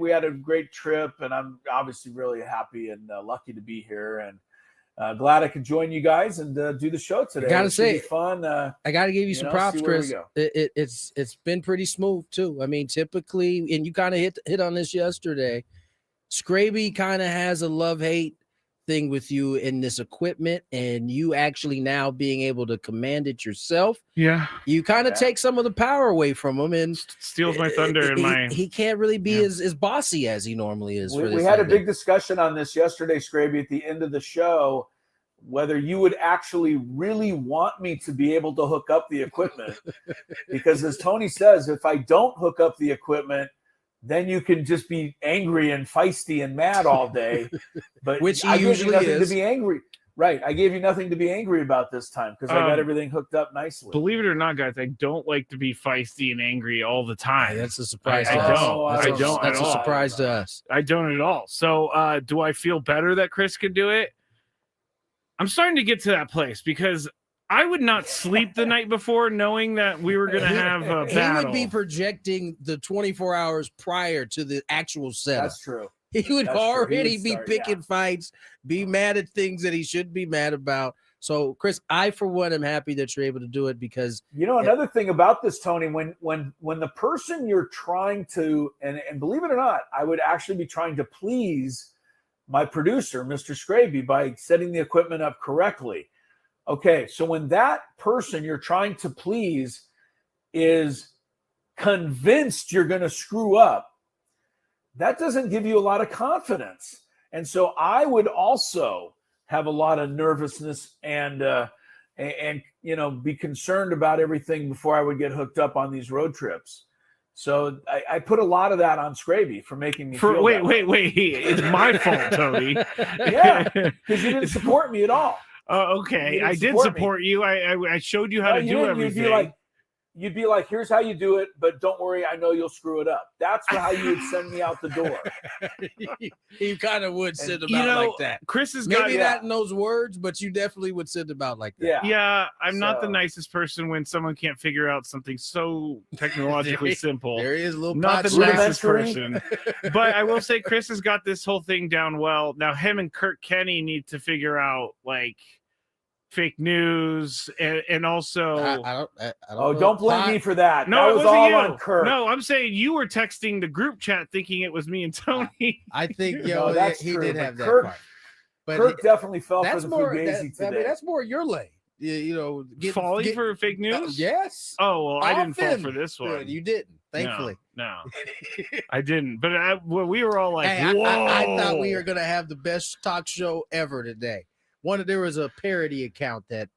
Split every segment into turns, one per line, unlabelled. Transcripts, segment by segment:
we had a great trip, and I'm obviously really happy and lucky to be here, and glad I could join you guys and do the show today.
I gotta say,
fun.
I gotta give you some props, Chris.
It's
been pretty smooth too. I mean, typically, and you kind of hit on this yesterday. Scraby kind of has a love-hate thing with you in this equipment, and you actually now being able to command it yourself.
Yeah,
you kind of take some of the power away from him, and
steals my thunder.
He can't really be as bossy as he normally is.
We had a big discussion on this yesterday, Scraby, at the end of the show, whether you would actually really want me to be able to hook up the equipment, because as Tony says, if I don't hook up the equipment, then you can just be angry and feisty and mad all day. But
which he
I
usually
gave you nothing
is.
to be angry. Right. I gave you nothing to be angry about this time because I got everything hooked up nicely.
Believe it or not, guys, I don't like to be feisty and angry all the time.
That's a surprise.
I don't.
That's a surprise to us.
I don't at all. So do I feel better that Chris can do it? I'm starting to get to that place because I would not sleep the night before knowing that we were going to have a battle.
He would be projecting the 24 hours prior to the actual setup.
That's true.
He would already be picking fights, be mad at things that he shouldn't be mad about. So, Chris, I, for one, am happy that you're able to do it because
another thing about this, Tony, when the person you're trying to, and believe it or not, I would actually be trying to please my producer, Mr. Scraby, by setting the equipment up correctly. Okay, so when that person you're trying to please is convinced you're going to screw up, that doesn't give you a lot of confidence. And so I would also have a lot of nervousness and be concerned about everything before I would get hooked up on these road trips. So I put a lot of that on Scraby for making me feel
wait. It's my fault, Tony.
Yeah, because you didn't support me at all.
Okay, I did support you. I showed you how to do everything.
You'd be like, here's how you do it, but don't worry, I know you'll screw it up. That's how you would send me out the door.
You kind of would send them out like that.
Chris has
maybe not in those words, but you definitely would send them out like that.
Yeah. I'm not the nicest person when someone can't figure out something so technologically simple.
There is a little
not the nicest person. But I will say Chris has got this whole thing down well. Now him and Kurt Kenny need to figure out fake news and also
I don't
blame me for that.
No,
that was all on Kurt.
No, I'm saying you were texting the group chat thinking it was me and Tony.
I think he
true,
did have that
Kurt,
part. But
Kurt definitely fell for the Fugazi today.
I mean, that's more your lane.
Falling for fake news?
Yes.
Oh, well, I didn't fall for this one.
You didn't, thankfully.
No. I didn't. But we were all like,
hey,
whoa.
I thought we were going to have the best talk show ever today. There was a parody account that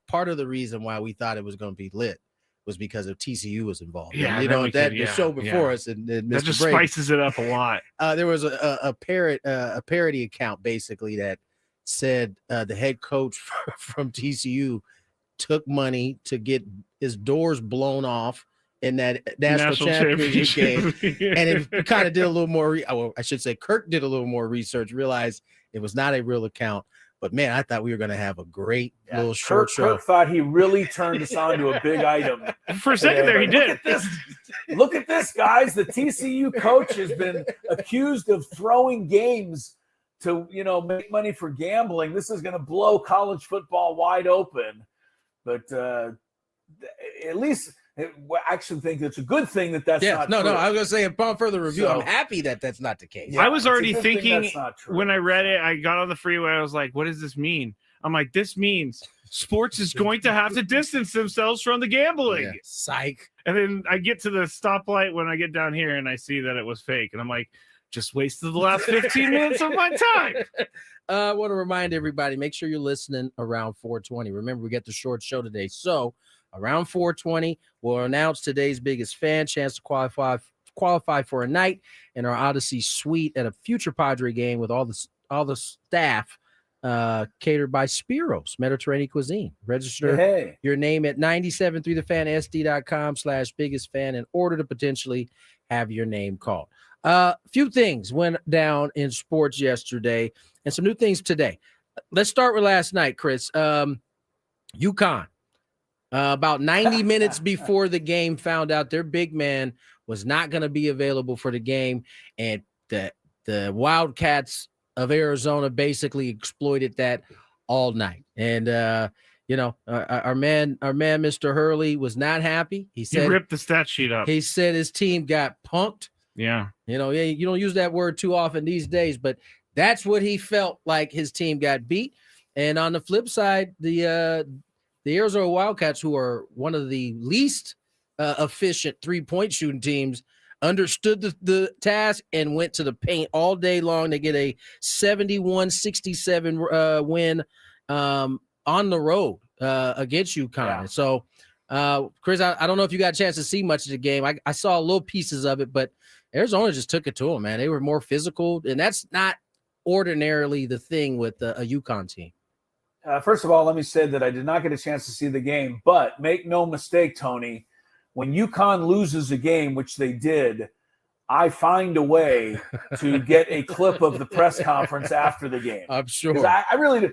part of the reason why we thought it was going to be lit was because of TCU was involved.
Yeah,
the show before us and Mr.
That just
Brady.
spices it up a lot.
There was a parody account basically that said the head coach from TCU took money to get his doors blown off in that national championship game, and it kind of did a little more. I should say, Kirk did a little more research, realized it was not a real account. But man, I thought we were going to have a great little short show.
Kirk thought he really turned us on to a big item.
For a second there, he did.
Look at this, guys. The TCU coach has been accused of throwing games to, make money for gambling. This is going to blow college football wide open. But at least I actually think it's a good thing that that's not true.
No, I was going to say upon further review, I'm happy that that's not the case.
I was already thinking when I read it, I got on the freeway, I was like, what does this mean? I'm like, this means sports is going to have to distance themselves from the gambling.
Yeah. Psych.
And then I get to the stoplight when I get down here and I see that it was fake. And I'm like, just wasted the last 15 minutes of my time.
I want to remind everybody, make sure you're listening around 4:20. Remember, we get the short show today. So around 4:20, we'll announce today's biggest fan, chance to qualify for a night in our Odyssey suite at a future Padre game with all the staff catered by Spiros Mediterranean Cuisine. Register your name at 973thefansd.com/biggest fan in order to potentially have your name called. Few things went down in sports yesterday and some new things today. Let's start with last night, Chris. UConn about 90 minutes before the game, found out their big man was not going to be available for the game, and the Wildcats of Arizona basically exploited that all night. And our man, Mr. Hurley was not happy. He said
he ripped the stat sheet up.
He said his team got punked.
Yeah.
You don't use that word too often these days, but that's what he felt like. His team got beat. And on the flip side, the Arizona Wildcats, who are one of the least efficient three-point shooting teams, understood the task and went to the paint all day long. They get a 71-67 win on the road against UConn. Yeah. So, Chris, I don't know if you got a chance to see much of the game. I saw little pieces of it, but Arizona just took it to them, man. They were more physical, and that's not ordinarily the thing with a UConn team.
First of all, let me say that I did not get a chance to see the game, but make no mistake, Tony, when UConn loses a game, which they did, I find a way to get a clip of the press conference after the game.
I'm sure.
I really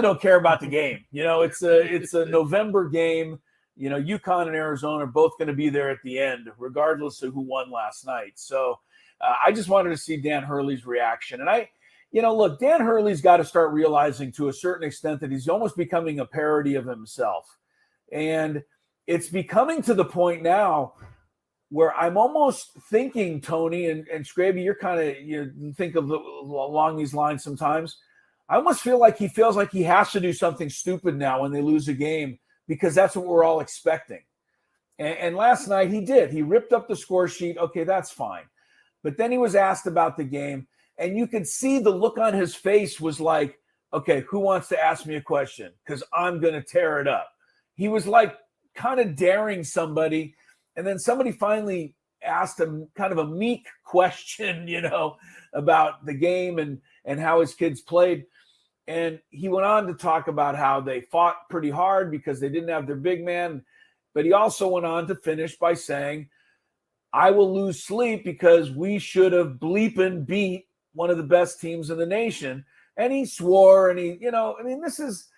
don't care about the game. It's a November game. UConn and Arizona are both going to be there at the end, regardless of who won last night. So I just wanted to see Dan Hurley's reaction. And look, Dan Hurley's got to start realizing to a certain extent that he's almost becoming a parody of himself. And it's becoming to the point now where I'm almost thinking, Tony and Scraby, you're kind of, think of along these lines sometimes. I almost feel like he feels like he has to do something stupid now when they lose a game, because that's what we're all expecting. And last night he did. He ripped up the score sheet. Okay, that's fine. But then he was asked about the game, and you could see the look on his face was like, okay, who wants to ask me a question? Because I'm going to tear it up. He was like kind of daring somebody. And then somebody finally asked him kind of a meek question, about the game and how his kids played. And he went on to talk about how they fought pretty hard because they didn't have their big man. But he also went on to finish by saying, I will lose sleep because we should have bleeping beat one of the best teams in the nation. And he swore, and this is,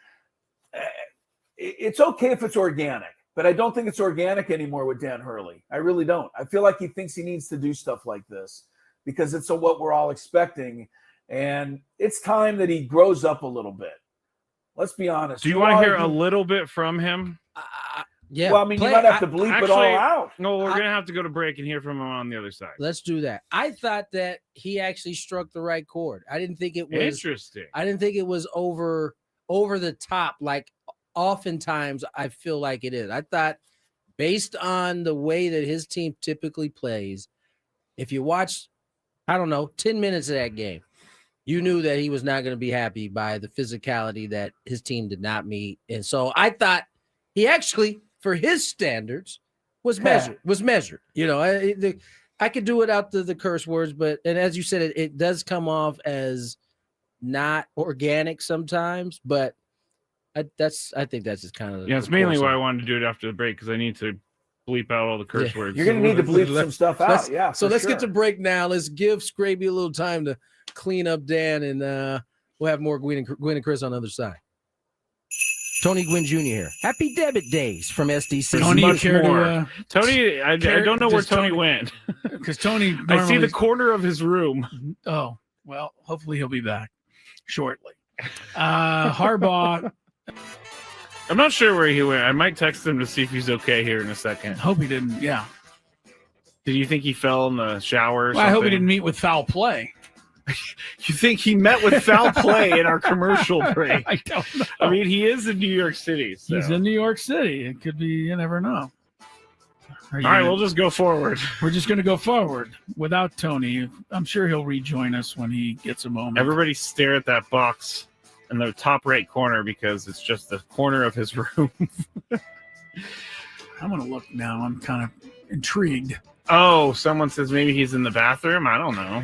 it's okay if it's organic, but I don't think it's organic anymore with Dan Hurley. I really don't. I feel like he thinks he needs to do stuff like this because it's what we're all expecting. And it's time that he grows up a little bit. Let's be honest.
Do you want to hear a little bit from him?
Yeah.
Well, you might have to bleep it all out.
No, we're going to have to go to break and hear from him on the other side.
Let's do that. I thought that he actually struck the right chord. I didn't think it was
interesting.
I didn't think it was over the top like oftentimes I feel like it is. I thought based on the way that his team typically plays, if you watch, 10 minutes of that game, you knew that he was not going to be happy by the physicality that his team did not meet. And so I thought he actually, for his standards, was measured. I could do without the curse words, and as you said, it does come off as not organic sometimes, but I think that's just kind of
it's mainly why I wanted to do it after the break, because I need to bleep out all the curse words.
You're going to need to bleep some stuff out. Yeah.
So let's get to break now. Let's give Scraby a little time to clean up Dan, and we'll have more Gwynn and Chris on the other side. Tony Gwynn Jr. here. Happy debit days from SDC.
Tony, much more. Tony, I don't know where Tony went.
Because Tony,
I see the corner of his room.
Oh, well, hopefully he'll be back shortly. Harbaugh.
I'm not sure where he went. I might text him to see if he's okay here in a second.
Hope he didn't. Yeah.
Did you think he fell in the shower or something?
I hope he didn't meet with foul play.
You think he met with foul play in our commercial break?
I don't know.
I mean, he is in New York City. So.
He's in New York City. It could be, you never know.
All right, we'll just go forward.
We're just going to go forward without Tony. I'm sure he'll rejoin us when he gets a moment.
Everybody stare at that box in the top right corner because it's just the corner of his room.
I'm going to look now. I'm kind of intrigued.
Oh, someone says maybe he's in the bathroom. I don't know.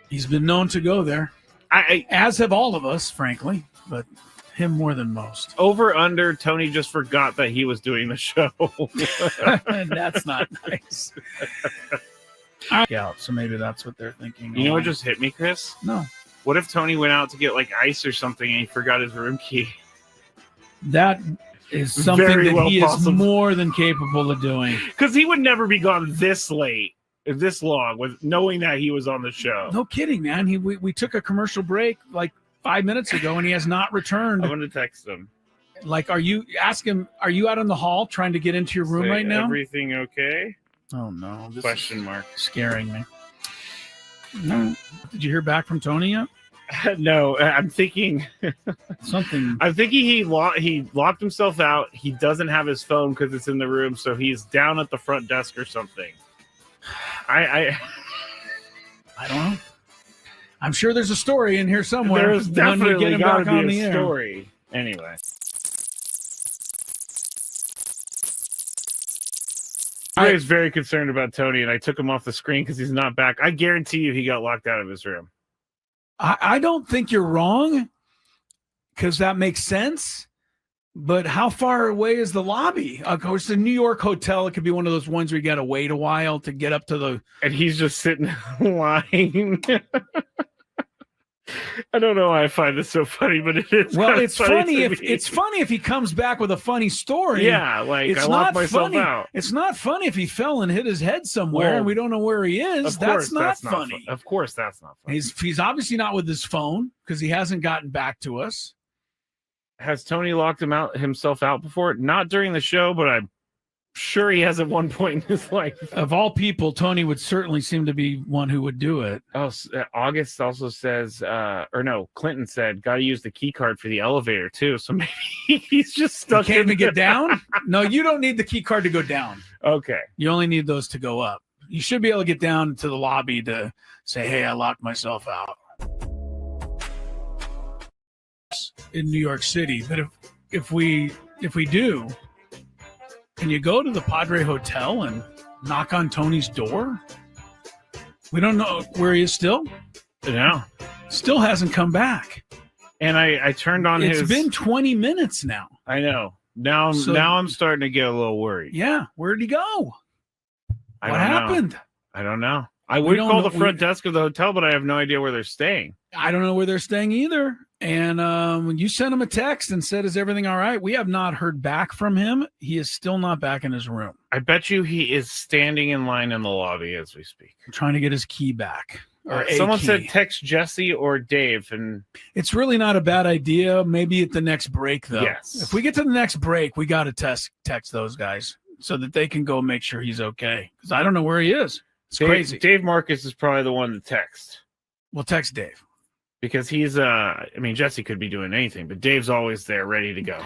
He's been known to go there, as have all of us, frankly, but him more than most.
Over under, Tony just forgot that he was doing the show.
That's not nice. Yeah, so maybe that's what they're thinking.
You know what just hit me, Chris?
No.
What if Tony went out to get like ice or something and he forgot his room key?
That is something
Very
that
well
he
possible.
is more than capable of doing.
Because he would never be gone this late, this long, with knowing that he was on the show.
No kidding, man. We took a commercial break like 5 minutes ago, and he has not returned.
I'm going to text him.
Like, are you out in the hall trying to get into your room right now?
Everything okay?
Oh, no. This
Question mark.
is scaring me. No. Did you hear back from Tony yet?
No, I'm thinking
something.
I'm thinking he locked himself out. He doesn't have his phone because it's in the room, so he's down at the front desk or something. I
don't know. I'm sure there's a story in here somewhere.
There's definitely got to be a
air.
story. Anyway. I was very concerned about Tony, and I took him off the screen because he's not back. I guarantee you he got locked out of his room.
I don't think you're wrong, because that makes sense. But how far away is the lobby? Of course, the New York hotel, it could be one of those ones where you got to wait a while to get up to the...
And he's just sitting in line. I don't know why I find this so funny, but it is.
Well, it's funny if he comes back with a funny story.
Yeah, like
it's
I locked myself
funny.
out.
It's not funny if he fell and hit his head somewhere and we don't know where he is. That's not funny.
Of course, that's not funny.
He's obviously not with his phone because he hasn't gotten back to us.
Has Tony locked himself out before? Not during the show, but I'm sure he has at one point in his life.
Of all people, Tony would certainly seem to be one who would do it.
Oh, August also says, Clinton said, got to use the key card for the elevator too. So maybe he's just stuck.
Can't even get down? No, you don't need the key card to go down.
Okay.
You only need those to go up. You should be able to get down to the lobby to say, hey, I locked myself out. In New York City. But if we do, can you go to the Padre Hotel and knock on Tony's door? We don't know where he is still.
No.
Still hasn't come back.
And I turned on
It's been 20 minutes now.
I know. Now I'm starting to get a little worried.
Yeah. Where'd he go?
What
happened?
I don't know. I would call the front desk of the hotel, but I have no idea where they're staying.
I don't know where they're staying either. And when you sent him a text and said, is everything all right? We have not heard back from him. He is still not back in his room.
I bet you he is standing in line in the lobby as we speak.
Trying to get his key back.
Someone said text Jesse or Dave. And
it's really not a bad idea. Maybe at the next break, though.
Yes.
If we get to the next break, we got to text those guys so that they can go make sure he's okay. Because I don't know where he is. It's crazy.
Dave Marcus is probably the one to text.
We'll text Dave.
Because he's, Jesse could be doing anything, but Dave's always there ready to go.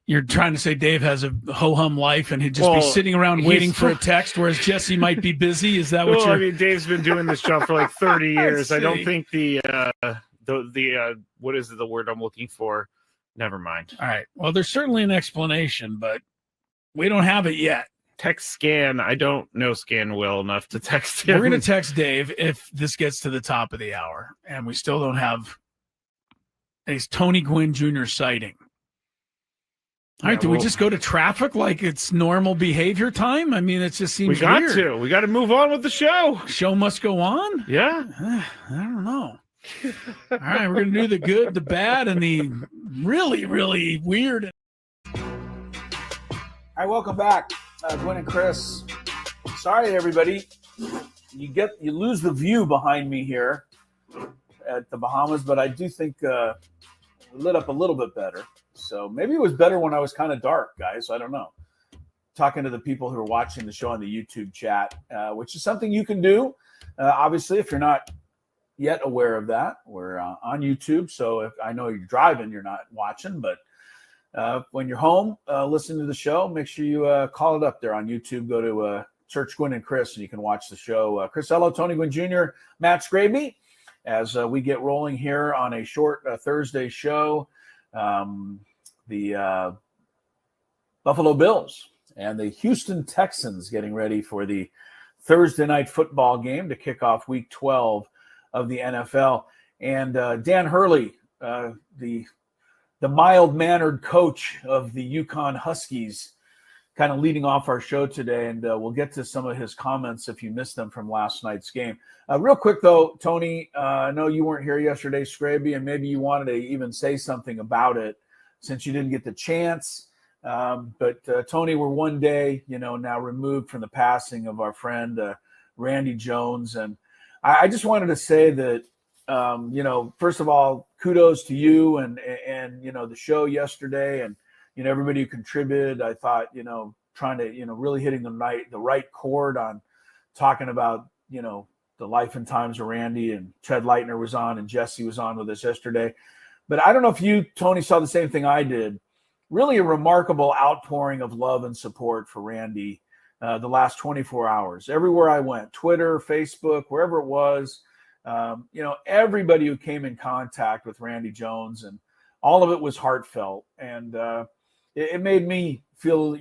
You're trying to say Dave has a ho-hum life and he'd just be sitting around waiting for a text, whereas Jesse might be busy? Is that what you're...
Dave's been doing this job for like 30 years. I don't think the what is the word I'm looking for? Never mind.
All right. Well, there's certainly an explanation, but we don't have it yet.
Text Scan. I don't know Scan well enough to text him.
We're going to text Dave if this gets to the top of the hour, and we still don't have a Tony Gwynn Jr. sighting. All right, do we just go to traffic like it's normal behavior time? I mean, it just seems weird.
We got to move on with the show.
Show must go on?
Yeah.
I don't know. All right, we're going to do the good, the bad, and the really, really weird.
All right, welcome back. Gwynn and Chris. Sorry, everybody. You lose the view behind me here at the Bahamas, but I do think lit up a little bit better. So maybe it was better when I was kind of dark, guys. I don't know. Talking to the people who are watching the show on the YouTube chat, which is something you can do. Obviously, if you're not yet aware of that, we're on YouTube. So if I know you're driving, you're not watching, but when you're home listening to the show, make sure you call it up there on YouTube. Go to search Gwynn and Chris, and you can watch the show. Chris Ello, Tony Gwynn Jr., Matt Scraby, as we get rolling here on a short Thursday show. The Buffalo Bills and the Houston Texans getting ready for the Thursday night football game to kick off Week 12 of the NFL. And Dan Hurley, the mild-mannered coach of the Yukon Huskies, kind of leading off our show today, and we'll get to some of his comments if you missed them from last night's game. Real quick, though, Tony, I know you weren't here yesterday, Scraby, and maybe you wanted to even say something about it since you didn't get the chance. But Tony, we're one day, now removed from the passing of our friend Randy Jones. And I just wanted to say that, first of all, kudos to you and the show yesterday and, everybody who contributed. I thought, trying to, really hitting the right chord on talking about, the life and times of Randy, and Ted Leitner was on and Jesse was on with us yesterday. But I don't know if you, Tony, saw the same thing I did. Really a remarkable outpouring of love and support for Randy the last 24 hours. Everywhere I went, Twitter, Facebook, wherever it was, everybody who came in contact with Randy Jones, and all of it was heartfelt. And it made me feel,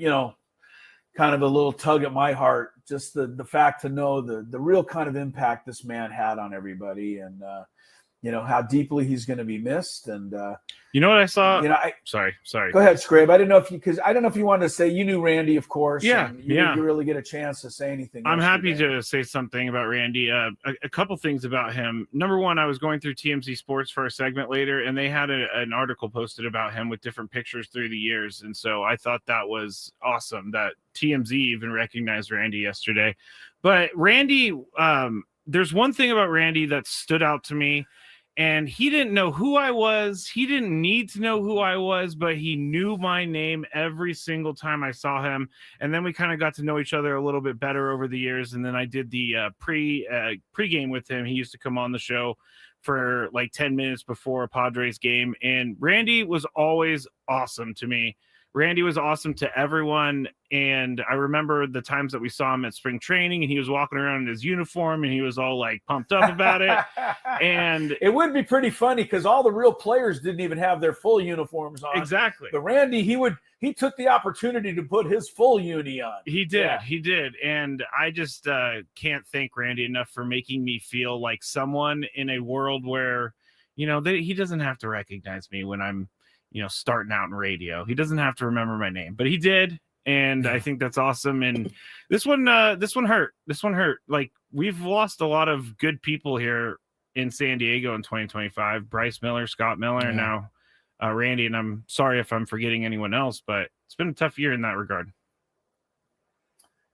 kind of a little tug at my heart, just the fact to know the real kind of impact this man had on everybody, and how deeply he's going to be missed. And
you know what I saw? Sorry.
Go ahead, Scrape. I don't know if you wanted to say, you knew Randy, of course.
Yeah,
and you didn't really get a chance to say anything.
I'm
yesterday.
happy to say something about Randy. A couple things about him. Number one, I was going through TMZ Sports for a segment later, and they had an article posted about him with different pictures through the years. And so I thought that was awesome that TMZ even recognized Randy yesterday. But Randy, there's one thing about Randy that stood out to me. And he didn't know who I was. He didn't need to know who I was, but he knew my name every single time I saw him. And then we kind of got to know each other a little bit better over the years. And then I did the pregame with him. He used to come on the show for like 10 minutes before a Padres game. And Randy was always awesome to me. Randy was awesome to everyone. And I remember the times that we saw him at spring training, and he was walking around in his uniform and he was all like pumped up about it. And
it would be pretty funny because all the real players didn't even have their full uniforms on.
Exactly.
But Randy, he took the opportunity to put his full uni on.
He did. And I just can't thank Randy enough for making me feel like someone in a world where, he doesn't have to recognize me when I'm, starting out in radio. He doesn't have to remember my name, but he did. And I think that's awesome. And this one hurt. Like, we've lost a lot of good people here in San Diego in 2025. Bryce Miller, Scott Miller, and now Randy. And I'm sorry if I'm forgetting anyone else, but it's been a tough year in that regard.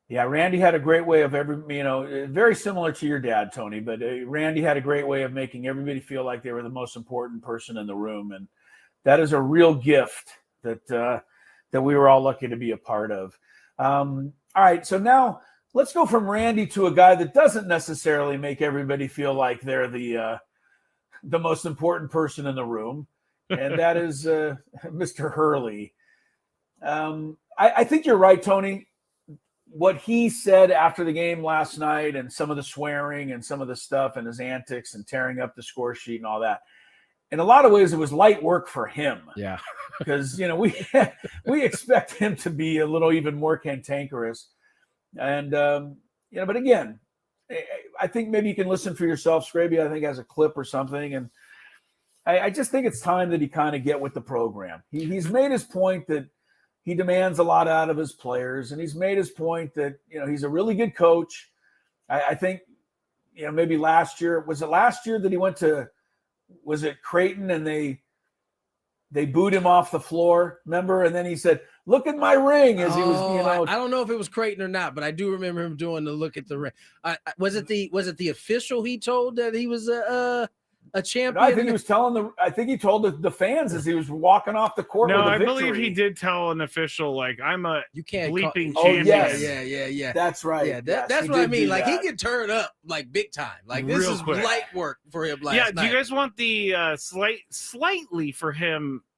Yeah, Randy had a great way of very similar to your dad, Tony, but Randy had a great way of making everybody feel like they were the most important person in the room. And that is a real gift that we were all lucky to be a part of. All right, so now let's go from Randy to a guy that doesn't necessarily make everybody feel like they're the most important person in the room, and that is Mr. Hurley. I think you're right, Tony. What he said after the game last night, and some of the swearing and some of the stuff and his antics and tearing up the score sheet and all that, in a lot of ways, it was light work for him.
Yeah.
Because, we expect him to be a little even more cantankerous. And, but again, I think maybe you can listen for yourself. Scraby, I think, has a clip or something. And I just think it's time that he kind of get with the program. He's made his point that he demands a lot out of his players. And he's made his point that, he's a really good coach. I think, maybe last year that he went to, was it Creighton, and they booed him off the floor, remember? And then he said, "Look at my ring," as he was,
I don't know if it was Creighton or not, but I do remember him doing the look at the ring. Was it the official he told that he was a champion?
No, I think he was telling he told the fans as he was walking off the court.
No,
with a
I
victory.
believe he did tell an official, like, I'm a bleeping champion.
Oh, yes.
Yeah.
That's right.
Yeah,
yes,
that's what I mean. Like,
that.
he could turn up like big time. Like, this
Real
is
quick.
light work for him last night.
Do you guys want the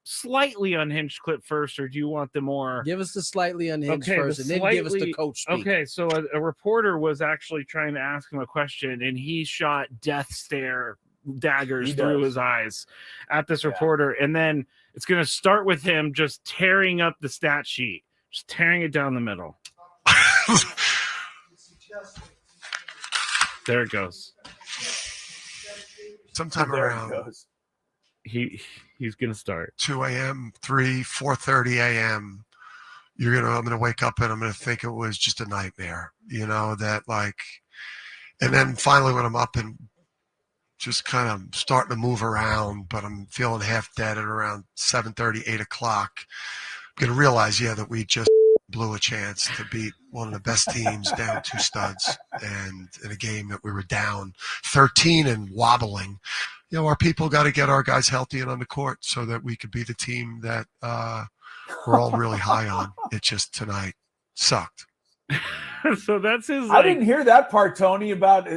slightly unhinged clip first, or do you want the more?
Give us the slightly unhinged first, and then give us the coach speak.
Okay, so a reporter was actually trying to ask him a question, and he shot death stare daggers through his eyes at this reporter. And then it's going to start with him just tearing up the stat sheet, just tearing it down the middle. There it goes.
Sometime around
he's going to start
2 a.m., 4:30 a.m. I'm gonna wake up and I'm gonna think it was just a nightmare, that like, and then finally when I'm up and just kind of starting to move around, but I'm feeling half dead at around 7:30, 8 o'clock. going to realize, that we just blew a chance to beat one of the best teams down 2 studs, and in a game that we were down 13 and wobbling. Our people got to get our guys healthy and on the court so that we could be the team that we're all really high on. It just tonight sucked.
So that's his.
I didn't hear that part, Tony, about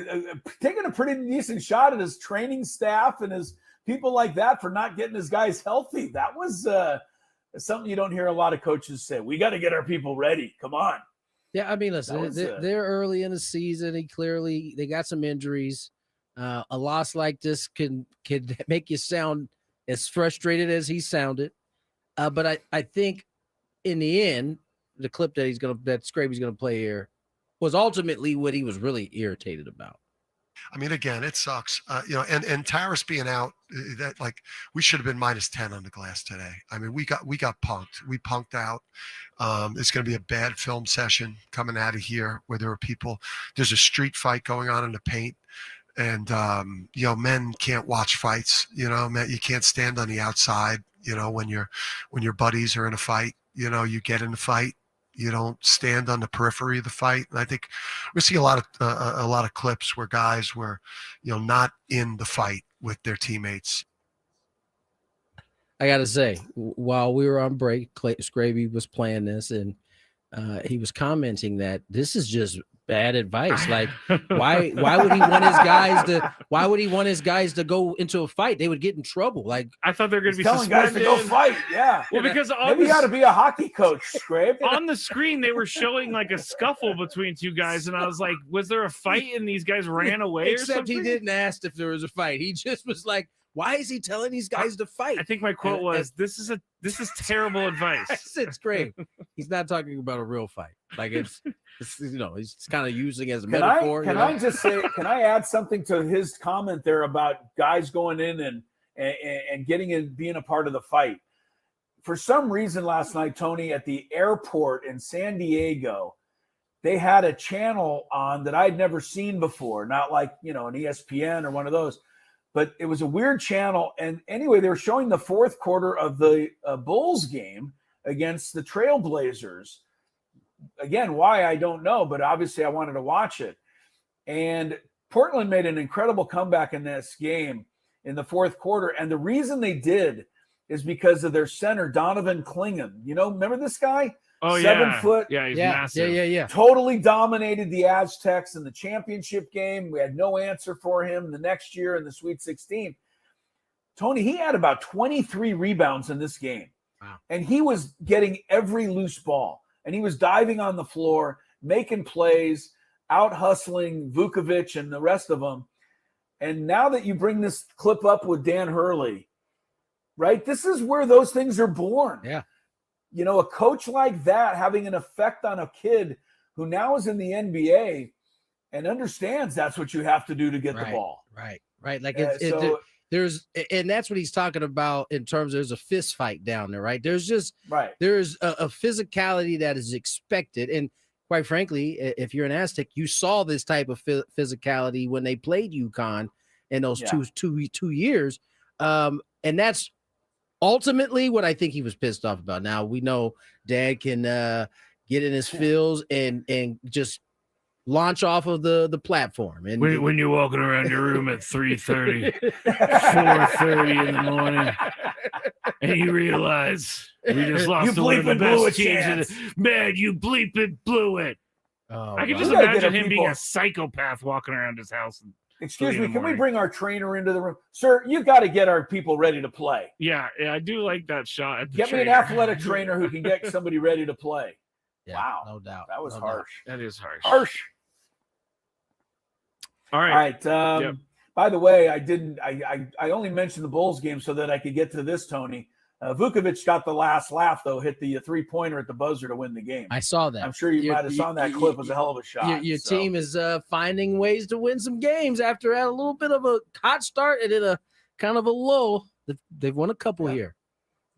taking a pretty decent shot at his training staff and his people like that for not getting his guys healthy. That was something you don't hear a lot of coaches say. We got to get our people ready. Come on.
Yeah, I mean, listen, they're early in the season. They got some injuries. A loss like this can make you sound as frustrated as he sounded. But I think in the end, the clip that Scraby's gonna play here was ultimately what he was really irritated about.
I mean, again, it sucks. And Taras being out, that like we should have been -10 on the glass today. I mean, we got punked. We punked out. It's going to be a bad film session coming out of here where there are people. There's a street fight going on in the paint, and men can't watch fights. Men, you can't stand on the outside. When your buddies are in a fight, you get in the fight. You don't stand on the periphery of the fight. And I think we see a lot of clips where guys were, not in the fight with their teammates.
I got to say, while we were on break, Scraby was playing this, and he was commenting that this is just bad advice. Like, why would he want his guys to? Why would he want his guys to go into a fight? They would get in trouble. Like,
I thought they were going to be
telling guys to go fight. Yeah.
Well, because
maybe you got to be a hockey coach, Scrape.
On the screen, they were showing like a scuffle between 2 guys, and I was like, "Was there a fight?" And these guys ran away.
Except he didn't ask if there was a fight. He just was like, "Why is he telling these guys to fight?"
I think my quote was, "This is terrible advice."
It's great. He's not talking about a real fight. Like it's he's kind of using it as a
Can
metaphor.
I just say? Can I add something to his comment there about guys going in and getting in, being a part of the fight? For some reason, last night, Tony, at the airport in San Diego, they had a channel on that I'd never seen before. Not like an ESPN or one of those. But it was a weird channel. And anyway, they were showing the 4th quarter of the Bulls game against the Trailblazers. Again, why, I don't know, but obviously I wanted to watch it. And Portland made an incredible comeback in this game in the 4th quarter. And the reason they did is because of their center, Donovan Clingan. Remember this guy?
Oh,
7 foot.
Yeah, he's massive.
Yeah.
Totally dominated the Aztecs in the championship game. We had no answer for him the next year in the Sweet 16. Tony, he had about 23 rebounds in this game.
Wow. And
he was getting every loose ball. And he was diving on the floor, making plays, out hustling Vukovic and the rest of them. And now that you bring this clip up with Dan Hurley, right, this is where those things are born.
Yeah.
A coach like that having an effect on a kid who now is in the NBA and understands that's what you have to do to get the ball.
Right. Like there's, and that's what he's talking about in terms of there's a fist fight down there, right? There's a physicality that is expected. And quite frankly, if you're an Aztec, you saw this type of physicality when they played UConn in those two years. And that's ultimately what I think he was pissed off about. Now we know Dad can get in his feels and just launch off of the platform. And
when you're walking around your room at 3:30, 4:30 in the morning, and you realize we just lost one of the best teams. Man, you bleeping blew it. I can just imagine him being a psychopath walking around his house.
Excuse me, can we bring our trainer into the room? Sir, you got to get our people ready to play.
Yeah, I do like that shot. At the
Get me an athletic trainer who can get somebody ready to play.
Yeah,
wow.
No doubt.
That was harsh.
That is harsh.
Harsh.
All right.
By the way, I only mentioned the Bulls game so that I could get to this, Tony. Vukovic got the last laugh, though, hit the 3-pointer at the buzzer to win the game.
I saw that.
I'm sure you might have saw that clip. It was a hell of a shot.
Your team is finding ways to win some games after a little bit of a hot start and then a kind of a low. They've won a couple here.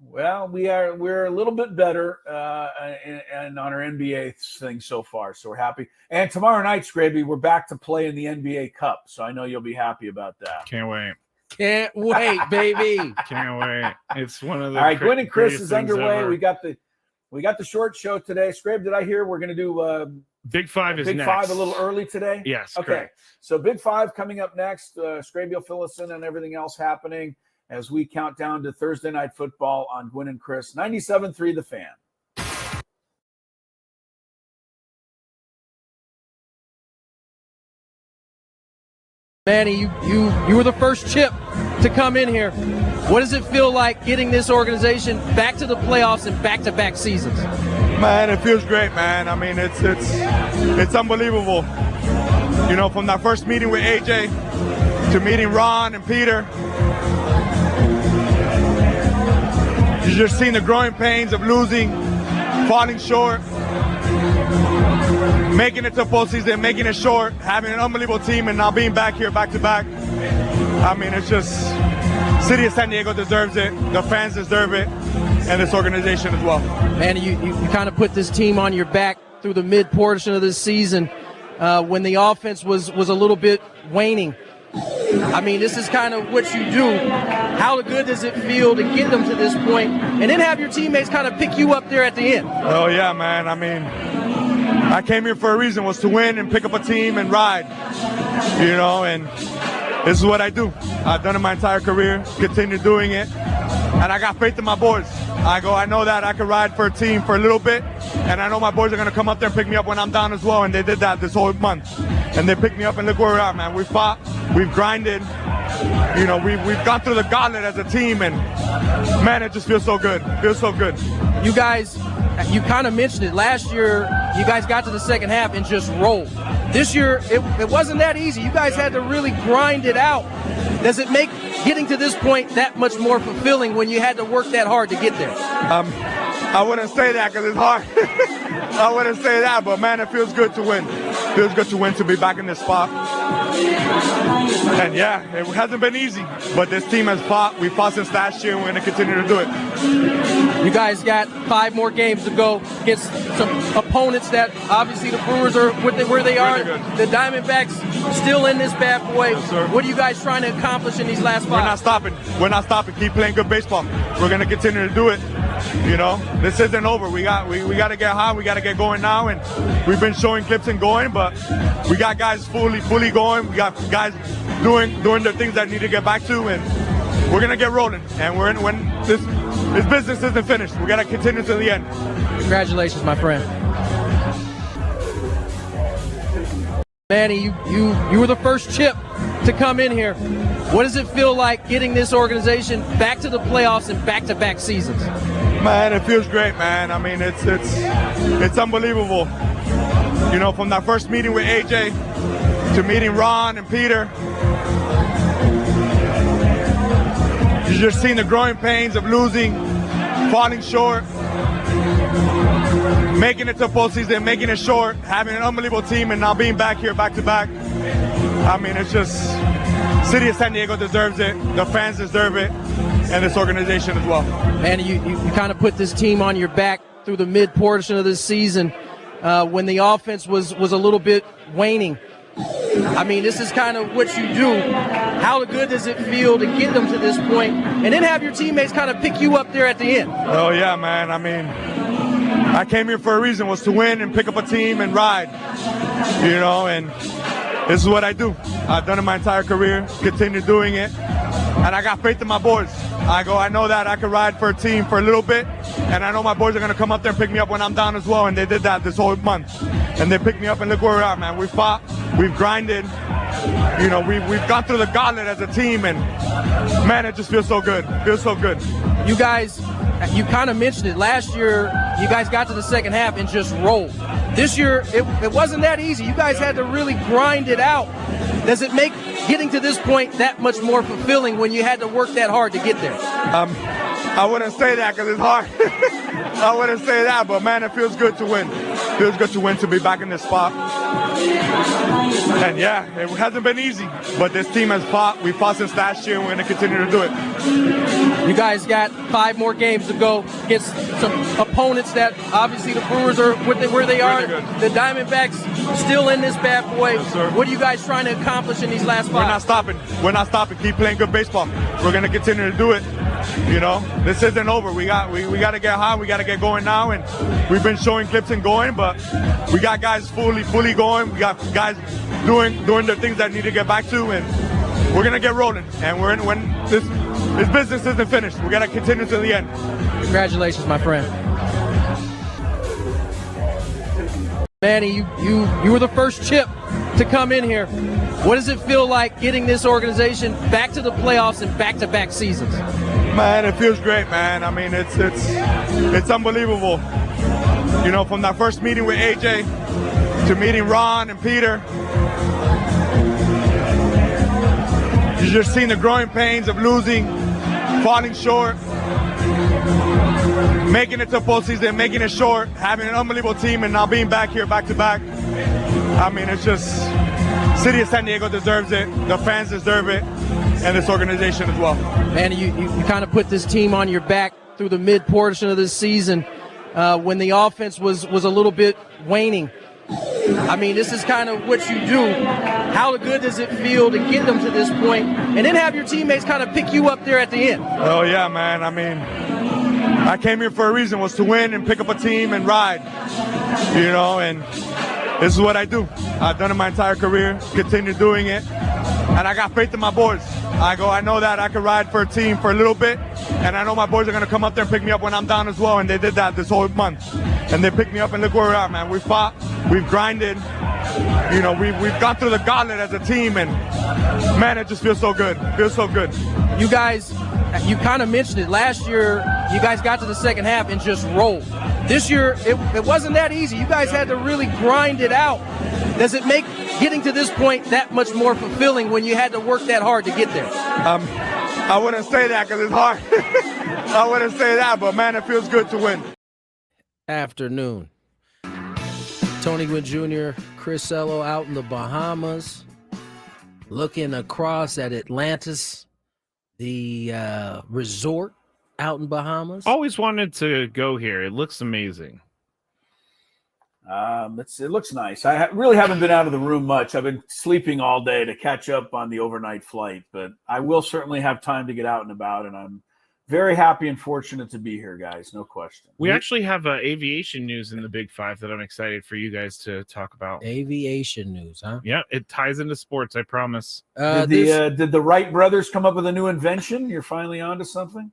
Well, we're a little bit better and on our NBA thing so far, so we're happy. And tomorrow night, Scraby, we're back to play in the NBA Cup, so I know you'll be happy about that.
Can't wait.
Can't wait, baby.
Can't wait. It's one of the
all right, Gwynn and Chris is underway.
Ever.
We got the We got the short show today. Scrape, did I hear we're going to do
Big Five is
Big
next.
Five a little early today?
Yes.
Okay.
Correct.
So Big Five coming up next. Scrape will fill us in on everything else happening as we count down to Thursday Night Football on Gwynn and Chris. 97.3 The Fan.
Manny, you were the first chip to come in here. What does it feel like getting this organization back to the playoffs and back-to-back seasons?
Man, it feels great, man. I mean, it's unbelievable. You know, from that first meeting with AJ to meeting Ron and Peter, you just seen the growing pains of losing, falling short, making it to postseason, making it short, having an unbelievable team, and now being back here back-to-back. I mean, it's just, City of San Diego deserves it, the fans deserve it, and this organization as well.
Man, you kind of put this team on your back through the mid portion of this season when the offense was a little bit waning. I mean, this is kind of what you do. How good does it feel to get them to this point and then have your teammates kind of pick you up there at the end?
Oh, yeah, man. I mean, I came here for a reason, was to win and pick up a team and ride, you know, and this is what I do. I've done it my entire career, continue doing it, and I got faith in my boys. I know that I can ride for a team for a little bit, and I know my boys are going to come up there and pick me up when I'm down as well, and they did that this whole month. And they picked me up, and look where we are, man. We fought, we've grinded, you know, we've gone through the gauntlet as a team, and man, it just feels so good. Feels so good.
You guys, you kind of mentioned it. Last year, you guys got to the second half and just rolled. This year, it wasn't that easy. You guys had to really grind it out. Does it make getting to this point that much more fulfilling when you had to work that hard to get there?
I wouldn't say that because it's hard. I wouldn't say that, but man, it feels good to win. It feels good to win, to be back in this spot. And yeah, it hasn't been easy, but this team has fought. We fought since last year, and we're going to continue to do it.
You guys got 5 more games to go against some opponents that obviously the Brewers are where they are.
Really good.
The Diamondbacks still in this bad boy.
Yes, sir.
What are you guys trying to accomplish in these last 5?
We're not stopping. We're not stopping. Keep playing good baseball. We're going to continue to do it. You know, this isn't over. We got to get hot. We got to get going now, and we've been showing clips and going, but we got guys fully going. We got guys doing the things that need to get back to, and we're gonna get rolling. And when this business isn't finished, we gotta continue to the end.
Congratulations, my friend. Manny, you were the first chip to come in here. What does it feel like getting this organization back to the playoffs and back-to-back seasons?
Man, it feels great, man. I mean, it's unbelievable. You know, from that first meeting with AJ to meeting Ron and Peter, you just seen the growing pains of losing, falling short, making it to postseason, making it short, having an unbelievable team, and now being back here back-to-back. I mean, it's just, City of San Diego deserves it, the fans deserve it, and this organization as well.
Man, you kind of put this team on your back through the mid portion of this season when the offense was a little bit waning. I mean, this is kind of what you do. How good does it feel to get them to this point and then have your teammates kind of pick you up there at the end?
Oh, yeah, man. I mean, I came here for a reason, was to win and pick up a team and ride, you know, and this is what I do. I've done it my entire career, continue doing it, and I got faith in my boys. I know that I can ride for a team for a little bit, and I know my boys are going to come up there and pick me up when I'm down as well, and they did that this whole month. And they picked me up, and look where we are, man. We fought, we've grinded, you know, we've gone through the gauntlet as a team, and man, it just feels so good. Feels so good.
You guys, you kind of mentioned it. Last year, you guys got to the second half and just rolled. This year, it wasn't that easy. You guys had to really grind it out. Does it make getting to this point that much more fulfilling when you had to work that hard to get there?
I wouldn't say that because it's hard. I wouldn't say that, but man, it feels good to win. It feels good to win, to be back in this spot. And yeah, it hasn't been easy, but this team has fought. We fought since last year, and we're going to continue to do it.
You guys got 5 more games to go against some opponents that obviously the Brewers are where they are.
Really good.
The Diamondbacks still in this bad boy.
Yes, sir.
What are you guys trying to accomplish in these last 5?
We're not stopping. We're not stopping. Keep playing good baseball. We're gonna continue to do it. You know, this isn't over. We got to get hot. We got to get going now. And we've been showing clips and going, but we got guys fully going. We got guys doing the things that need to get back to, and we're gonna get rolling. And when this business isn't finished, we got to continue to the end.
Congratulations, my friend. Manny, you were the first chip to come in here. What does it feel like getting this organization back to the playoffs and back-to-back seasons?
Man, it feels great, man. I mean, it's unbelievable. You know, from that first meeting with AJ to meeting Ron and Peter, you just seen the growing pains of losing, falling short, making it to postseason, making it short, having an unbelievable team, and now being back here back-to-back. I mean, it's just, City of San Diego deserves it, the fans deserve it, and this organization as well.
Man, you kind of put this team on your back through the mid portion of this season when the offense was a little bit waning. I mean, this is kind of what you do. How good does it feel to get them to this point and then have your teammates kind of pick you up there at the end?
Oh, yeah, man. I mean, I came here for a reason, was to win and pick up a team and ride, you know, and this is what I do. I've done it my entire career, continue doing it, and I got faith in my boys. I know that I can ride for a team for a little bit, and I know my boys are going to come up there and pick me up when I'm down as well, and they did that this whole month. And they picked me up, and look where we're at, man. We fought, we've grinded, you know, we've gone through the gauntlet as a team, and, man, it just feels so good. It feels so good.
You guys, you kind of mentioned it. Last year, you guys got to the second half and just rolled. This year, it wasn't that easy. You guys had to really grind it out. Does it make getting to this point that much more fulfilling when you had to work that hard to get there?
I wouldn't say that because it's hard. I wouldn't say that, but, man, it feels good to win.
Afternoon. Tony Gwynn Jr., Chris Cello out in the Bahamas, looking across at Atlantis, the resort out in Bahamas.
Always wanted to go here. It looks amazing.
It looks nice. I really haven't been out of the room much. I've been sleeping all day to catch up on the overnight flight, but I will certainly have time to get out and about, and I'm very happy and fortunate to be here, guys. No question.
We actually have aviation news in the Big Five that I'm excited for you guys to talk about.
Aviation news, huh?
Yeah, it ties into sports, I promise.
Did the Wright brothers come up with a new invention? You're finally onto something?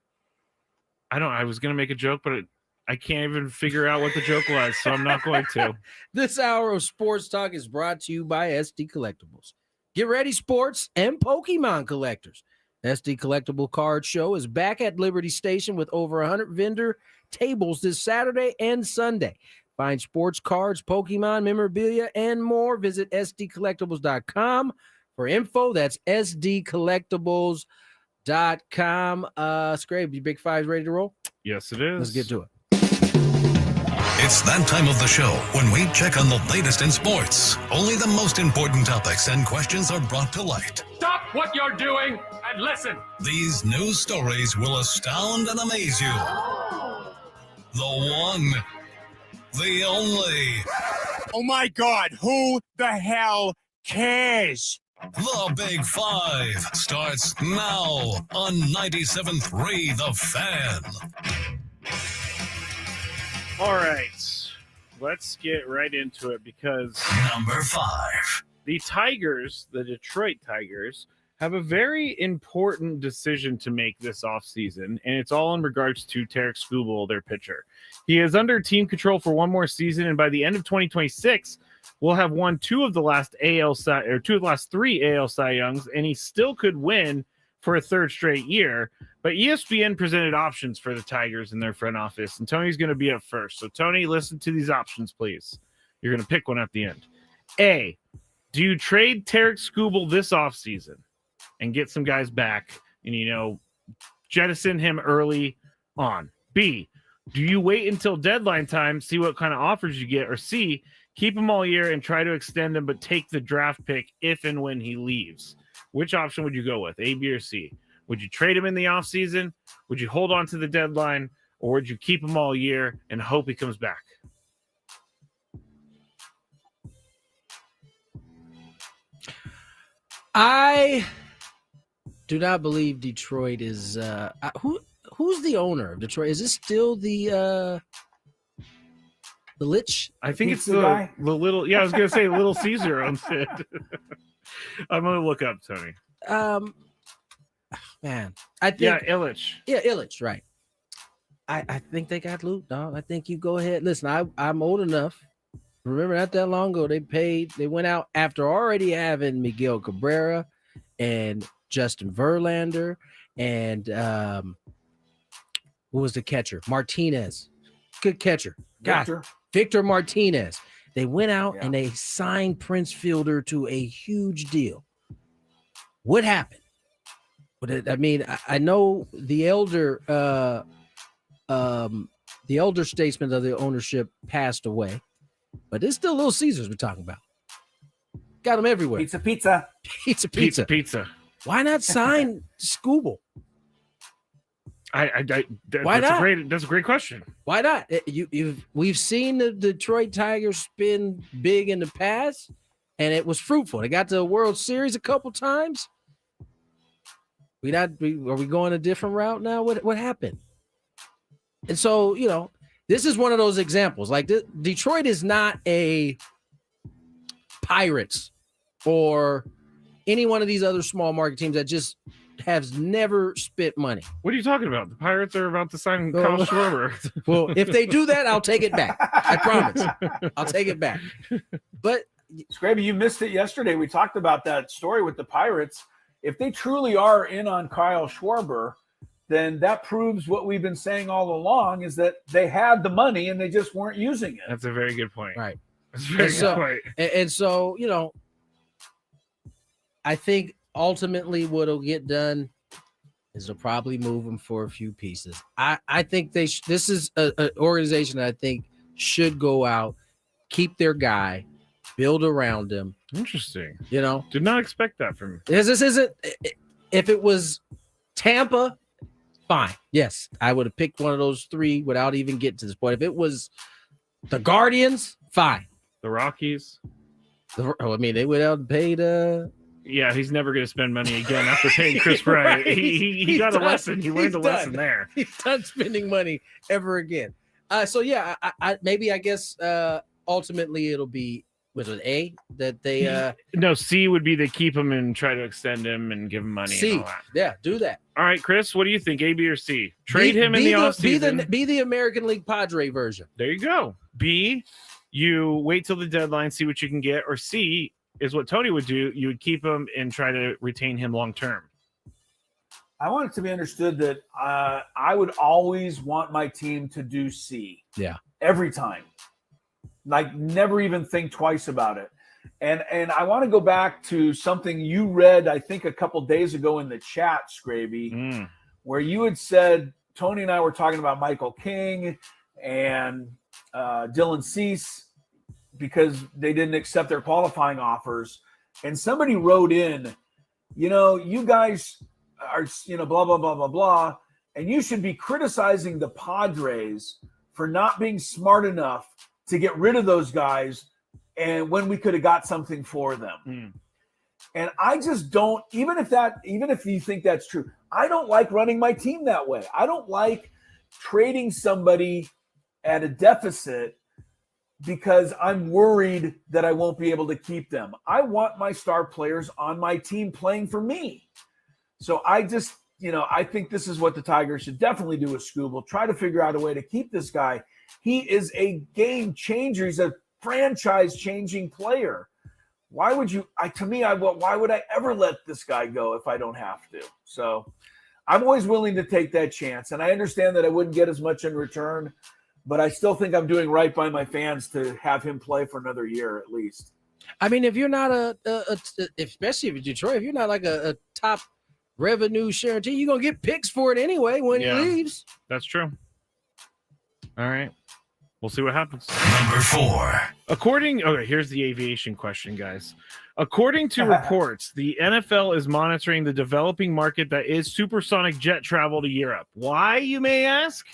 I was going to make a joke, but I can't even figure out what the joke was, so I'm not going to.
This hour of Sports Talk is brought to you by SD Collectibles. Get ready, sports and Pokemon collectors. SD Collectible Card Show is back at Liberty Station with over 100 vendor tables this Saturday and Sunday. Find sports cards, Pokemon, memorabilia, and more. Visit sdcollectibles.com for info. That's sdcollectibles.com. Scrape, you Big Five's ready to roll?
Yes, it is.
Let's get to it.
It's that time of the show when we check on the latest in sports. Only the most important topics and questions are brought to light.
Stop what you're doing and listen.
These news stories will astound and amaze you. The one, the only.
Oh my God, who the hell cares?
The Big Five starts now on 97.3 The Fan.
All right, let's get right into it because
Number 5.
the Tigers, the Detroit Tigers, have a very important decision to make this offseason, and it's all in regards to Tarek Skubal, their pitcher. He is under team control for one more season, and by the end of 2026, we'll have won two of the last 3 AL Cy Youngs, and he still could win for a third straight year. But ESPN presented options for the Tigers in their front office, and Tony's going to be up first. So, Tony, listen to these options, please. You're going to pick one at the end. A, do you trade Tarek Skubal this offseason and get some guys back and, jettison him early on? B, do you wait until deadline time, see what kind of offers you get? Or C, keep him all year and try to extend him, but take the draft pick if and when he leaves? Which option would you go with, A, B, or C? Would you trade him in the offseason? Would you hold on to the deadline? Or would you keep him all year and hope he comes back?
I do not believe Detroit is who's the owner of Detroit? Is this still the Lich?
I think it's
Pizza
the little. Yeah, I was gonna say Little Caesar owns it. I'm gonna look up, Tony.
Man, I think
Illich.
Yeah, Illich, right. I think they got loot, dog. I think you go ahead. Listen, I'm old enough. Remember not that long ago, they went out after already having Miguel Cabrera and Justin Verlander and who was the catcher? Martinez. Good catcher. Victor Martinez. They went out and they signed Prince Fielder to a huge deal. What happened? But I mean, I know the elder statesman of the ownership passed away, but it's still Little Caesars we're talking about. Got them everywhere.
Pizza.
Why not sign Scooble?
That's a great question.
Why not? We've seen the Detroit Tigers spin big in the past, and it was fruitful. They got to the World Series a couple times. Are we going a different route now? What happened? And so, this is one of those examples. Like Detroit is not a Pirates or any one of these other small market teams that just has never spent money.
What are you talking about? The Pirates are about to sign Kyle Schwarber.
Well, if they do that, I'll take it back. I promise. I'll take it back. But
Scraby, you missed it yesterday. We talked about that story with the Pirates. If they truly are in on Kyle Schwarber, then that proves what we've been saying all along is that they had the money and they just weren't using it.
That's a very good point.
Right.
That's a very good point.
And so, I think ultimately what'll get done is they'll probably move them for a few pieces. I think this is an organization that I think should go out, keep their guy, build around him.
Interesting.
Did
not expect that from you.
This isn't. If it was Tampa, fine. Yes, I would have picked one of those three without even getting to this point. If it was the Guardians, fine.
The Rockies.
They would have paid.
Yeah, he's never going to spend money again after paying Chris Bryant. He got a lesson. He learned a lesson there.
He's done spending money ever again. I guess ultimately it'll be with an A that they.
No, C would be they keep him and try to extend him and give him money.
C,
and all that.
Yeah, do that.
All right, Chris, what do you think? A, B, or C? Trade him in the offseason.
Be the American League Padre version.
There you go. B, you wait till the deadline, see what you can get. Or C is what Tony would do. You would keep him and try to retain him long term.
I want it to be understood that I would always want my team to do C.
Yeah.
Every time. Like, never even think twice about it. And I want to go back to something you read, I think, a couple days ago in the chat, Scraby, where you had said, Tony and I were talking about Michael King and Dylan Cease because they didn't accept their qualifying offers. And somebody wrote in, you guys are, blah, blah, blah, blah, blah. And you should be criticizing the Padres for not being smart enough to get rid of those guys and when we could have got something for them. And I just don't, even if you think that's true, I don't like running my team that way. I don't like trading somebody at a deficit because I'm worried that I won't be able to keep them. I want my star players on my team playing for me. So I just, I think this is what the Tigers should definitely do with Scooble. Try to figure out a way to keep this guy. He is a game changer. He's a franchise-changing player. Why would I ever let this guy go if I don't have to? So I'm always willing to take that chance. And I understand that I wouldn't get as much in return, but I still think I'm doing right by my fans to have him play for another year at least.
I mean, if you're not especially if you're Detroit, if you're not like a top revenue sharing team, you're going to get picks for it anyway when he leaves.
That's true. All right. We'll see what happens.
Number 4.
Here's the aviation question, guys. According to reports, the NFL is monitoring the developing market that is supersonic jet travel to Europe. Why, you may ask?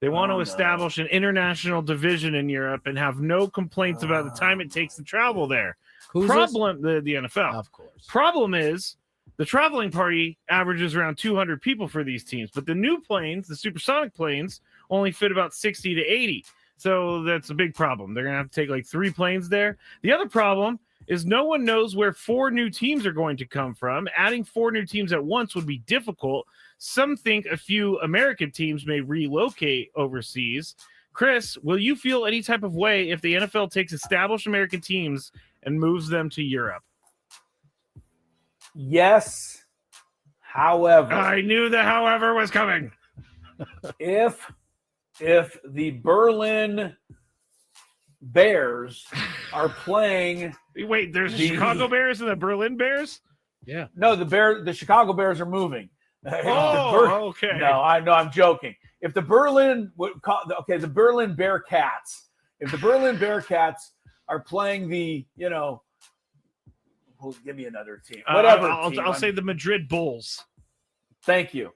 They want to establish an international division in Europe and have no complaints about the time it takes to travel there.
Who's
The NFL.
Of course.
Problem is, the traveling party averages around 200 people for these teams, but the new planes, the supersonic planes, only fit about 60 to 80. So that's a big problem. They're going to have to take like 3 planes there. The other problem is no one knows where 4 new teams are going to come from. Adding 4 new teams at once would be difficult. Some think a few American teams may relocate overseas. Chris, will you feel any type of way if the NFL takes established American teams and moves them to Europe?
Yes. However,
I knew the however was coming.
if the Berlin Bears are playing,
Wait, there's the Chicago Bears and the Berlin Bears?
Yeah.
No, the Chicago Bears are moving.
Okay.
No, I'm joking. If the Berlin the Berlin Bearcats, if the Berlin Bearcats are playing the, well, give me another team. Whatever.
I'll say the Madrid Bulls.
Thank you.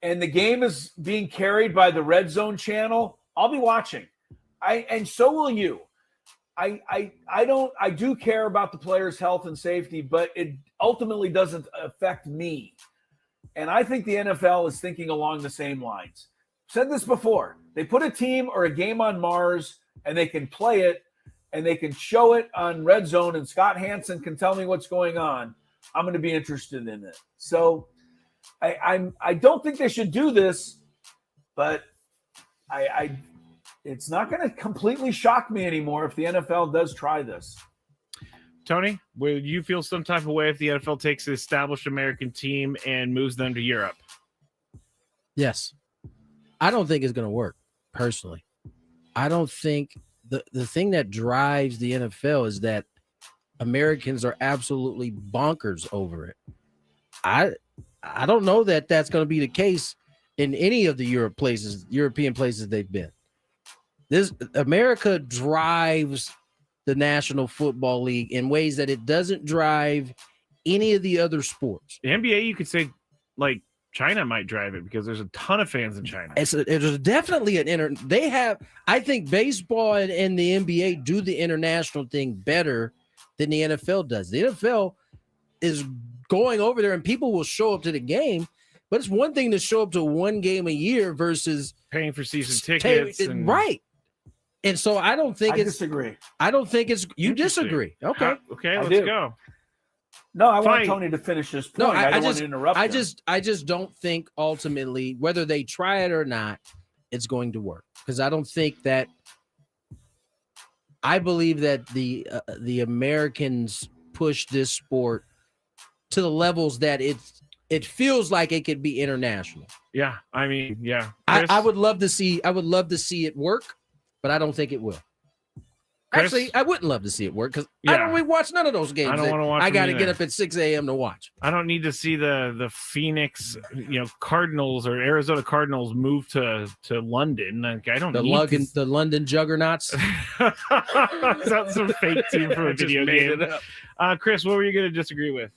And the game is being carried by the Red Zone channel, I'll be watching. And so will you. I do care about the players' health and safety, but it ultimately doesn't affect me. And I think the NFL is thinking along the same lines. Said this before. They put a team or a game on Mars and they can play it and they can show it on Red Zone and Scott Hansen can tell me what's going on. I'm going to be interested in it. So I don't think they should do this, but it's not going to completely shock me anymore if the NFL does try this.
Tony, will you feel some type of way if the NFL takes an established American team and moves them to Europe?
Yes. I don't think it's going to work, personally. I don't think the thing that drives the NFL is that Americans are absolutely bonkers over it. I don't know that that's going to be the case in any of the European places they've been. America drives the National Football League in ways that it doesn't drive any of the other sports.
The NBA, you could say, like, China might drive it because there's a ton of fans in China.
There's definitely I think baseball and the NBA do the international thing better than the NFL does. The NFL is going over there and people will show up to the game, but it's one thing to show up to one game a year versus
paying for season tickets.
Right. And so I
disagree.
I don't think it's you disagree. Okay.
Okay, let's go.
No, I want Tony to finish this point.
No,
I don't want to interrupt him.
I just don't think ultimately, whether they try it or not, it's going to work. Because I don't think that I believe that the Americans push this sport to the levels that it feels like it could be international.
Yeah, I mean, yeah.
I would love to see it work, but I don't think it will.
Chris?
Actually, I wouldn't love to see it work because I don't really watch none of those games.
I don't want to watch.
I got to get up at 6 a.m. to watch.
I don't need to see the Phoenix, Cardinals or Arizona Cardinals move to London. Like, I don't need
the London Juggernauts.
That's some fake team from a video game. Chris, what were you going to disagree with?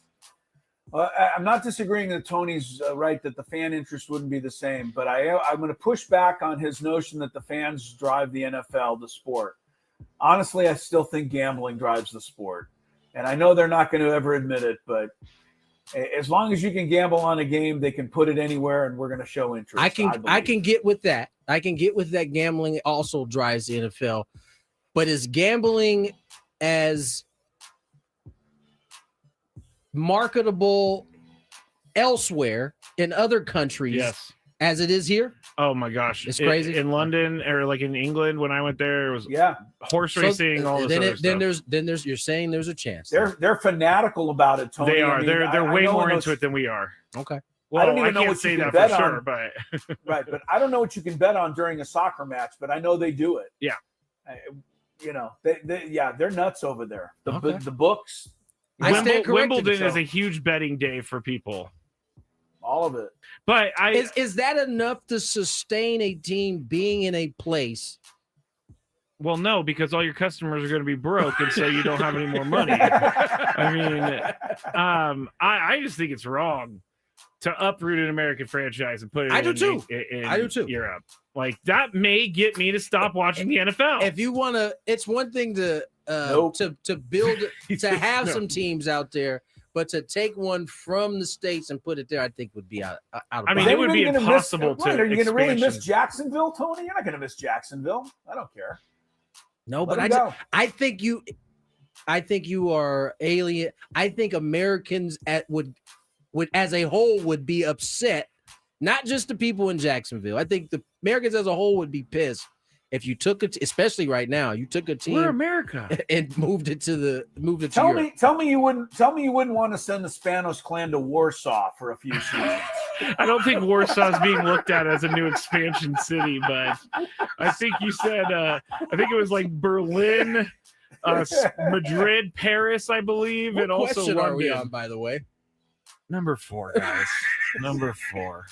I'm not disagreeing that Tony's right that the fan interest wouldn't be the same, but I'm going to push back on his notion that the fans drive the NFL, the sport. Honestly, I still think gambling drives the sport. And I know they're not going to ever admit it, but as long as you can gamble on a game, they can put it anywhere and we're going to show interest.
I can get with that. I can get with that gambling also drives the NFL. But is gambling as marketable elsewhere in other countries as it is here?
Oh my gosh,
it's crazy.
In London or like in England, when I went there, it was horse racing. All this other stuff.
Then there's you're saying there's a chance.
They're fanatical about it, Tony.
They are. They're way more into it than we are.
Okay.
Well, I don't even know what
say
you can
that
bet
for
on.
sure, but
right. But I don't know what you can bet on during a soccer match, but I know they do it.
Yeah.
They're nuts over there. The books.
Wimbledon is a huge betting day for people.
All of it.
But
is that enough to sustain a team being in a place
Well, no, because all your customers are going to be broke, and so you don't have any more money. I mean, I just think it's wrong to uproot an American franchise and put it
I do too.
in Europe. Like, that may get me to stop watching the NFL.
If you want to, it's one thing to to build, to have some teams out there, but to take one from the States and put it there, I think would be out of
I mean, it would be impossible to.
Are you going to really miss
expansion.
Jacksonville, Tony? You're not going to miss Jacksonville. I don't care.
No, but I think you are alien. I think Americans would as a whole would be upset, not just the people in Jacksonville. I think the Americans as a whole would be pissed if you took it, especially right now. You took a team,
We're America,
and moved it to
Tell
Europe.
me you wouldn't want to send the Spanos clan to Warsaw for a few seasons.
I don't think Warsaw is being looked at as a new expansion city, but I think you said I think it was like Berlin, Madrid, Paris, I believe,
What
and also
question
London.
are we on, by the way?
Number 4, guys. Number 4.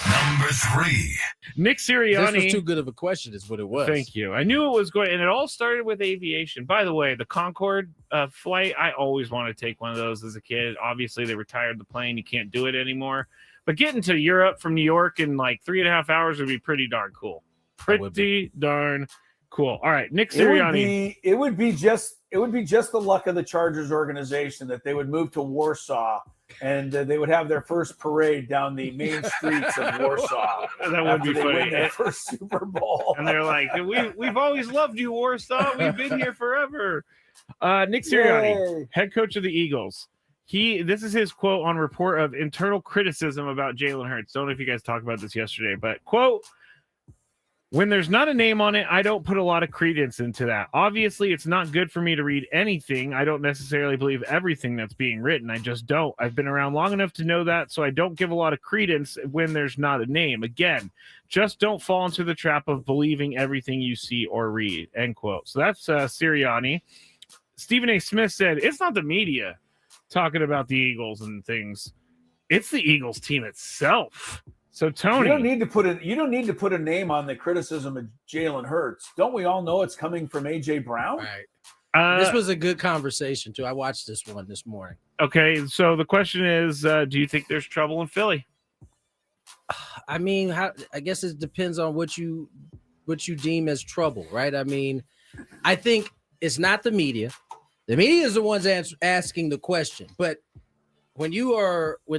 Number 3.
Nick Sirianni.
This was too good of a question, is what it was.
Thank you. I knew it was going, and it all started with aviation. By the way, the Concorde flight, I always wanted to take one of those as a kid. Obviously, they retired the plane. You can't do it anymore. But getting to Europe from New York in like 3.5 hours would be pretty darn cool. Pretty darn cool. All right, Nick Sirianni.
It would be just the luck of the Chargers organization that they would move to Warsaw and they would have their first parade down the main streets of Warsaw.
That would be
they
funny.
win their first Super Bowl.
And they're like, we've always loved you, Warsaw. We've been here forever. Nick Sirianni,
Yay.
head coach of the Eagles. This is his quote on report of internal criticism about Jalen Hurts. Don't know if you guys talked about this yesterday, but quote, when there's not a name on it, I don't put a lot of credence into that. Obviously, it's not good for me to read anything. I don't necessarily believe everything that's being written. I just don't. I've been around long enough to know that, so I don't give a lot of credence when there's not a name. Again, just don't fall into the trap of believing everything you see or read, end quote. So that's Sirianni. Stephen A. Smith said, it's not the media talking about the Eagles and things. It's the Eagles team itself. So Tony,
you don't need to put a name on the criticism of Jalen Hurts. Don't we all know it's coming from AJ Brown?
Right. This was a good conversation too. I watched this one this morning.
Okay, so the question is, do you think there's trouble in Philly?
I mean, I guess it depends on what you deem as trouble, right? I mean, I think it's not the media. The media is the ones asking the question, but when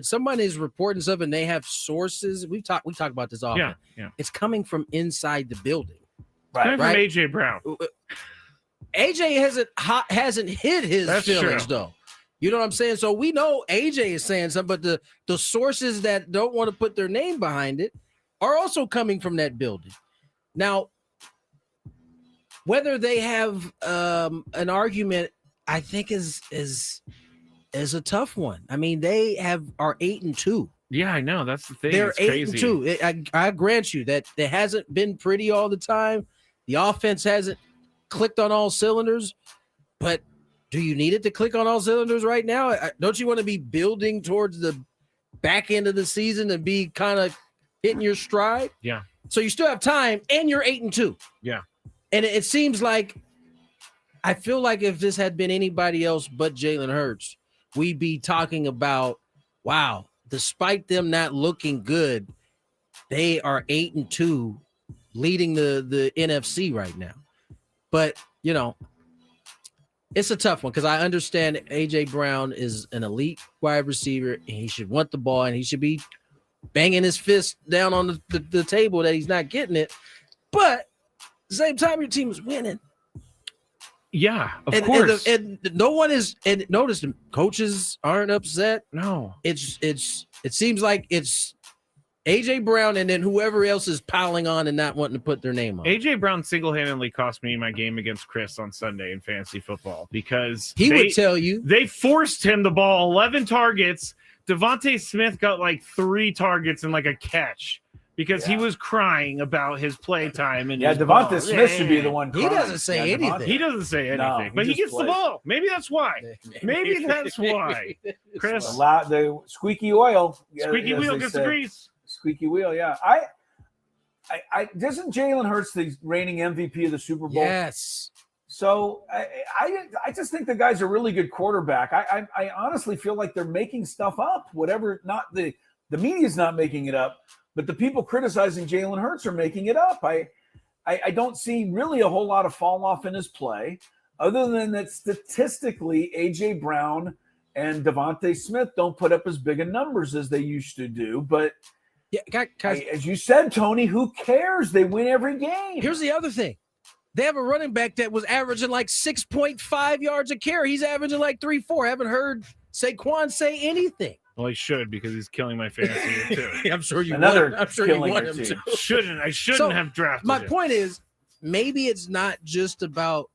somebody is reporting something, they have sources. We talk about this often.
Yeah.
It's coming from inside the building,
right? From AJ Brown.
AJ hasn't hid his feelings though. You know what I'm saying? So we know AJ is saying something, but the sources that don't want to put their name behind it are also coming from that building. Now, whether they have an argument, I think is a tough one. I mean, they are 8-2.
Yeah, I know. That's the thing.
They're
it's crazy.
8-2. I grant you that it hasn't been pretty all the time. The offense hasn't clicked on all cylinders, but do you need it to click on all cylinders right now? Don't you want to be building towards the back end of the season and be kind of hitting your stride?
Yeah.
So you still have time, and you're 8-2.
Yeah.
And it seems like, I feel like if this had been anybody else but Jalen Hurts, we'd be talking about, wow, despite them not looking good, they are 8-2, leading the NFC right now. But, you know, it's a tough one because I understand A.J. Brown is an elite wide receiver, and he should want the ball, and he should be banging his fist down on the table that he's not getting it. But at the same time, your team is winning.
Yeah, of course.
And no one is, and notice the coaches aren't upset.
No.
It seems like it's AJ Brown and then whoever else is piling on and not wanting to put their name on.
AJ Brown single-handedly cost me my game against Chris on Sunday in fantasy football because
he would tell you
they forced him the ball 11 targets. Devontae Smith got like 3 targets and like a catch. Because he was crying about his play time. And
Devontae Smith should be the one crying.
He doesn't say anything.
He doesn't say anything.
No,
but he gets
plays.
the ball. Maybe that's why. Maybe that's why. Chris.
The squeaky oil.
Squeaky wheel gets the grease.
Squeaky wheel, yeah. Isn't Jalen Hurts the reigning MVP of the Super Bowl?
Yes.
So I just think the guy's a really good quarterback. I honestly feel like they're making stuff up. Whatever, not the media's not making it up, but the people criticizing Jalen Hurts are making it up. I don't see really a whole lot of fall off in his play, other than that statistically, A.J. Brown and Devontae Smith don't put up as big a numbers as they used to do. But
yeah, guys,
as you said, Tony, who cares? They win every game.
Here's the other thing. They have a running back that was averaging like 6.5 yards a carry. He's averaging like 3-4. Haven't heard Saquon say anything.
Well, he should, because he's killing my fantasy too.
I'm sure you
Another
want. I'm sure you
killing
want
your
him
team.
to.
I shouldn't have drafted
My
him.
point is, maybe it's not just about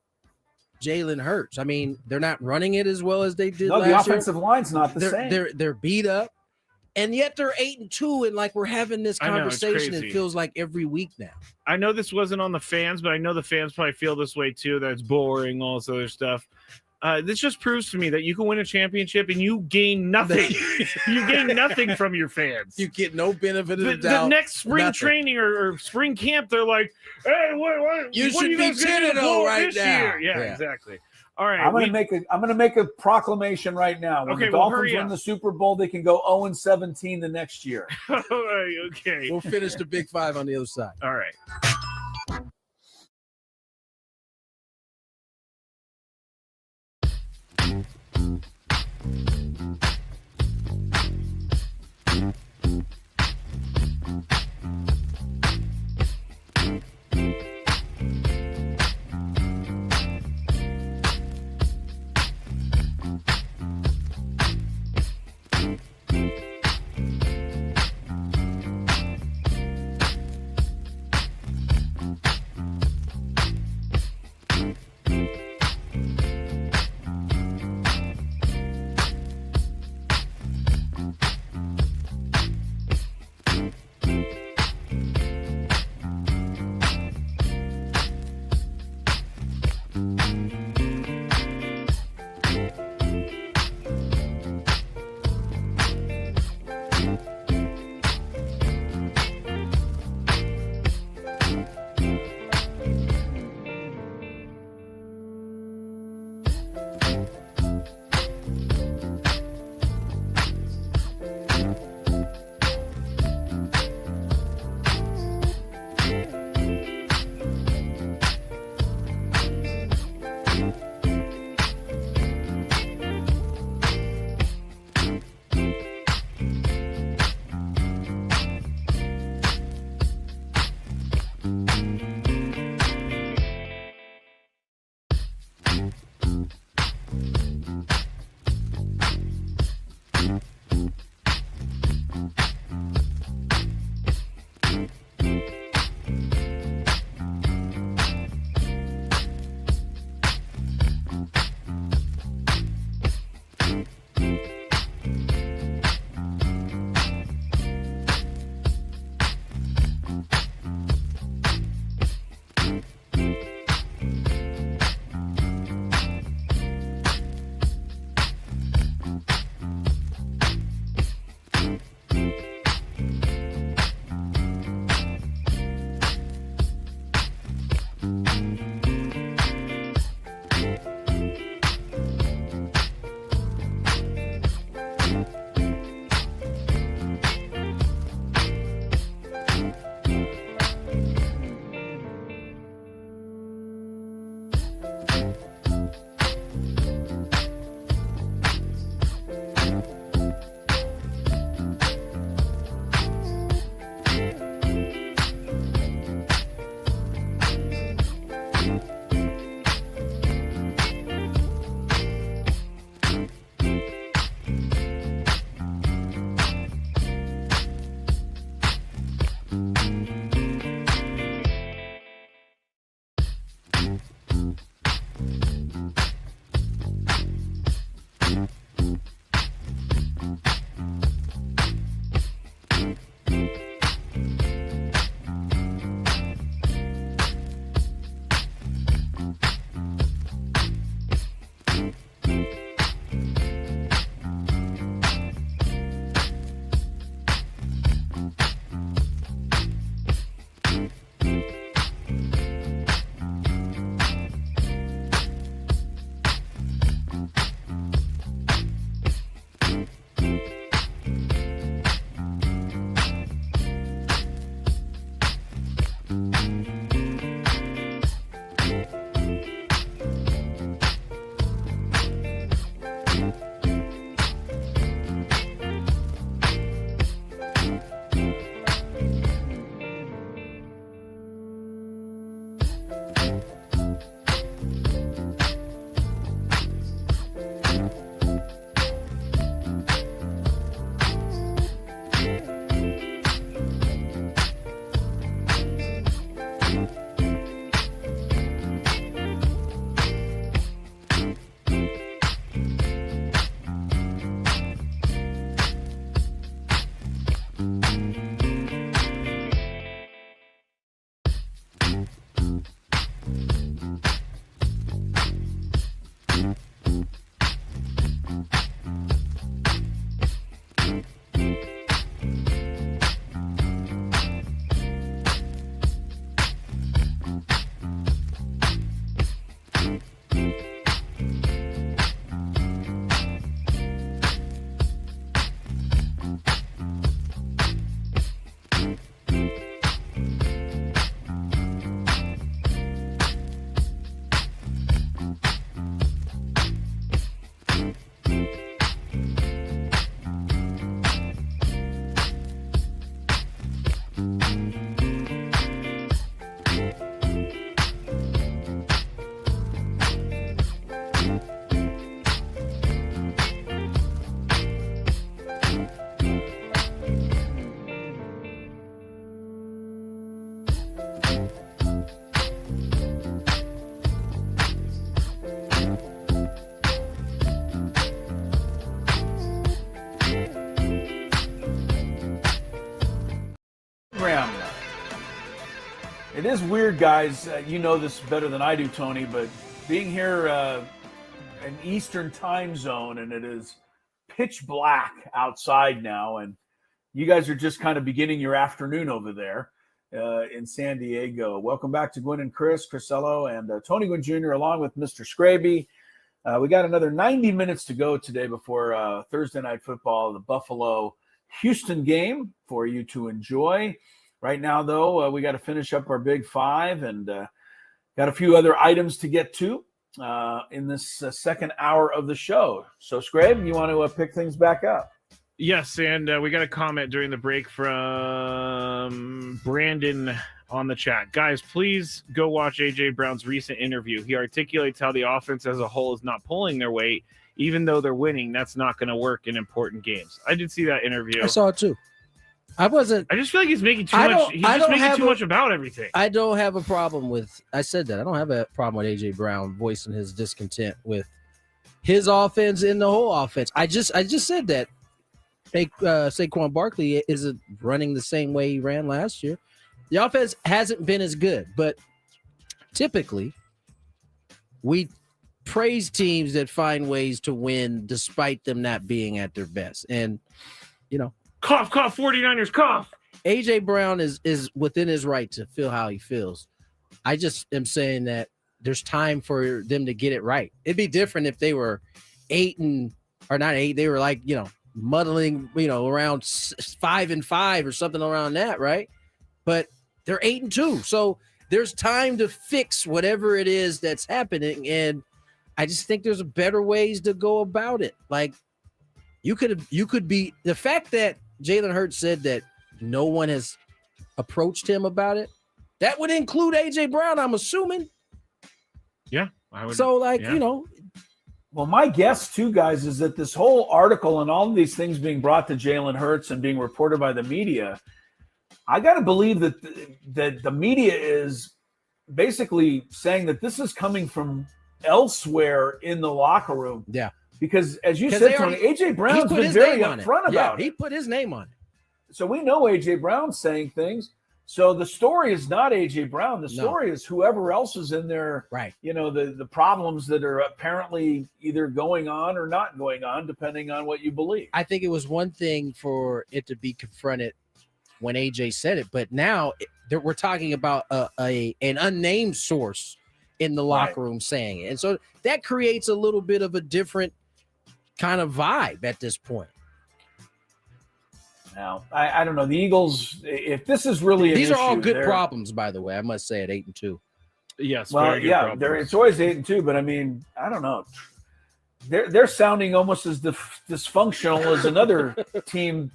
Jalen Hurts. I mean, they're not running it as well as they did
No,
last
the offensive line's not the
year.
same.
They're beat up, and yet they're 8-2, and like we're having this
I know, it's
conversation.
crazy.
It feels like every week now.
I know this wasn't on the fans, but I know the fans probably feel this way too. That it's boring, all this other stuff. This just proves to me that you can win a championship and you gain nothing. You gain nothing from your fans.
You get no benefit of the
The
doubt.
next spring
nothing.
training or spring camp, they're like, "Hey, what
You
what
should
are you
be
guys gonna do
10-0 right
this
now."
year?" Yeah,
Yeah.
exactly. All right,
I'm gonna make a proclamation right now. When
Okay,
the
well,
Dolphins
hurry
win
up.
the Super Bowl, they can go 0-17 the next year.
All right, okay.
We'll finish the Big Five on the other side.
All right.
It is weird, guys. You know this better than I do, Tony, but being here in Eastern time zone, and it is pitch black outside now, and you guys are just kind of beginning your afternoon over there in San Diego. Welcome back to Gwynn and Chris Crisello, and Tony Gwynn Jr. along with Mr. Scraby. We got another 90 minutes to go today before Thursday Night Football, the Buffalo-Houston game for you to enjoy. Right now, though, we got to finish up our Big Five and got a few other items to get to in this second hour of the show. So, Scrabe, you want to pick things back up?
Yes, and we got a comment during the break from Brandon on the chat. Guys, please go watch A.J. Brown's recent interview. He articulates how the offense as a whole is not pulling their weight. Even though they're winning, that's not going to work in important games. I did see that interview.
I saw it too. I just
feel like he's making too much. He's just making too much about everything.
I don't have a problem with. I said that. I don't have a problem with A.J. Brown voicing his discontent with his offense and the whole offense. I just said that. Saquon Barkley isn't running the same way he ran last year. The offense hasn't been as good, but typically we praise teams that find ways to win despite them not being at their best. And,
cough, 49ers, cough.
A.J. Brown is within his right to feel how he feels. I just am saying that there's time for them to get it right. It'd be different if they were 8 or not 8. They were like, muddling, around 5-5 or something around that, right? But they're 8-2. So there's time to fix whatever it is that's happening. And I just think there's better ways to go about it. Like you could be the fact that Jalen Hurts said that no one has approached him about it. That would include A.J. Brown, I'm assuming.
Yeah, I would.
So,
Well, my guess, too, guys, is that this whole article and all of these things being brought to Jalen Hurts and being reported by the media, I got to believe that the media is basically saying that this is coming from elsewhere in the locker room.
Yeah.
Because, as you said, Tony, A.J. Brown's been very upfront about it.
He put his name on it.
So we know A.J. Brown's saying things. So the story is not A.J. Brown. The story is whoever else is in there,
right?
The problems that are apparently either going on or not going on, depending on what you believe.
I think it was one thing for it to be confronted when A.J. said it, but now we're talking about an unnamed source in the locker room saying it. And so that creates a little bit of a different kind of vibe at this point.
Now, I don't know. The Eagles, if this is really
these are all good problems, by the way, I must say, at 8-2.
Yes.
Well, yeah, it's always 8-2, but I mean, I don't know. They're sounding almost as dysfunctional as another team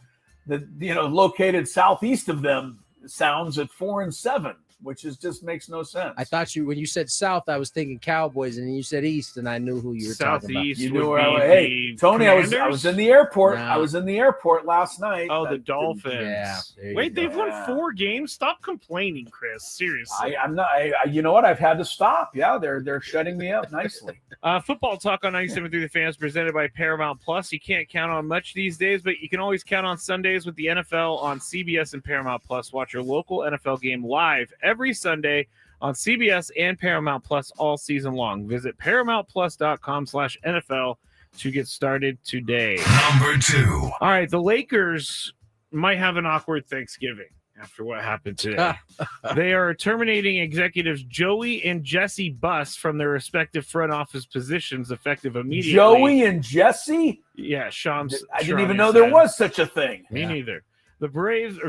that located southeast of them sounds at 4-7, which just makes no sense.
I thought when you said South, I was thinking Cowboys, and then you said East, and I knew who you were talking about.
Southeast.
You knew where I was. Hey, Tony, I was in the airport. No. I was in the airport last night.
Oh, the Dolphins.
Yeah.
Wait, they've won 4 games. Stop complaining, Chris. Seriously.
I'm not. You know what? I've had to stop. Yeah, they're shutting me up nicely.
Football Talk on 97 through the Fans, presented by Paramount Plus. You can't count on much these days, but you can always count on Sundays with the NFL on CBS and Paramount Plus. Watch your local NFL game live every Sunday on CBS and Paramount Plus all season long. Visit ParamountPlus.com/NFL to get started today.
Number 2.
All right, the Lakers might have an awkward Thanksgiving after what happened today. They are terminating executives Joey and Jesse Buss from their respective front office positions effective immediately.
Joey and Jesse?
Yeah,
I didn't even know there was such a thing.
Me neither. The Braves?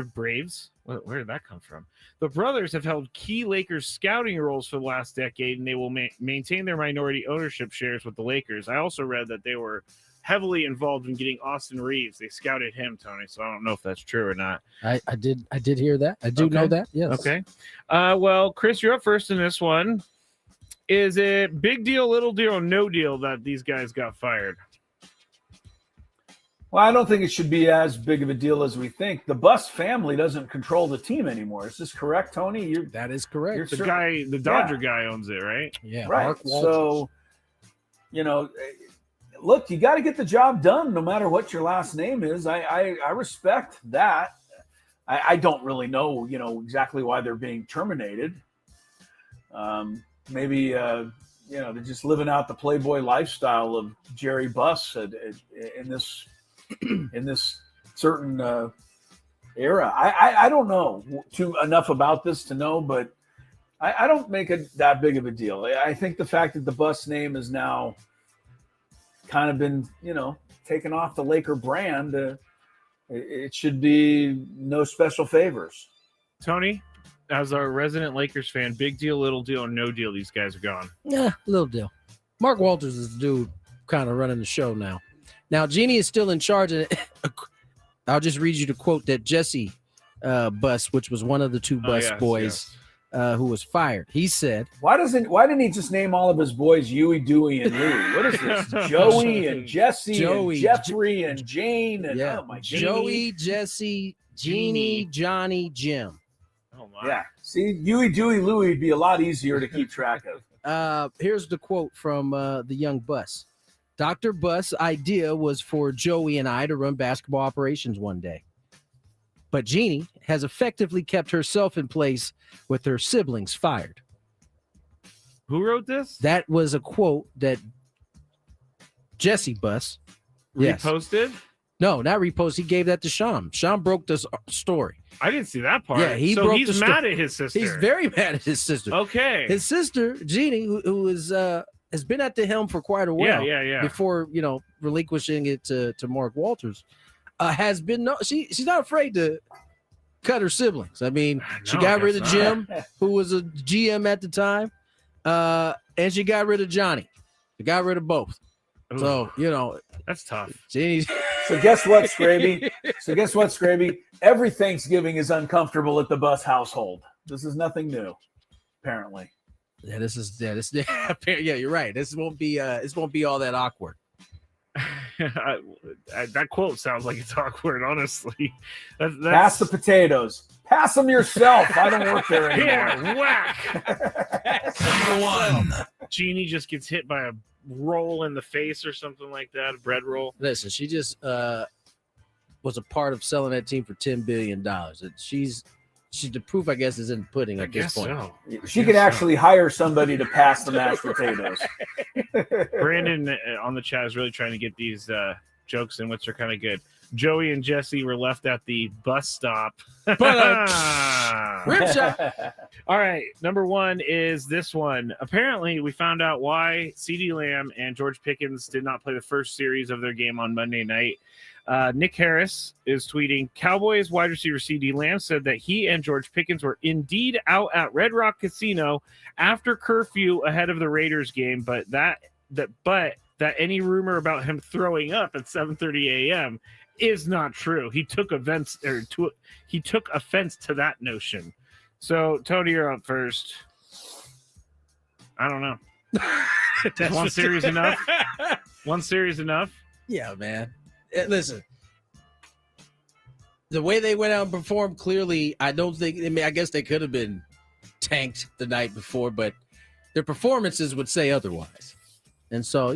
Where did that come from? The brothers have held key Lakers scouting roles for the last decade, and they will maintain their minority ownership shares with the Lakers. I also read that they were heavily involved in getting Austin Reeves. They scouted him, Tony, so I don't know if that's true or not.
I did hear that. I do know that, yes.
Okay. Well, Chris, you're up first in this one. Is it big deal, little deal, or no deal that these guys got fired?
Well, I don't think it should be as big of a deal as we think. The Buss family doesn't control the team anymore. Is this correct, Tony?
That is correct.
The Dodger guy owns it, right?
Yeah.
Right. So, look, you got to get the job done no matter what your last name is. I respect that. I don't really know, exactly why they're being terminated. Maybe, they're just living out the Playboy lifestyle of Jerry Buss in this certain era. I don't know enough about this to know, but I don't make it that big of a deal. I think the fact that the Buss name has now kind of been, taken off the Laker brand, it should be no special favors.
Tony, as our resident Lakers fan, big deal, little deal, or no deal, these guys are gone?
Yeah, little deal. Mark Walters is the dude kind of running the show now. Now, Jeannie is still in charge. And I'll just read you the quote that Jesse Buss, which was one of the two Buss boys, who was fired. He said,
Why didn't he just name all of his boys Huey, Dewey, and Louie? What is this? Joey and Jesse and Jeffrey and Jane and oh my
Joey, Jesse, Jeannie, Johnny, Jim.
Oh my.
Yeah. See, Huey, Dewey, Louie would be a lot easier to keep track of.
Here's the quote from the young Buss. Dr. Buss' idea was for Joey and I to run basketball operations one day. But Jeannie has effectively kept herself in place with her siblings fired.
Who wrote this?
That was a quote that Jesse Buss
reposted?
No, not reposted. He gave that to Sean. Sean broke this story.
I didn't see that part.
Yeah,
he's mad at his sister.
He's very mad at his sister.
Okay.
His sister, Jeannie, who is has been at the helm for quite a while.
Yeah.
Before, relinquishing it to Mark Walters, has been she's not afraid to cut her siblings. I mean, she got rid of Jim, who was a GM at the time, and she got rid of Johnny. She got rid of both.
Ooh,
so,
that's tough.
Jeannie's
So guess what, Scraby? Every Thanksgiving is uncomfortable at the Buss household. This is nothing new, apparently.
Yeah, you're right. This won't be all that awkward.
That quote sounds like it's awkward, honestly.
Pass the potatoes. Pass them yourself. I don't work there anymore.
Yeah, whack.
Number one.
Jeannie just gets hit by a roll in the face or something like that, a bread roll.
Listen, she just was a part of selling that team for $10 billion. She's the proof, I guess, is in the pudding at this point.
So.
She could actually hire somebody to pass the mashed potatoes.
Brandon on the chat is really trying to get these jokes in, which are kind of good. Joey and Jesse were left at the bus stop.
Rip shot.
All right, number one is this one. Apparently, we found out why CeeDee Lamb and George Pickens did not play the first series of their game on Monday night. Nick Harris is tweeting, Cowboys wide receiver CeeDee Lamb said that he and George Pickens were indeed out at Red Rock Casino after curfew ahead of the Raiders game, but that any rumor about him throwing up at 7:30 a.m. is not true. He took offense to that notion. So, Tony, you're up first. I don't know. One series enough? One series enough?
Yeah, man. Listen, the way they went out and performed, clearly, I guess they could have been tanked the night before, but their performances would say otherwise. And so,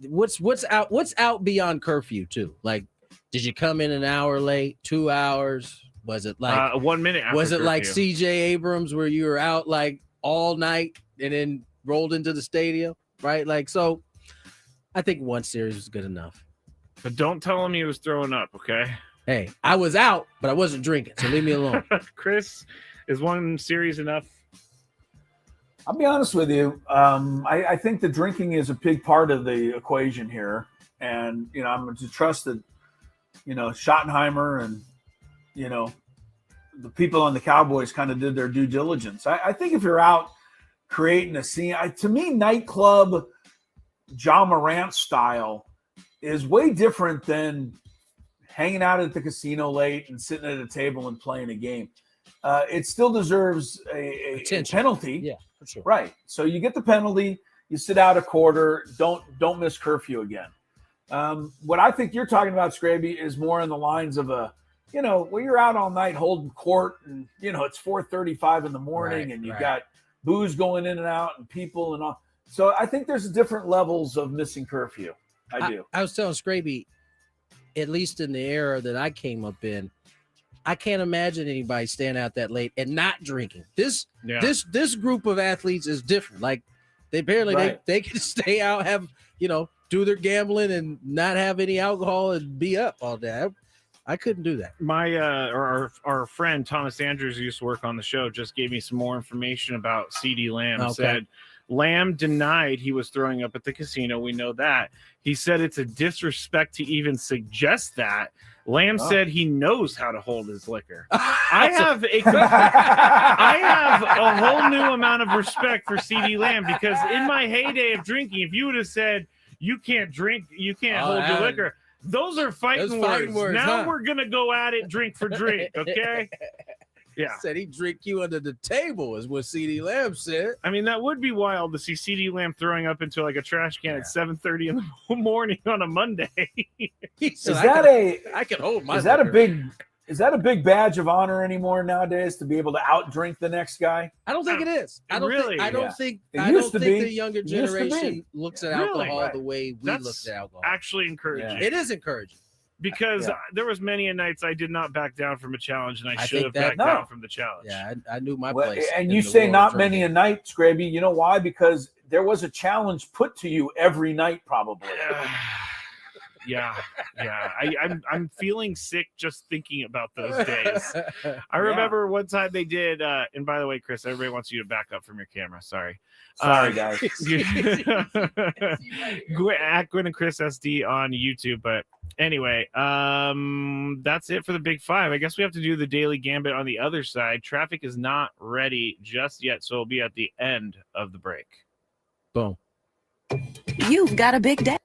what's out beyond curfew too? Like, did you come in an hour late, 2 hours? Was it like
1 minute after
was it
curfew?
like CJ Abrams where you were out like all night and then rolled into the stadium, right? Like, so I think one series was good enough.
But don't tell him he was throwing up, okay?
Hey, I was out, but I wasn't drinking, so leave me alone.
Chris, is one series enough?
I'll be honest with you. I think the drinking is a big part of the equation here. And, I'm going to trust that, Schottenheimer and, the people on the Cowboys kind of did their due diligence. I think if you're out creating a scene, to me, nightclub John Morant style is way different than hanging out at the casino late and sitting at a table and playing a game. It still deserves a penalty.
Yeah, for sure.
Right. So you get the penalty, you sit out a quarter, don't miss curfew again. What I think you're talking about, Scraby, is more in the lines of when you're out all night holding court and, it's 4:35 in the morning and you've got booze going in and out and people and all. So I think there's different levels of missing curfew. I do.
I was telling Scraby, at least in the era that I came up in, I can't imagine anybody staying out that late and not drinking. This group of athletes is different. Like they barely they can stay out, have do their gambling and not have any alcohol and be up all day. I couldn't do that.
Our friend Thomas Andrews, who used to work on the show, just gave me some more information about CeeDee Lamb.
Okay.
Said Lamb denied he was throwing up at the casino. We know that. He said it's a disrespect to even suggest that. Lamb said he knows how to hold his liquor. I have a whole new amount of respect for CeeDee Lamb, because in my heyday of drinking, if you would have said you can't drink, you can't hold your liquor, those are fighting words. Now we're gonna go at it drink for drink, okay? Yeah.
Said he drink you under the table is what CeeDee Lamb said.
I mean, that would be wild to see CeeDee Lamb throwing up into like a trash can at 7:30 in the morning on a Monday.
I can hold my.
Is that a big badge of honor anymore nowadays to be able to outdrink the next guy?
I don't think it is. I don't think the younger generation looks at alcohol the way we look at alcohol.
Actually encouraging.
Yeah. It is encouraging.
Because there was many a nights I did not back down from a challenge, and I should have backed down from the challenge.
Yeah, I knew my place.
And you say not many a night, Scraby. You know why? Because there was a challenge put to you every night, probably.
Yeah. I'm feeling sick just thinking about those days. I remember one time they did, and by the way, Chris, everybody wants you to back up from your camera. Sorry,
guys.
At Gwynn and Chris SD on YouTube. But anyway, that's it for the Big Five. I guess we have to do the Daily Gambit on the other side. Traffic is not ready just yet, so it'll be at the end of the break.
Boom.
You've got a big day.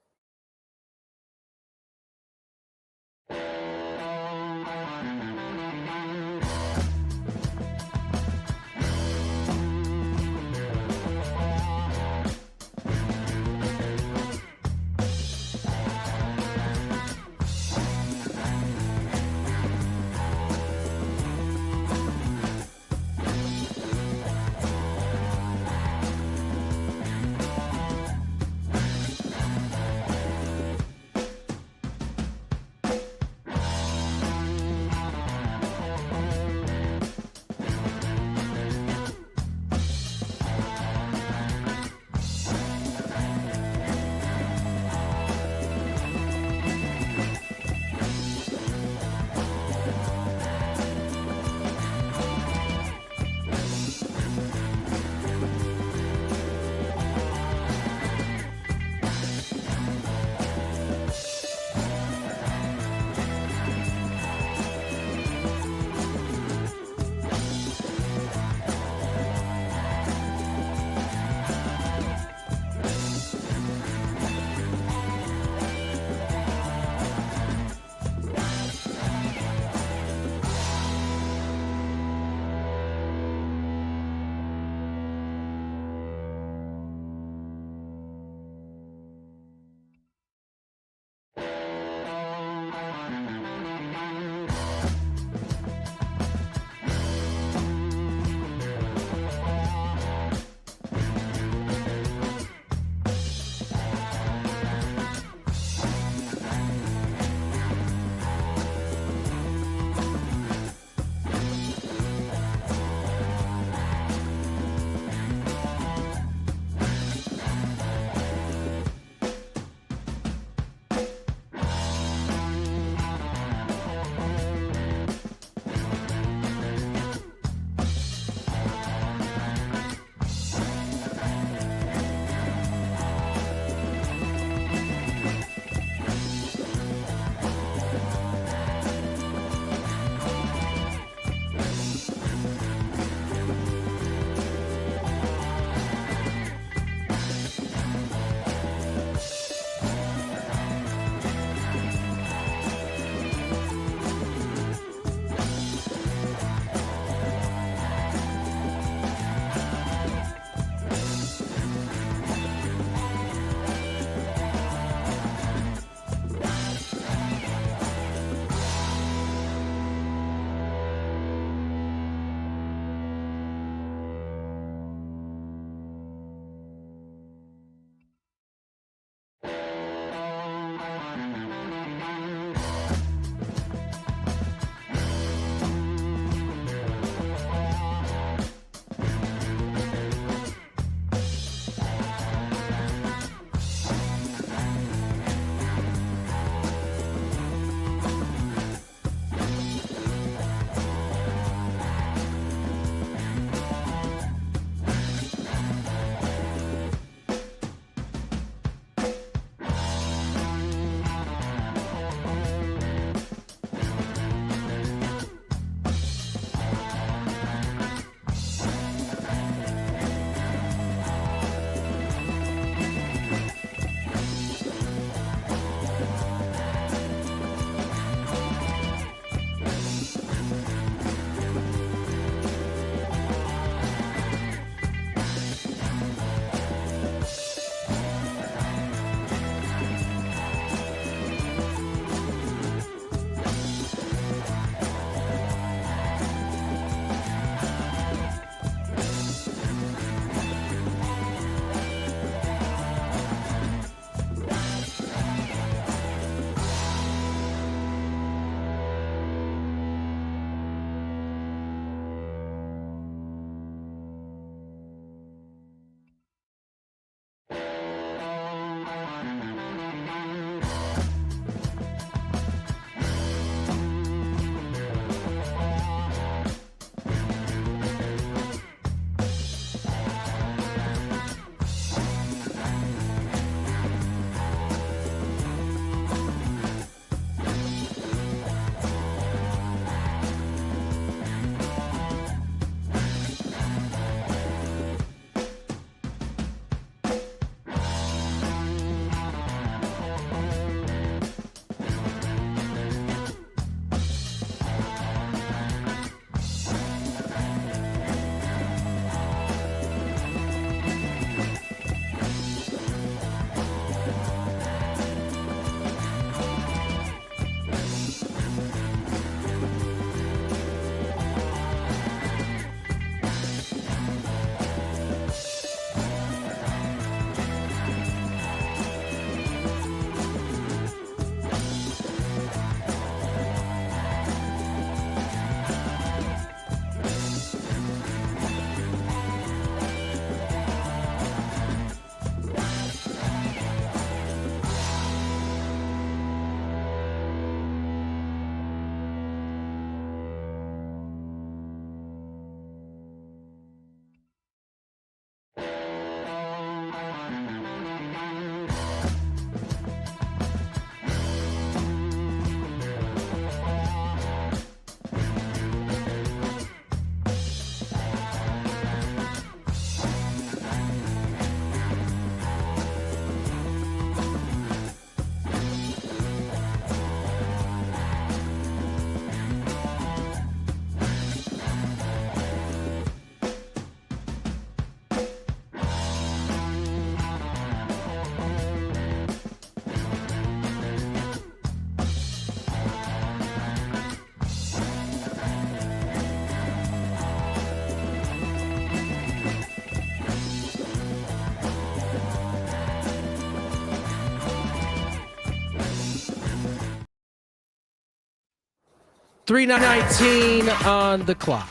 3:19 on the clock.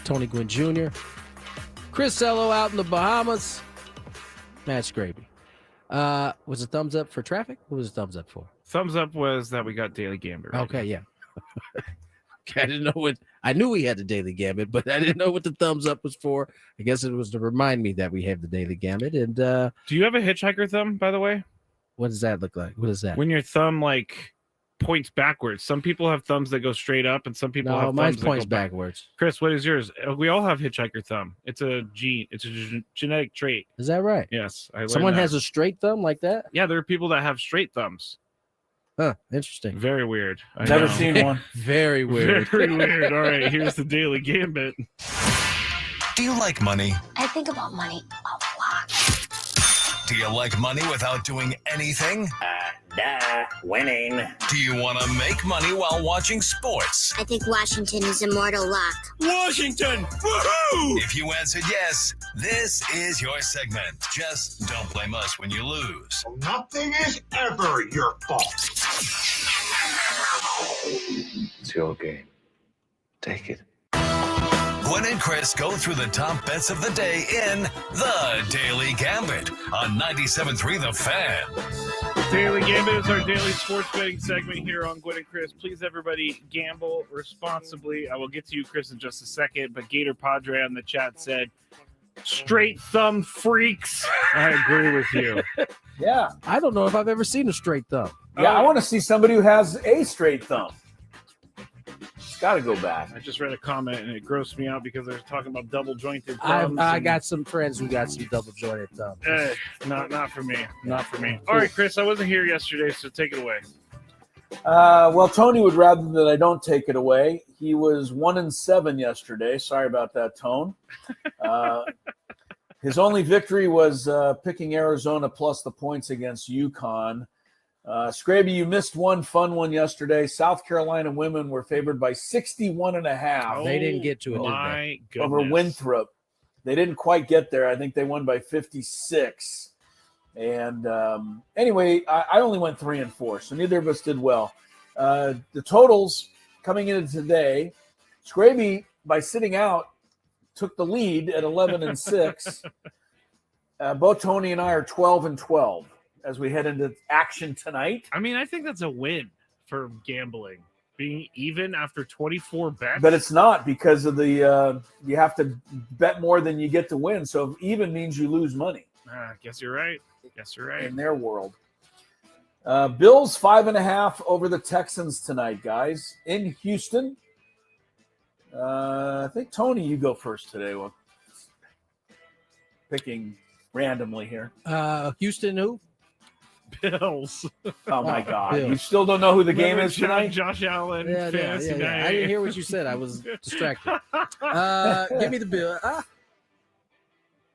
Tony Gwynn Jr., Chris Ello out in the Bahamas, Matt Scraby. Was it thumbs up for traffic? What was the thumbs up for?
Thumbs up was that we got Daily Gambit. Right
Okay, yeah. Okay, I didn't know what I knew we had the Daily Gambit, but I didn't know what the thumbs up was for. I guess it was to remind me that we have the Daily Gambit. And
Do you have a hitchhiker thumb, by the way?
what does that look like? What is that?
When your thumb points backwards. Some people have thumbs that go straight up, and some people have
mine
thumbs
points
that go
backwards.
Chris, what is yours? We all have hitchhiker thumb. It's a gene. It's a genetic trait.
Is that right?
Yes, I learned
Someone
that.
has a straight thumb like that?
Yeah, there are people that have straight thumbs.
Huh, interesting.
Very weird. I
Never
know.
seen one.
Very weird.
Very weird. All right, here's the Daily Gambit.
Do you like money?
I think about money a lot.
Do you like money without doing anything?
Winning.
Do you want to make money while watching sports?
I think Washington is immortal luck.
Washington! Woohoo!
If you answered yes, this is your segment. Just don't blame us when you lose.
Nothing is ever your fault.
It's your game. Take it.
Gwynn and Chris go through the top bets of the day in The Daily Gambit on 97.3 The Fan.
Daily Gambit is our daily sports betting segment here on Gwynn and Chris. Please, everybody, gamble responsibly. I will get to you, Chris, in just a second. But Gator Padre on the chat said, straight thumb freaks. I agree with you.
Yeah.
I don't know if I've ever seen a straight thumb.
Yeah, I want to see somebody who has a straight thumb. Got to go back.
I just read a comment and it grossed me out because they're talking about double jointed
I
thumbs.
got some friends who got some double jointed thumbs.
Not for me. Not for me. All right, Chris, I wasn't here yesterday, so take it away.
Well, Tony would rather that I don't take it away. He was 1-7 yesterday. Sorry about that, Tone. His only victory was picking Arizona plus the points against UConn. Scraby, you missed one fun one yesterday. South Carolina women were favored by 61.5.
They didn't get to it,
My goodness.
Over Winthrop. They didn't quite get there. I think they won by 56. And anyway, I only went 3-4, so neither of us did well. The totals coming into today, Scraby, by sitting out, took the lead at 11-6. Both Tony and I are 12-12 as we head into action tonight.
I mean, I think that's a win for gambling. Being even after 24 bets.
But it's not because of the you have to bet more than you get to win. So even means you lose money.
Guess you're right.
In their world. Bills 5.5 over the Texans tonight, guys. In Houston. I think, Tony, you go first today. Well, picking randomly here.
Houston who?
Bills.
Oh, my God.
Bills.
You still don't know who the game is tonight?
Josh Allen. Fantasy
Yeah.
night.
I didn't hear what you said. I was distracted. Give me the Bills.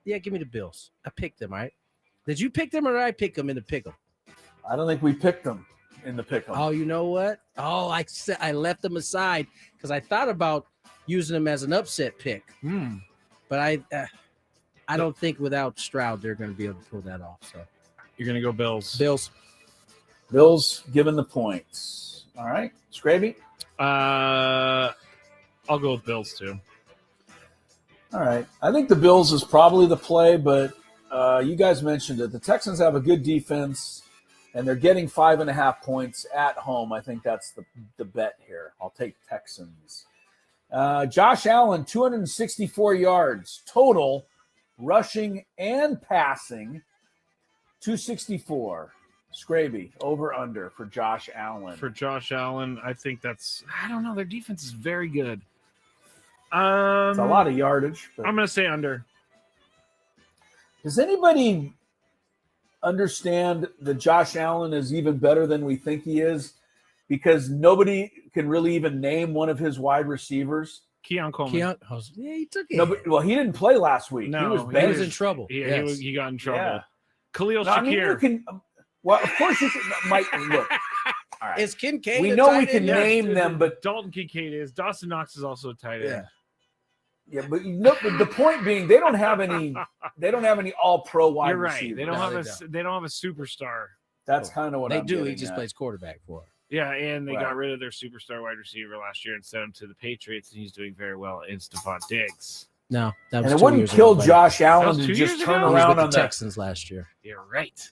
Yeah, give me the Bills. I picked them, right? Did you pick them or did I pick them in the pick 'em?
I don't think we picked them in the pick 'em.
Oh, you know what? Oh, I left them aside because I thought about using them as an upset pick. But I don't think without Stroud they're going to be able to pull that off. So
you're going to go Bills.
Bills given the points. All right, Scraby.
I'll go with Bills too.
All right, I think the Bills is probably the play, but you guys mentioned it. The Texans have a good defense, and they're getting 5.5 points at home. I think that's the bet here. I'll take Texans. Josh Allen, 264 yards total, rushing and passing, 264. Scraby, over under for Josh Allen.
For Josh Allen, I think I don't know. Their defense is very good.
It's a lot of yardage. But
I'm going to say under.
Does anybody understand that Josh Allen is even better than we think he is? Because nobody can really even name one of his wide receivers.
Keon Coleman.
yeah, he took it.
No, but he didn't play last week.
No,
he was
He
benched.
was in trouble.
Yeah, he got in trouble.
Yeah.
Khalil
No, I mean,
Shakir.
you can. Well, of course you can. Mike, look. All right.
Is Kincaid?
We
a
know
tight
we can
end?
name them, but
Dalton Kincaid is. Dawson Knox is also a tight end.
yeah, but the point being, they don't have any. They don't have any All-Pro wide
You're right.
receivers.
They don't have a superstar.
That's kind of what
They
I'm
do. He
getting
just
at.
plays quarterback for it.
Yeah, and they
Right.
got rid of their superstar wide receiver last year and sent him to the Patriots, and he's doing very well in Stephon Diggs.
No, that
And
was
it
2
wouldn't
years
kill
ago, buddy.
Josh
That
Allen
was
to
2
just
years
turn
ago?
He was
around
with the
on
Texans last year.
You're right.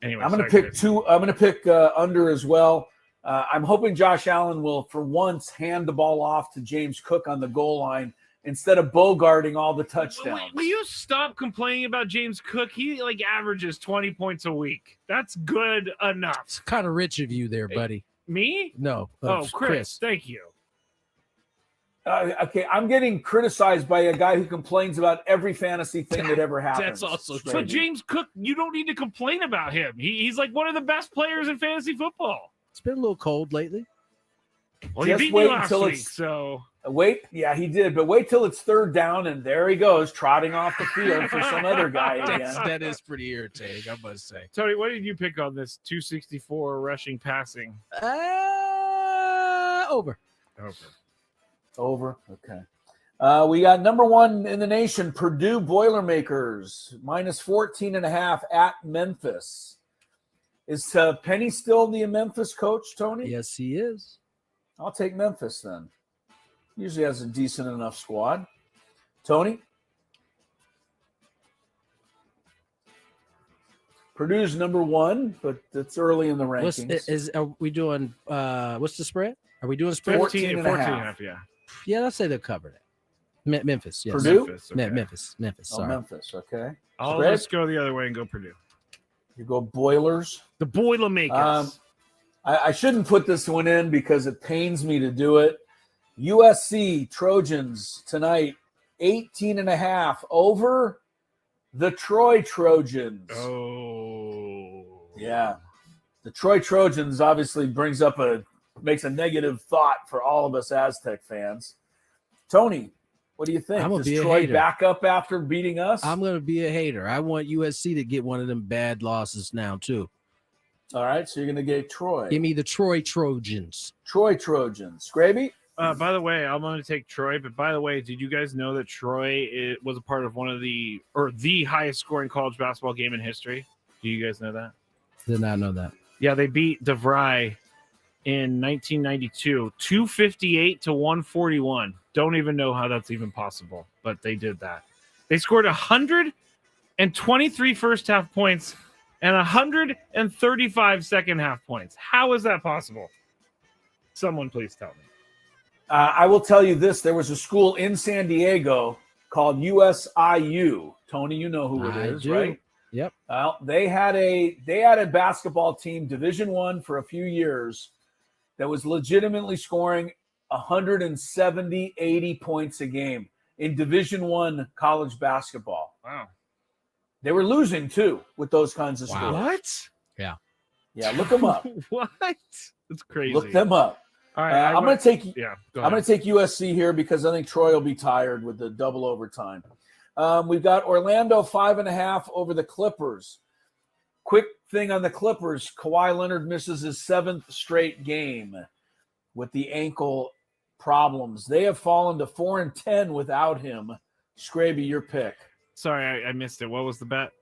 Anyway,
I'm going to
sorry,
pick
Chris.
two. I'm going to pick under as well. I'm hoping Josh Allen will, for once, hand the ball off to James Cook on the goal line instead of bogarting all the touchdowns.
Will you stop complaining about James Cook? He averages 20 points a week. That's good enough.
It's kind of rich of you there, buddy.
Me?
No.
Chris, thank you.
Okay, I'm getting criticized by a guy who complains about every fantasy thing that ever happens.
That's also true.
But James Cook, you don't need to complain about him. He's like one of the best players in fantasy football.
It's been a little cold lately.
Well,
Just
he beat
wait
me last
until
week,
it's-
so
Yeah, he did. But wait till it's third down, and there he goes, trotting off the field for some other guy again.
That is pretty irritating, I must say.
Tony, what did you pick on this 264 rushing passing?
Over.
Over. Okay. We got number one in the nation, Purdue Boilermakers, minus 14.5 at Memphis. Is Penny still the Memphis coach, Tony?
Yes, he is.
I'll take Memphis then. Usually has a decent enough squad. Tony? Purdue's number one, but it's early in the rankings.
Are we doing what's the spread? Are we doing spread?
14 and a half.
Yeah.
Yeah, let's say they'll cover that. Memphis, yes.
Purdue?
Memphis, okay.
Memphis.
Oh,
Sorry.
Memphis, okay.
I'll
Spread?
just go the other way and go Purdue.
You go Boilers.
The Boilermakers.
I shouldn't put this one in because it pains me to do it. USC Trojans tonight, 18.5 over the Troy Trojans.
Oh.
Yeah. The Troy Trojans obviously makes a negative thought for all of us Aztec fans. Tony, what do you think?
I'm gonna
Does
be a
Troy
hater.
back up after beating us?
I'm going to be a hater. I want USC to get one of them bad losses now, too.
All right, so you're going to get Troy.
Give me the Troy Trojans.
Troy Trojans. Gravy?
By the way, I'm going to take Troy. But by the way, did you guys know that Troy was a part of the highest scoring college basketball game in history? Do you guys know that?
Did not know that.
Yeah, they beat DeVry in 1992, 258 to 141. Don't even know how that's even possible, but they did that. They scored 123 first half points and 135 second half points. How is that possible? Someone please tell me.
I will tell you this. There was a school in San Diego called USIU. Tony, you know who it
I
is,
do.
right?
Yep.
Well, they had a basketball team, Division I, for a few years that was legitimately scoring 170, 80 points a game in Division I college basketball.
Wow.
They were losing, too, with those kinds of scores.
What?
Yeah.
Yeah, look them up.
What? That's crazy.
Look them up.
All right,
I'm going to take
Yeah, go
I'm
ahead.
going to take USC here because I think Troy will be tired with the double overtime. We've got Orlando 5.5 over the Clippers. Quick thing on the Clippers: Kawhi Leonard misses his 7th straight game with the ankle problems. They have fallen to 4-10 without him. Scraby, your pick.
Sorry, I missed it. What was the bet?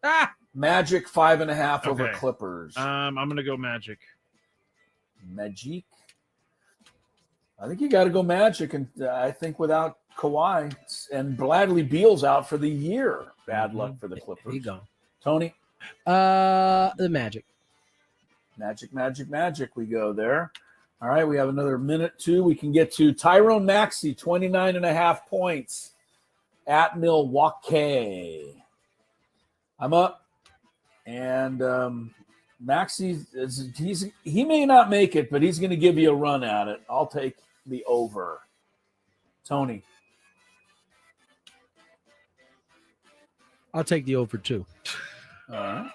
Magic 5.5 over
Okay.
Clippers.
I'm going to go Magic.
Magic. I think you got to go Magic, and I think without Kawhi and Bradley Beal's out for the year. Bad luck for the Clippers.
There you go.
Tony,
The Magic.
Magic. We go there. All right, we have another minute, too. We can get to Tyrone Maxey, 29.5 points at Milwaukee. I'm up, and Maxey he may not make it, but he's going to give you a run at it. I'll take the over. Tony.
I'll take the over, too.
All right.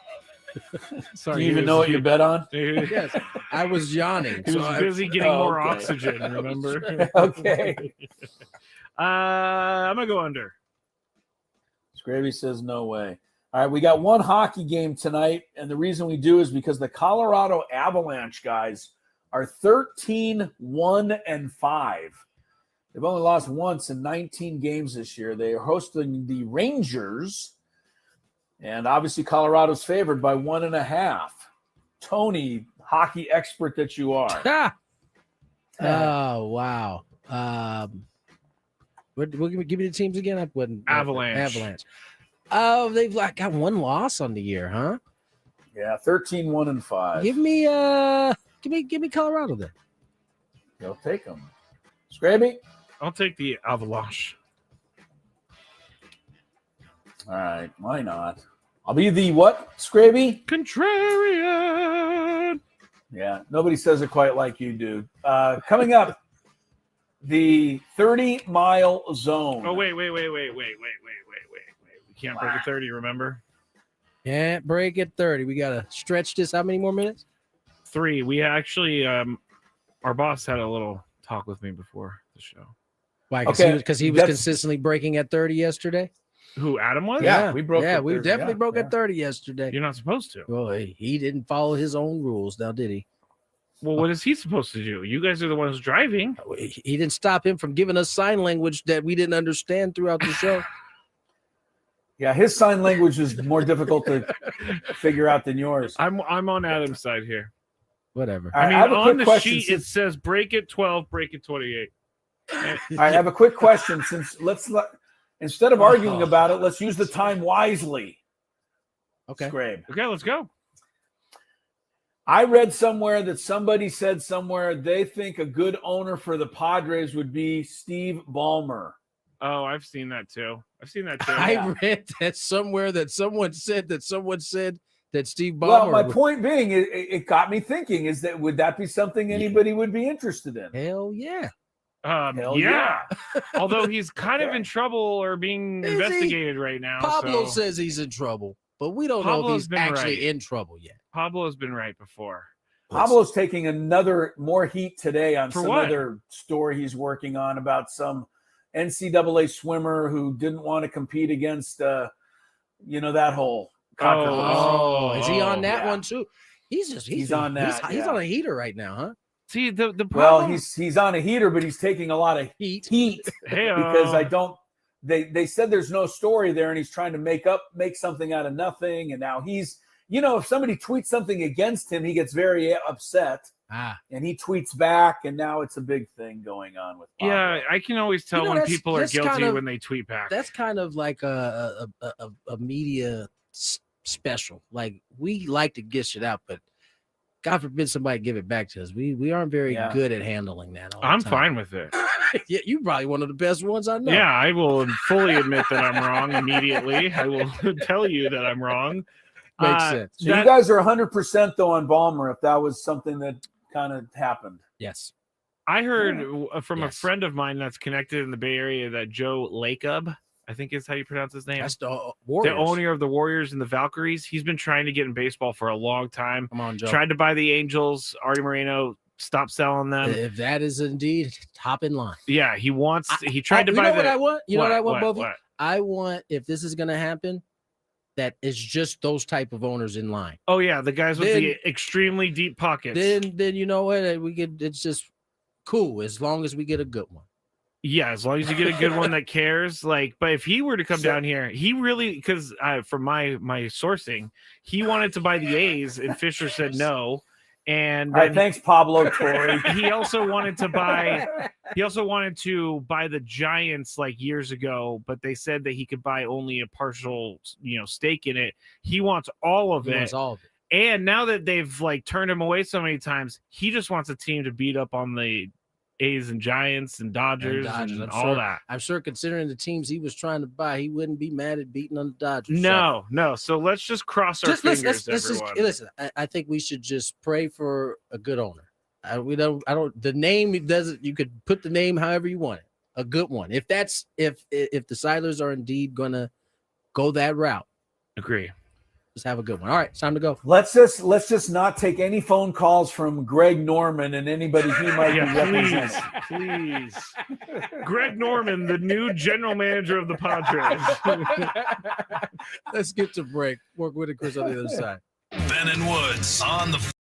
Sorry,
Do you even know what you bet on?
Yes. I was yawning.
He was
so
busy getting more
okay.
oxygen, remember?
Okay.
I'm going to go under.
Scravy says no way. All right, we got one hockey game tonight, and the reason we do is because the Colorado Avalanche guys are 13-1-5. They've only lost once in 19 games this year. They are hosting the Rangers, and obviously Colorado's favored by 1.5. Tony, hockey expert that you are.
Oh, wow. Give me the teams again. I wouldn't. Avalanche. Oh, they've got one loss on the year, huh?
Yeah, 13-1-5.
Give me Colorado then.
You'll take them. Scraby?
I'll take the Avalanche.
All right, why not? I'll be the what, Scraby?
Contrarian.
Yeah, nobody says it quite like you do. Coming up, the 30-mile zone.
Oh, wait. We can't break a 30, remember?
Can't break at 30. We got to stretch this. How many more minutes?
3. We actually, our boss had a little talk with me before the show.
Why? Because he was consistently breaking at 30 yesterday?
Who, Adam was?
Yeah, we broke.
Yeah, we definitely broke at 30 yesterday.
You're not supposed to.
Well, he didn't follow his own rules, now did he?
Well, what is he supposed to do? You guys are the ones driving.
He didn't stop him from giving us sign language that we didn't understand throughout the show.
Yeah, his sign language is more difficult to figure out than yours.
I'm on Adam's side here.
Whatever.
All right,
I mean, on the sheet it says break it 12, break it 28.
All right, I have a quick question. Instead of arguing about it, let's use the time wisely.
Okay.
Scrabe.
Okay, let's go.
I read somewhere that somebody said somewhere they think a good owner for the Padres would be Steve Ballmer.
Oh, I've seen that too.
I read that somewhere that someone said that Steve Ballmer.
Well, my point being, it got me thinking: would that be something anybody would be interested in?
Hell yeah.
Yeah. Although he's kind of in trouble or being investigated right now.
Pablo says he's in trouble, but we don't know if he's actually in trouble yet.
Pablo's been right before.
Pablo's taking more heat today on some
what?
other story he's working on about some NCAA swimmer who didn't want to compete against, that whole controversy.
Is he on that one too? He's
on that.
He's on a heater right now, huh?
See the problem.
Well, he's on a heater, but he's taking a lot of heat because They said there's no story there, and he's trying to make something out of nothing. And now he's, if somebody tweets something against him, he gets very upset. And he tweets back, and now it's a big thing going on with Pablo.
Yeah, I can always tell when people are guilty when they tweet back.
That's kind of like a media special. Like, we like to get shit out, but God forbid somebody give it back to us. We aren't very good at handling that.
I'm fine with it.
Yeah, you're probably one of the best ones I know.
Yeah, I will fully admit that I'm wrong immediately. I will tell you that I'm wrong.
Makes sense.
So you guys are 100% though on Ballmer if that was something that kind of happened.
Yes.
I heard from a friend of mine that's connected in the Bay Area that Joe Lacob, I think is how you pronounce his name.
That's the Warriors.
The owner of the Warriors and the Valkyries. He's been trying to get in baseball for a long time.
Come on, Joe.
Tried to buy the Angels. Artie Moreno stopped selling them.
If that is indeed top in line.
Yeah, he tried to buy
what I want? What I want, both?
What?
I want, if this is going to happen, that is just those type of owners in line.
Oh, yeah, the guys with the extremely deep pockets.
Then you know what? It's just cool as long as we get a good one.
Yeah, as long as you get a good one that cares. But if he were to come down here, he really, because from my sourcing, he wanted to buy the A's, and Fisher said no. And
all right, thanks, Pablo Torre.
He also wanted to buy the Giants years ago, but they said that he could buy only a partial, stake in it. He wants all of it.
Wants all of it.
And now that they've turned him away so many times, he just wants a team to beat up on the A's and Giants and Dodgers and all that.
I'm sure considering the teams he was trying to buy, he wouldn't be mad at beating on the Dodgers.
No. So let's just cross our fingers, everyone.
Listen, I think we should just pray for a good owner. The name doesn't, you could put the name however you want it. A good one. If the Sidlers are indeed going to go that route.
Agree.
Just have a good one. All right, it's time to go.
Let's just not take any phone calls from Greg Norman and anybody he might be representing.
Please. Greg Norman, the new general manager of the Padres.
Let's get to break. Work with it, Chris, on the other side.
Ben and Woods on the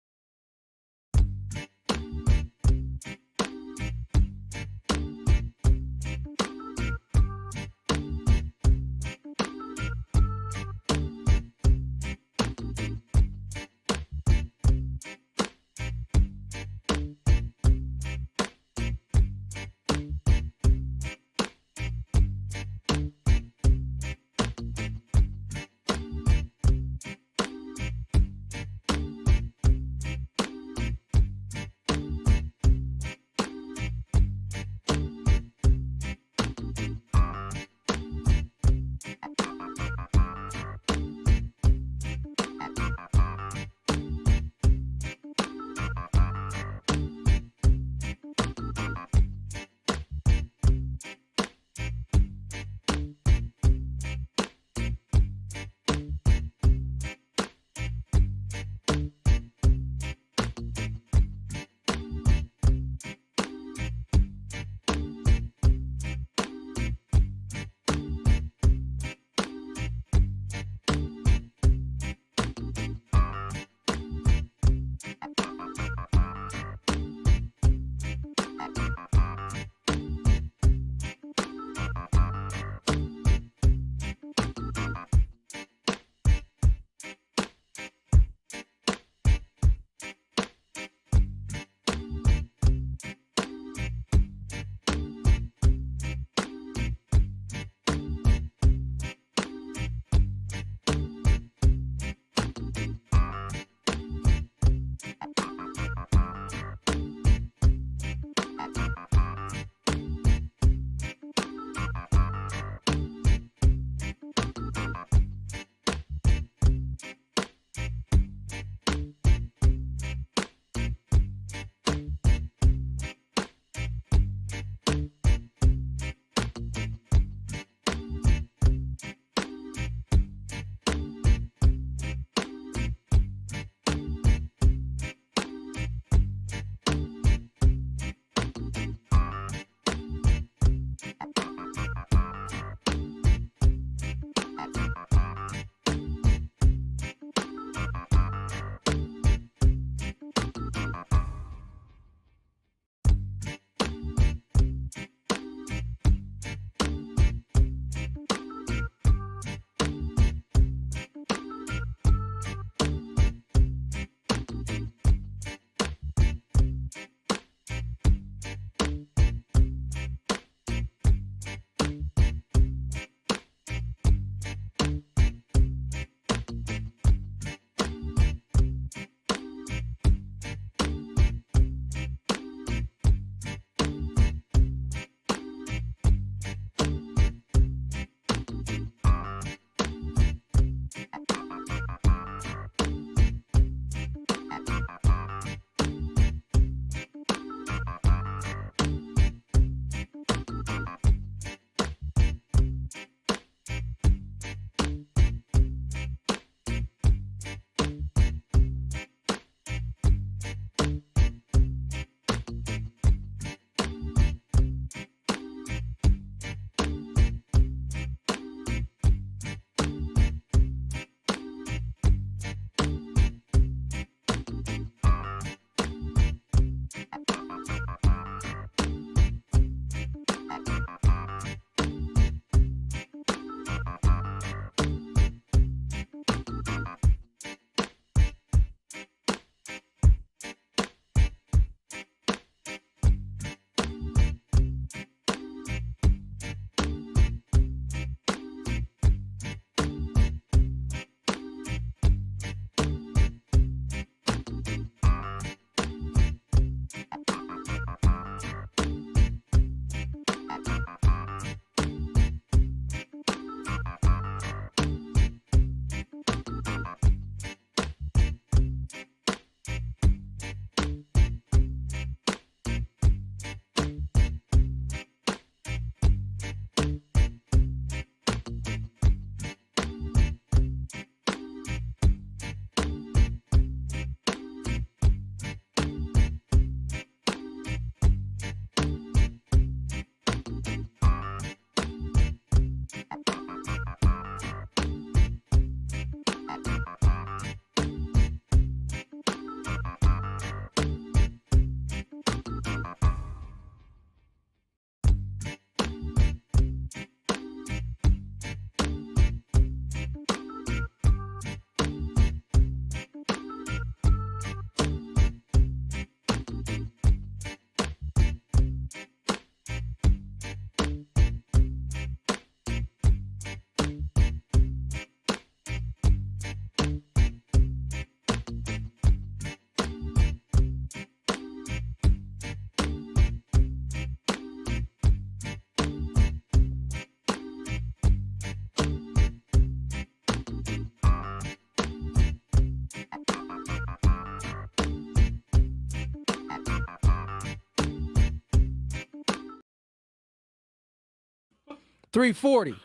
340.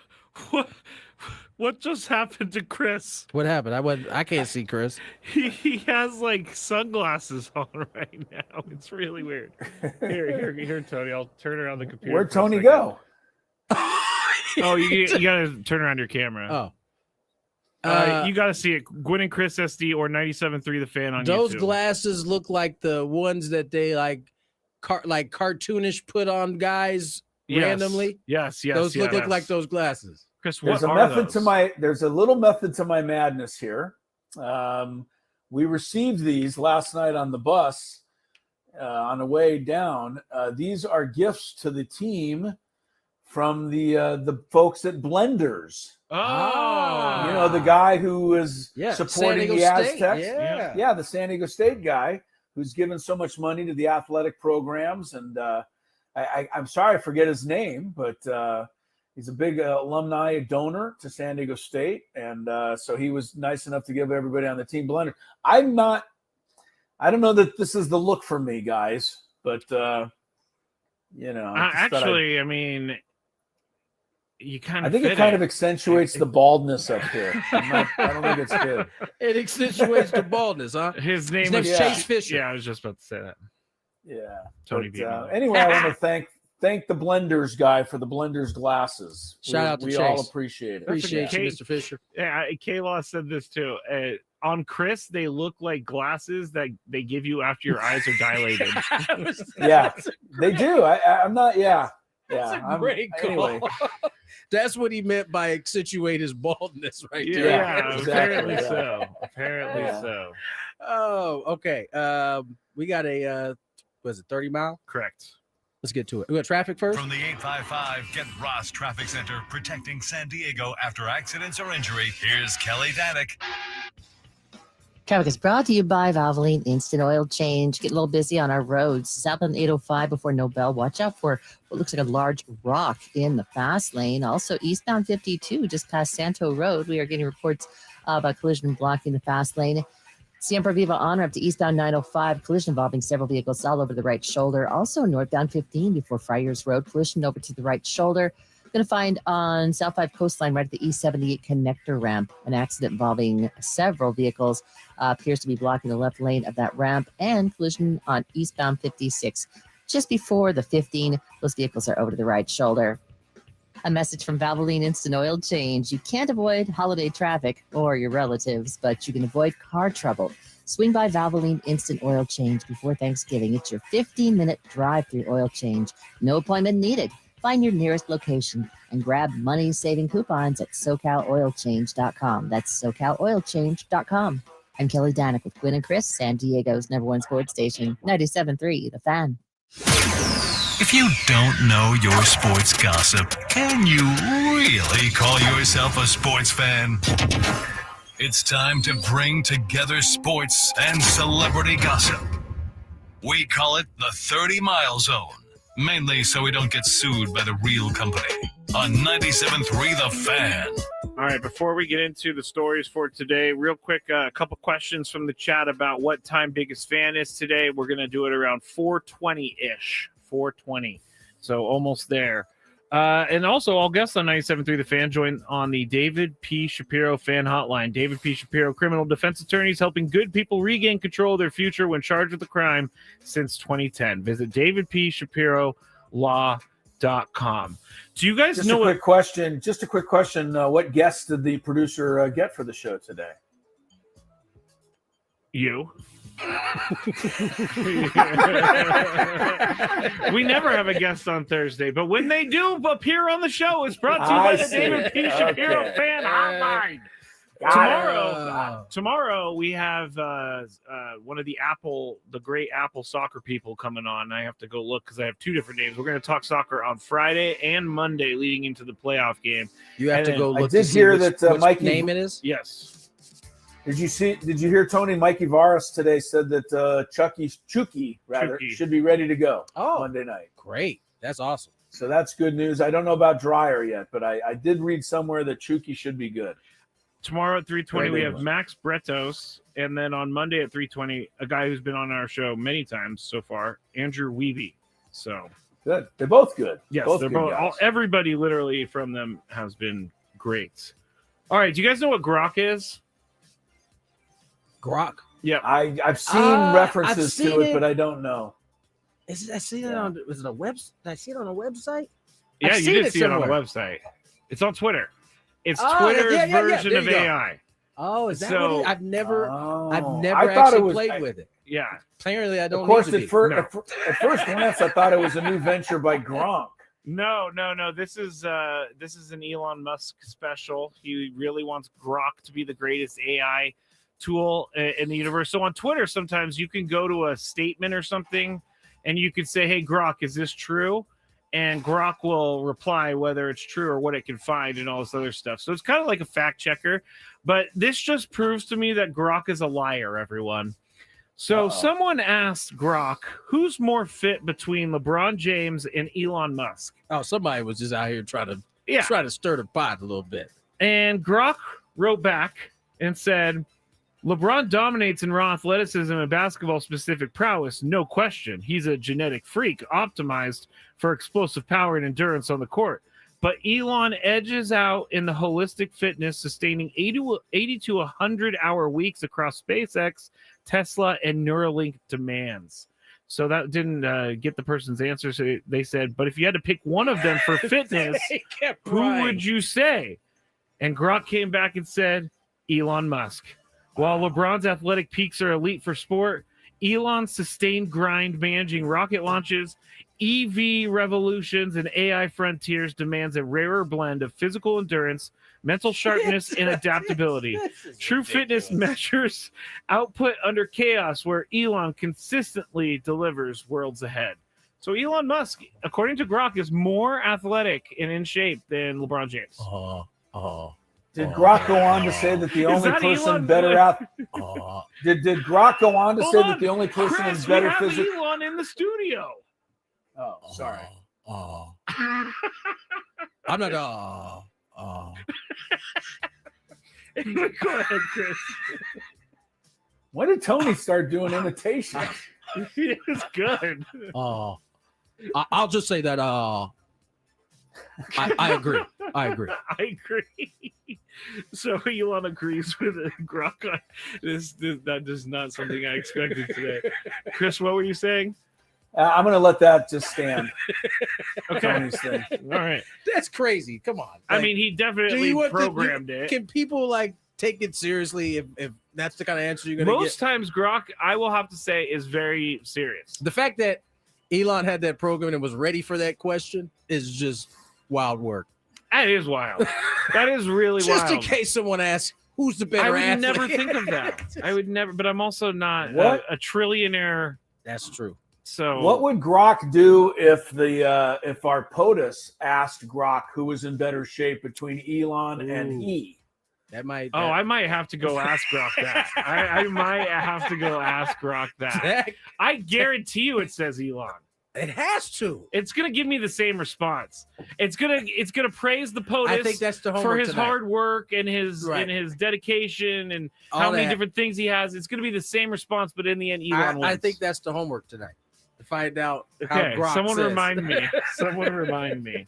What just happened to Chris?
What happened? I can't see Chris.
He has like sunglasses on right now. It's really weird. Here, Tony. I'll turn around the computer.
Where'd Tony go?
Oh, you gotta turn around your camera.
Oh.
You gotta see it. Gwynn and Chris SD or 97.3 The Fan on
Those
YouTube.
glasses look like the ones that they like cartoonish put on guys randomly.
Yes.
Those look like those glasses.
Chris,
There's a little method to my madness here. We received these last night on the bus on the way down. These are gifts to the team from the folks at Blenders.
Oh,
you know, the guy who is supporting
San Diego
the Aztecs.
State.
Yeah, the San Diego State guy who's given so much money to the athletic programs. And I'm sorry I forget his name, but he's a big alumni donor to San Diego State. And so he was nice enough to give everybody on the team Blender. I don't know that this is the look for me, guys, but you know,
actually, I mean, you kind of.
I think it kind of accentuates the baldness up here. I don't think it's good.
It accentuates the baldness, huh?
His name's
Chase Fisher.
Yeah, I was just about to say that.
Yeah.
Tony.
Anyway, I want to thank the Blenders guy for the Blenders glasses.
Shout out to Chase.
We all appreciate it.
Appreciate you, Mr. Fisher.
Yeah, K-Law said this too. On Chris, they look like glasses that they give you after your eyes are dilated.
Yeah, they do. I'm not. Yeah.
That's a great call.
Anyway.
That's what he meant by accentuate his baldness right there.
Yeah,
exactly.
Apparently so.
Oh, okay. We got a, 30 mile?
Correct.
Let's get to it. We got traffic first?
From the 855 Get Ross Traffic Center, protecting San Diego after accidents or injury, here's Kelly Danick.
Traffic is brought to you by Valvoline Instant Oil Change. Get a little busy on our roads. Southbound 805 before Nobel. Watch out for what looks like a large rock in the fast lane. Also, eastbound 52 just past Santo Road. We are getting reports of a collision blocking the fast lane. Siempre Viva on-ramp to eastbound 905. Collision involving several vehicles all over the right shoulder. Also, northbound 15 before Friars Road. Collision over to the right shoulder. Going to find on South 5 Coastline right at the E78 connector ramp. An accident involving several vehicles appears to be blocking the left lane of that ramp, and collision on eastbound 56 just before the 15. Those vehicles are over to the right shoulder. A message from Valvoline Instant Oil Change. You can't avoid holiday traffic or your relatives, but you can avoid car trouble. Swing by Valvoline Instant Oil Change before Thanksgiving. It's your 15-minute drive-through oil change. No appointment needed. Find your nearest location and grab money-saving coupons at SoCalOilChange.com. That's SoCalOilChange.com. I'm Kelly Danick with Gwynn and Chris, San Diego's #1 sports station, 97.3 The Fan.
If you don't know your sports gossip, can you really call yourself a sports fan? It's time to bring together sports and celebrity gossip. We call it the 30-mile zone. Mainly so we don't get sued by the real company. On 97.3 The Fan.
All right, before we get into the stories for today, real quick, a couple questions from the chat about what time Biggest Fan is today. We're going to do it around 4:20-ish. 4:20. So almost there. And also, all guests on 97.3 The Fan join on the David P. Shapiro Fan Hotline. David P. Shapiro, criminal defense attorneys helping good people regain control of their future when charged with a crime since 2010. Visit davidpshapirolaw.com. Do you guys know
a quick question? Just a quick question. What guests did the producer get for the show today?
You. We never have a guest on Thursday, but when they do appear on the show, it's brought to you by the David P. Shapiro Fan Hotline. Tomorrow we have one of the great Apple soccer people coming on. I have to go look because I have two different names. We're going to talk soccer on Friday and Monday leading into the playoff game.
You have to go look.
I did hear that Mikey
name it is.
Yes.
Did you hear Tony Mikey Varas today said that Chucky should be ready to go Monday night?
Great. That's awesome.
So that's good news. I don't know about Dreyer yet, but I did read somewhere that Chucky should be good.
Tomorrow at 3:20 we have Max Bretos, and then on Monday at 3:20 a guy who's been on our show many times so far, Andrew Weeby. So
Good. They're both good.
Yes,
both
they're
good
both.
guys.
Everybody literally from them has been great. All right, do you guys know what grok is?
Grok.
Yeah,
I've seen references
I've seen
to it,
it.
but I don't know.
I seen it on. Was it a web? Did I see it on a website?
Yeah,
I've
you
seen
did
it
see it on the
somewhere.
website. It's on Twitter. It's
Oh,
Twitter's
yeah.
version
There
of
you go.
AI.
Oh, is that
So-
what it is? I've never
I thought
actually
it was-
played with it.
Yeah.
Apparently, I don't.
Of course,
need to be.
at first glance, I thought it was a new venture by Gronk.
No. This is an Elon Musk special. He really wants Grok to be the greatest AI tool in the universe. So on Twitter, sometimes you can go to a statement or something, and you could say, "Hey, Grok, is this true?" And Grok will reply whether it's true or what it can find and all this other stuff. So it's kind of like a fact checker. But this just proves to me that Grok is a liar, everyone. So someone asked Grok, who's more fit between LeBron James and Elon Musk?
Oh, somebody was just out here trying to stir the pot a little bit.
And Grok wrote back and said, LeBron dominates in raw athleticism and basketball-specific prowess, no question. He's a genetic freak, optimized for explosive power and endurance on the court. But Elon edges out in the holistic fitness, sustaining 80 to 100-hour weeks across SpaceX, Tesla, and Neuralink demands. So that didn't get the person's answer. So they said, but if you had to pick one of them for fitness, who would you say? And Grok came back and said, Elon Musk. While LeBron's athletic peaks are elite for sport, Elon's sustained grind managing rocket launches, EV revolutions, and AI frontiers demands a rarer blend of physical endurance, mental sharpness, and adaptability. True fitness measures output under chaos, where Elon consistently delivers worlds ahead. So Elon Musk, according to Grok, is more athletic and in shape than LeBron James.
Did Grok go on to say that the only person better out? Did Grok go on to say that the only person
Chris,
is better
we have
physically?
Elon in the studio.
Oh, sorry.
I'm not.
Go ahead, Chris.
When did Tony start doing imitations?
It's good.
I'll just say that. I agree. I agree.
I agree. So Elon agrees with Grok on this. That is not something I expected today. Chris, what were you saying?
I'm going to let that just stand.
Okay.
Tony's thing.
All right.
That's crazy. Come on.
I mean, he definitely programmed it.
Can people take it seriously if that's the kind of answer you're going to get?
Most times, Grok, I will have to say, is very serious.
The fact that Elon had that program and was ready for that question is just wild work.
That is wild. That is really wild.
Just in case someone asks, who's the better athlete?
I would never think of that. I would never, but I'm also not a trillionaire.
That's true.
So
what would Grok do if our POTUS asked Grok who was in better shape between Elon and he?
I might have to go ask Grok that. I might have to go ask Grok that. I guarantee you it says Elon.
It has to.
It's gonna give me the same response. It's gonna praise the POTUS.
I think that's the homework
for his
tonight.
hard work and his dedication and how many different things he has. It's gonna be the same response, but in the end, Elon wins.
I think that's the homework tonight. To find out how
Okay,
Grok
someone
says.
remind me. Someone remind me.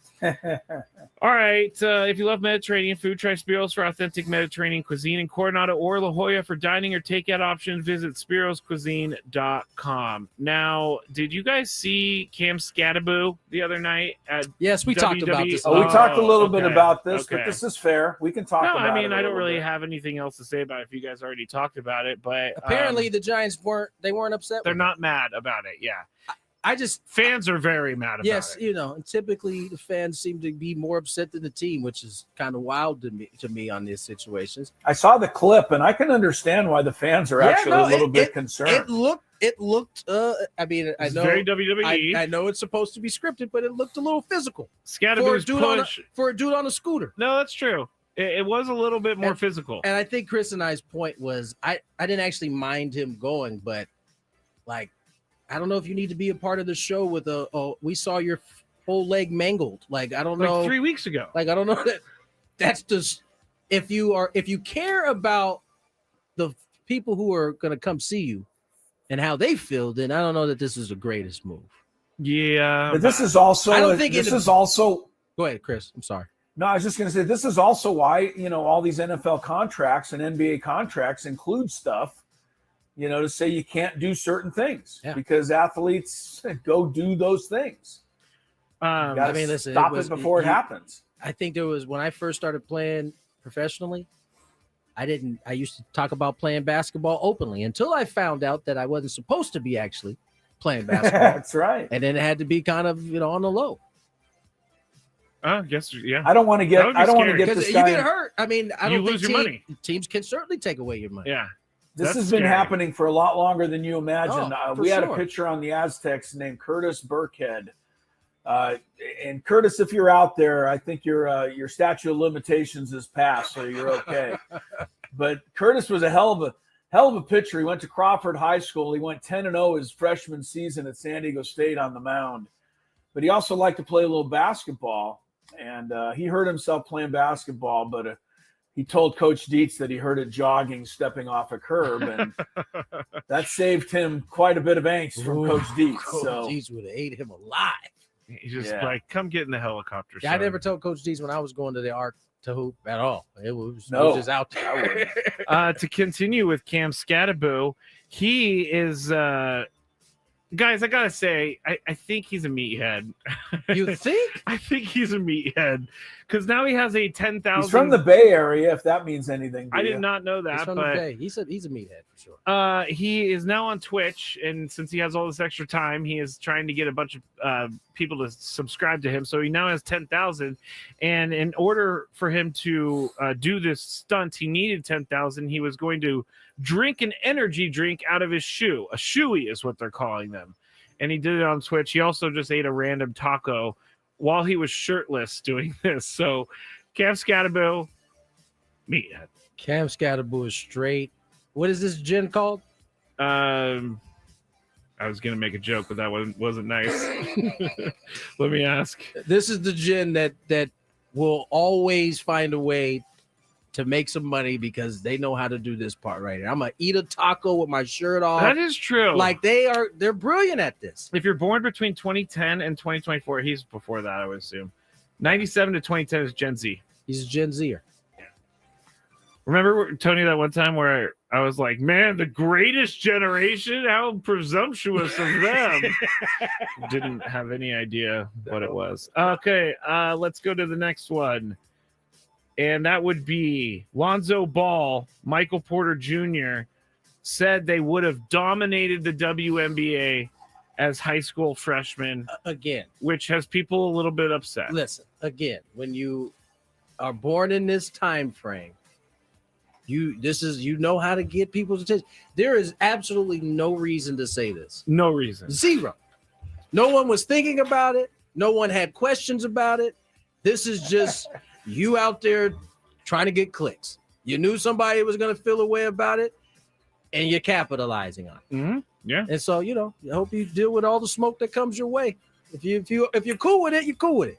All right. If you love Mediterranean food, try Spiros for authentic Mediterranean cuisine in Coronado or La Jolla. For dining or takeout options, visit spiroscuisine.com. Now, did you guys see Cam Scattaboo the other night at
Yes, we talked about this.
We talked a little bit
okay,
about this,
okay.
but this is fair. We can talk about it.
I mean,
a
I don't
little
really
bit.
have anything else to say about it if you guys already talked about it, but
Apparently the Giants weren't upset.
they're
with
not mad about it. Yeah.
Fans
are very mad about it.
Yes, and typically the fans seem to be more upset than the team, which is kind of wild to me on these situations.
I saw the clip, and I can understand why the fans are actually a little bit concerned.
It looked. I mean, I
It's
know
very WWE.
I know it's supposed to be scripted, but it looked a little physical.
Scattaboo's
for a dude on a scooter.
No, that's true. It was a little bit more physical.
And I think Chris and I's point was I didn't actually mind him going, but I don't know if you need to be a part of the show with we saw your whole leg mangled. I don't know.
3 weeks ago.
I don't know that's just if you care about the people who are going to come see you and how they feel, then I don't know that this is the greatest move.
Yeah.
But this is also.
I don't think
this is also.
Go ahead, Chris. I'm sorry.
No, I was just going to say this is also why all these NFL contracts and NBA contracts include stuff, to say you can't do certain things because athletes go do those things.
I mean, listen,
stop it before it happens.
I think there was when I first started playing professionally. I used to talk about playing basketball openly until I found out that I wasn't supposed to be actually playing basketball.
That's right.
And then it had to be kind of on the low.
Yes, yeah.
I don't want to get. I don't want to get this guy.
You get hurt. I mean, I don't
you lose your money.
Teams can certainly take away your money.
Yeah.
This has been happening for a lot longer than you imagine. We had a pitcher on the Aztecs named Curtis Burkhead. And Curtis, if you're out there, I think your statute of limitations is passed, so you're okay. But Curtis was a hell of a pitcher. He went to Crawford High School. He went 10-0 his freshman season at San Diego State on the mound. But he also liked to play a little basketball. And he hurt himself playing basketball, but he told Coach Dietz that he hurt it jogging, stepping off a curb, and that saved him quite a bit of angst from Coach Dietz.
Coach Dietz would have ate him alive.
He's just like, come get in the helicopter.
Yeah, I never told Coach Dietz when I was going to the Arc to hoop at all. It was just out there.
To continue with Cam Scattaboo, he is guys, I gotta say, I think he's a meathead.
You think?
I think he's a meathead because now he has a 10,000.
He's from the Bay Area, if that means anything.
I did not know that.
He's from
but
the Bay. He's a meathead for sure.
He is now on Twitch, and since he has all this extra time, he is trying to get a bunch of people to subscribe to him. So he now has 10,000, and in order for him to do this stunt, he needed 10,000. He was going to drink an energy drink out of his shoe. A shoey is what they're calling them. And he did it on Twitch. He also just ate a random taco while he was shirtless doing this. So Cam Scattaboo, meathead.
Cam Scattaboo is straight. What is this gin called?
I was going to make a joke, but that wasn't nice. Let me ask.
This is the gin that will always find a way to make some money because they know how to do this part right here. I'm gonna eat a taco with my shirt off.
That is true.
Like they're brilliant at this.
If you're born between 2010 and 2024, he's before that, I would assume. 97 to 2010 is Gen Z.
He's a Gen Zer.
Remember, Tony, that one time where I was like, man, the greatest generation? How presumptuous of them. Didn't have any idea what it was. Okay, let's go to the next one. And that would be Lonzo Ball, Michael Porter Jr. said they would have dominated the WNBA as high school freshmen.
Again.
Which has people a little bit upset.
Listen, again, when you are born in this time frame, you know how to get people's attention. There is absolutely no reason to say this.
No reason.
Zero. No one was thinking about it. No one had questions about it. This is just you out there trying to get clicks. You knew somebody was going to feel a way about it, and you're capitalizing on it.
Mm-hmm. Yeah.
And so, I hope you deal with all the smoke that comes your way. If you're cool with it, you're cool with it.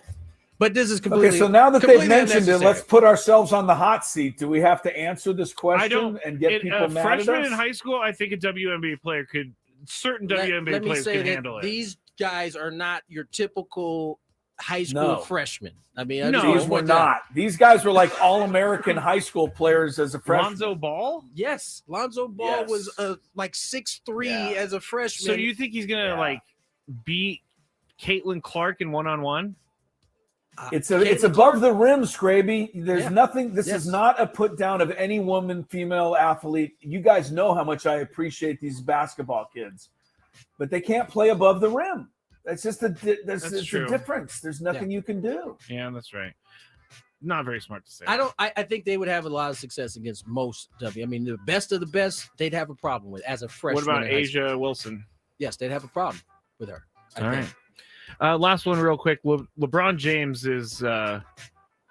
But this is completely
okay. So now that they've mentioned it, let's put ourselves on the hot seat. Do we have to answer this question and get people mad at us?
Freshman in high school, I think a WNBA player could. Certain WNBA players can handle it.
These guys are not your typical high school freshmen. I mean,
these were not. These guys were like all-American high school players as a freshman.
Lonzo Ball?
Yes. Lonzo Ball was like 6'3" as a freshman.
So you think he's going to beat Caitlin Clark in one-on-one?
It's above the rim, Scraby. There's nothing. This is not a put down of any woman, female athlete. You guys know how much I appreciate these basketball kids, but they can't play above the rim. That's just a difference. There's nothing you can do.
Yeah, that's right. Not very smart to say.
I think they would have a lot of success against most I mean, the best of the best, they'd have a problem with as a freshman.
What about Asia Wilson?
Yes, they'd have a problem with her.
All right. Last one real quick. LeBron James is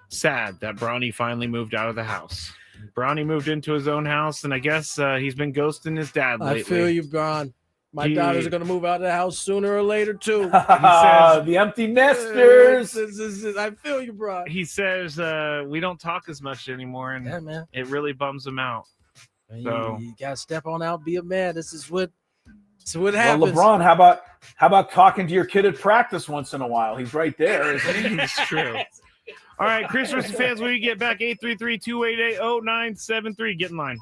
sad that Bronny finally moved out of the house. Bronny moved into his own house, and I guess he's been ghosting his dad lately.
I feel you, Bron. My daughters are going to move out of the house sooner or later, too.
He says, the empty nesters.
I feel you, bro.
He says, we don't talk as much anymore, and it really bums him out.
So you got to step on out, be a man. This is what So what
Well,
happens?
LeBron, how about talking to your kid at practice once in a while? He's right there, isn't he?
It's true. All right, Chris versus fans, when you get back, 833-288-0973. Get in line.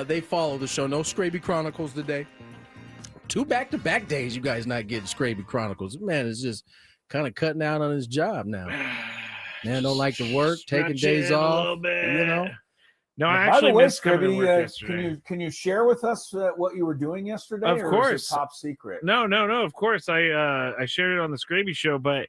they follow the show. No Scraby Chronicles today. 2 back-to-back days you guys not getting Scraby Chronicles. Man is just kind of cutting out on his job now. Man don't like to work, taking days off. You know.
No, I
By
actually
the way,
missed coming to work yesterday.
can you share with us what you were doing yesterday?
Of
or
course,
is it top secret.
No. Of course, I shared it on the Scraby Show, but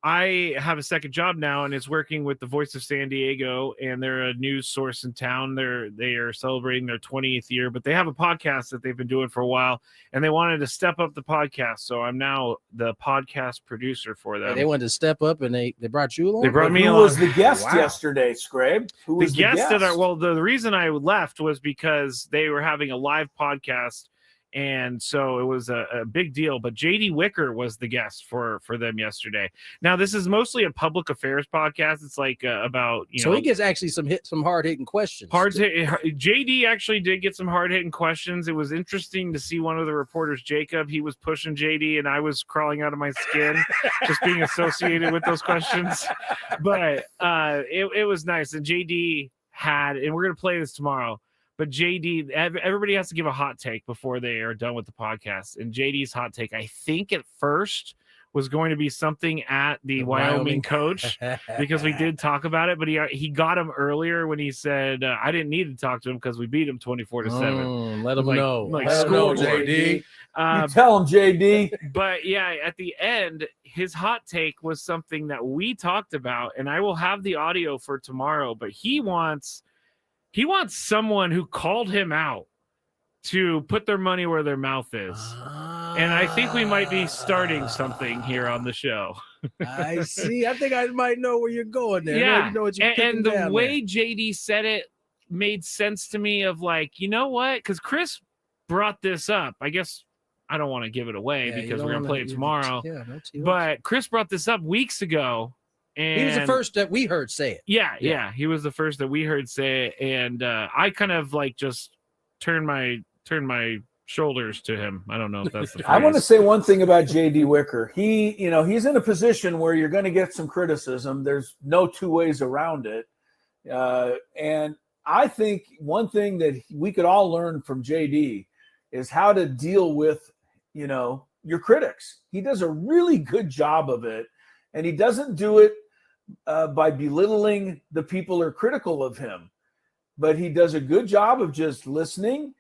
I have a second job now, and it's working with the Voice of San Diego, and they're a news source in town. They are celebrating their 20th year, but they have a podcast that they've been doing for a while, and they wanted to step up the podcast. So I'm now the podcast producer for them.
They wanted to step up, and they brought you along.
They brought me
Who
along.
was the guest yesterday, Scrabe? Who was the guest?
The reason I left was because they were having a live podcast. And so it was a big deal, but JD Wicker was the guest for them yesterday. Now, this is mostly a public affairs podcast. It's like about,
so he gets actually some hard hitting questions.
JD actually did get some hard hitting questions. It was interesting to see one of the reporters, Jacob. He was pushing JD, and I was crawling out of my skin just being associated with those questions. But it was nice. And JD and we're going to play this tomorrow. But JD, everybody has to give a hot take before they are done with the podcast. And JD's hot take, I think at first, was going to be something at the Wyoming coach, because we did talk about it. But he got him earlier when he said, I didn't need to talk to him because we beat him 24-7.
Let him know.
Let him know, JD. You tell him, JD.
But yeah, at the end, his hot take was something that we talked about, and I will have the audio for tomorrow. But he wants someone who called him out to put their money where their mouth is. And I think we might be starting something here on the show.
I see. I think I might know where you're going there.
Yeah.
You know what you're
and the
down
way JD said it made sense to me of like, you know what? Because Chris brought this up. I guess I don't want to give it away because we're going to play it tomorrow. But Chris brought this up weeks ago. And
he was the first that we heard say it.
Yeah. He was the first that we heard say it, and I kind of like just turned my shoulders to him. I don't know if that's the phrase.
I want to say one thing about JD Wicker. He's in a position where you're going to get some criticism. There's no two ways around it. And I think one thing that we could all learn from JD is how to deal with, your critics. He does a really good job of it, and he doesn't do it by belittling the people who are critical of him, but he does a good job of just listening,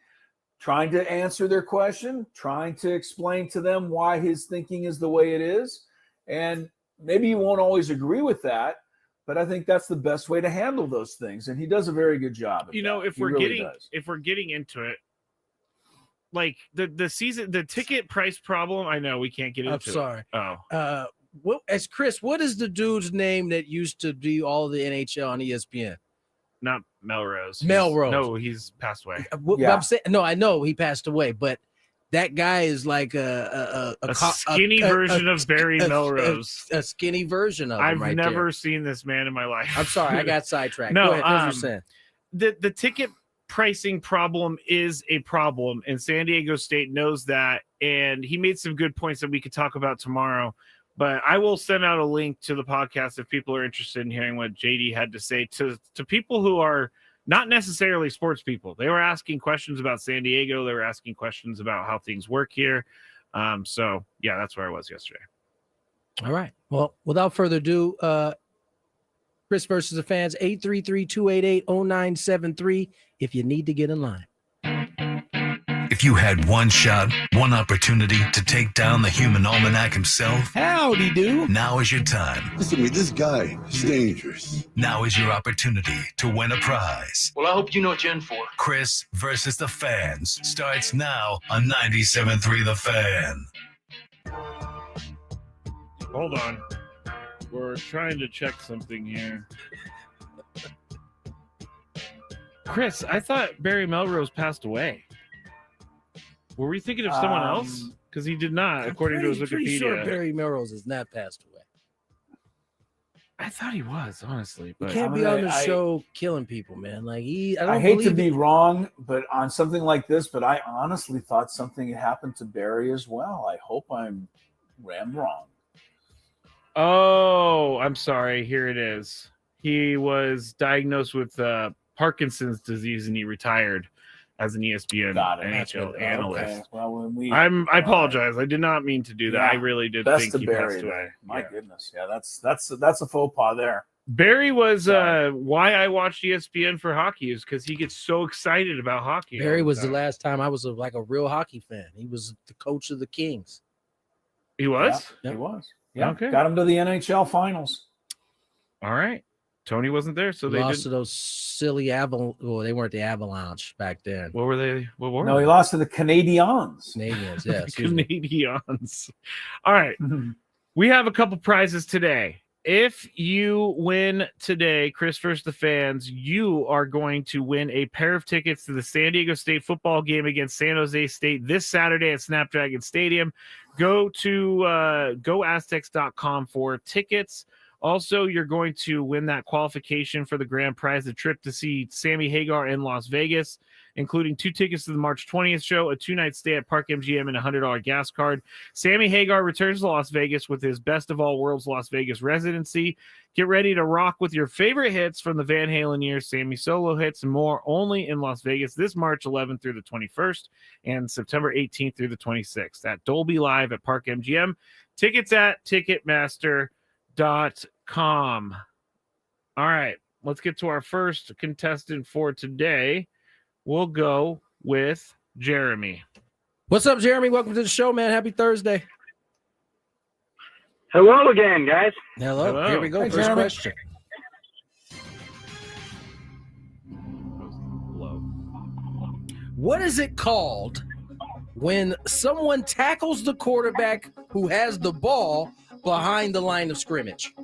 trying to answer their question, trying to explain to them why his thinking is the way it is. And maybe you won't always agree with that, but I think that's the best way to handle those things. And he does a very good job.
If we're getting into it, like the ticket price problem, I know we can't get into.
I'm sorry.
Oh,
Chris, what is the dude's name that used to do all the NHL on ESPN?
Not Melrose.
No,
he's passed away.
I'm saying, no, I know he passed away, but that guy is like a
skinny version of Barry Melrose.
A skinny version of him.
I've never seen this man in my life.
I'm sorry, I got sidetracked.
No,
go ahead, what you're saying.
The ticket pricing problem is a problem, and San Diego State knows that. And he made some good points that we could talk about tomorrow. But I will send out a link to the podcast if people are interested in hearing what JD had to say to people who are not necessarily sports people. They were asking questions about San Diego. They were asking questions about how things work here. So, yeah, that's where I was yesterday.
All right. Well, without further ado, Chris versus the fans, 833-288-0973 if you need to get in line.
If you had one shot, one opportunity to take down the human almanac himself,
howdy do.
Now is your time.
Listen to me, this guy is dangerous.
Now is your opportunity to win a prize.
Well, I hope you know Gen 4.
Chris versus the fans starts now on 97.3 The Fan.
Hold on. We're trying to check something here. Chris, I thought Barry Melrose passed away. Were we thinking of someone else? Because he did not, according to his Wikipedia.
Pretty sure Barry Melrose has not passed away.
I thought he was, honestly. But
he can't be on the show killing people, man. Like
I hate to be wrong, but on something like this, but I honestly thought something happened to Barry as well. I hope I'm wrong.
Oh, I'm sorry. Here it is. He was diagnosed with Parkinson's disease, and he retired. as an ESPN NHL analyst.
Okay. Well,
I apologize. I did not mean to do that. I really did
best
think
to
he
Barry,
passed away.
My goodness. Yeah, that's a faux pas there.
Barry was why I watched ESPN for hockey is because he gets so excited about hockey.
Barry was the last time I was like a real hockey fan. He was the coach of the Kings.
He was?
Yeah, he was. Yeah.
Okay.
Got him to the NHL finals.
All right. Tony wasn't there, so they
lost
did.
to those silly Well, they weren't the Avalanche back then.
What were they? What were
No,
they?
he lost to the Canadiens.
Canadiens, yes.
Canadiens. All right. We have a couple prizes today. If you win today, Chris First the Fans, you are going to win a pair of tickets to the San Diego State football game against San Jose State this Saturday at Snapdragon Stadium. Go to goaztecs.com for tickets. Also, you're going to win that qualification for the grand prize, the trip to see Sammy Hagar in Las Vegas, including 2 tickets to the March 20th show, a 2-night stay at Park MGM, and a $100 gas card. Sammy Hagar returns to Las Vegas with his Best of All Worlds Las Vegas residency. Get ready to rock with your favorite hits from the Van Halen years, Sammy solo hits, and more only in Las Vegas this March 11th through the 21st and September 18th through the 26th at Dolby Live at Park MGM. Tickets at Ticketmaster.com. All right, let's get to our first contestant for today. We'll go with Jeremy.
What's up, Jeremy? Welcome to the show, man. Happy Thursday.
Hello again, guys.
Hello. Here we go.
Hey,
First
Jeremy.
question. What is it called when someone tackles the quarterback who has the ball behind the line of scrimmage?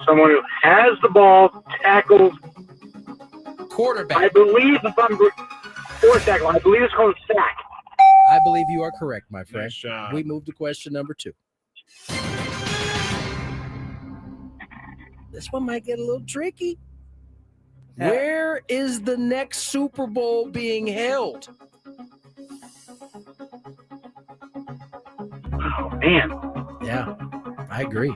Someone who has the ball tackles
quarterback.
I believe if I'm or tackle, I believe it's called a sack.
I believe you are correct, my friend.
Nice job.
We move to question number 2. This one might get a little tricky.
Yeah.
Where is the next Super Bowl being held?
Oh man.
Yeah, I agree.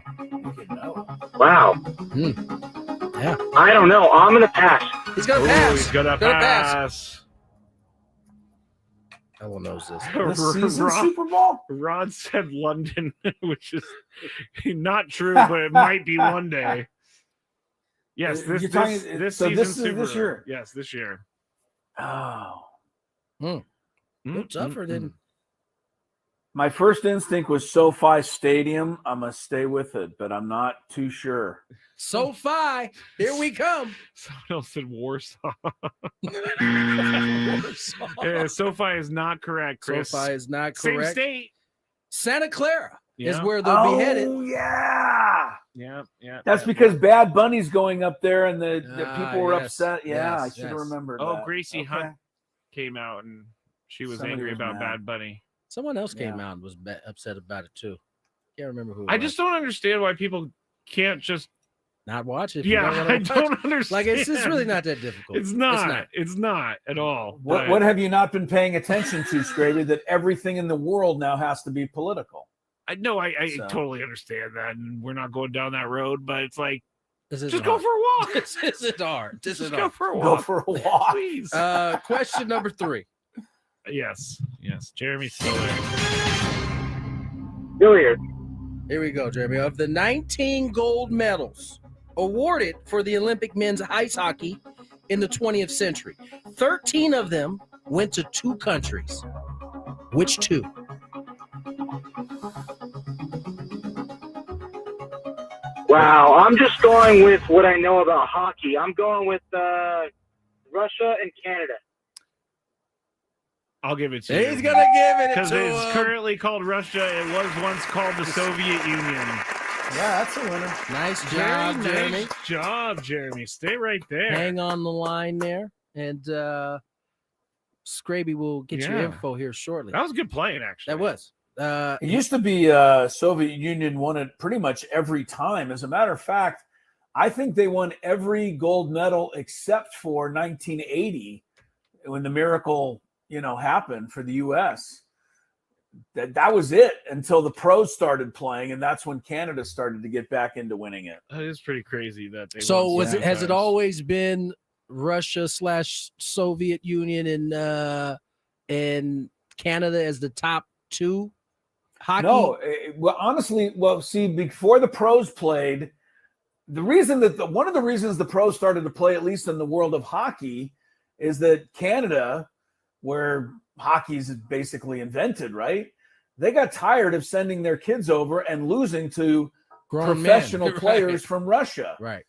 Wow.
Yeah.
I don't know. I'm gonna pass.
He's gonna pass.
He's gonna pass.
No one knows this.
This season Super Bowl?
Rod said London, which is not true, but it might be one day. Yes, this season
this year.
Yes, this year.
Oh.
No tougher than
My first instinct was SoFi Stadium. I'm going to stay with it, but I'm not too sure.
SoFi. Here we come.
Someone else said Warsaw.
Warsaw.
Yeah, SoFi is not correct, Chris.
SoFi is not correct.
Same state.
Santa Clara is
Yeah.
where they'll be headed.
Oh, yeah.
Yeah.
That's because Bad Bunny's going up there and the people were
yes,
upset. Yeah,
yes,
I should have remembered
Oh,
that.
Gracie
Okay.
Hunt came out and she was
Somebody
angry
was
about
mad.
Bad Bunny.
Someone else came out and was upset about it too. Can't remember who.
I just don't understand why people can't just
not watch it.
Yeah, I don't understand.
Like it's really not that difficult.
It's not. It's not at all.
What have you not been paying attention to, Scraby, that everything in the world now has to be political?
I totally understand that, and we're not going down that road. But it's like,
this
just go for a walk.
This isn't hard.
Just go for a walk.
Go for a walk,
please.
Question number 3.
Yes. Jeremy's still there.
Still here.
Here we go, Jeremy. Of the 19 gold medals awarded for the Olympic men's ice hockey in the 20th century, 13 of them went to 2 countries. Which 2?
Wow, I'm just going with what I know about hockey. I'm going with Russia and Canada.
I'll give it to you.
He's gonna give it
because
to
it's
him.
currently called Russia. It was once called the Soviet Union.
Yeah, that's a winner.
Nice job, Jeremy.
Nice job, Jeremy. Stay right there.
Hang on the line there, and Scraby will get your info here shortly.
That was good playing, actually.
That was.
It used to be Soviet Union won it pretty much every time. As a matter of fact, I think they won every gold medal except for 1980 when the miracle, happened for the U.S. That was it until the pros started playing, and that's when Canada started to get back into winning it.
It is pretty crazy that they.
So has it always been Russia / Soviet Union and Canada as the top two hockey?
No, well, honestly, see, before the pros played, one of the reasons the pros started to play, at least in the world of hockey, is that Canada, where hockey is basically invented, right? They got tired of sending their kids over and losing to professional players from Russia,
right,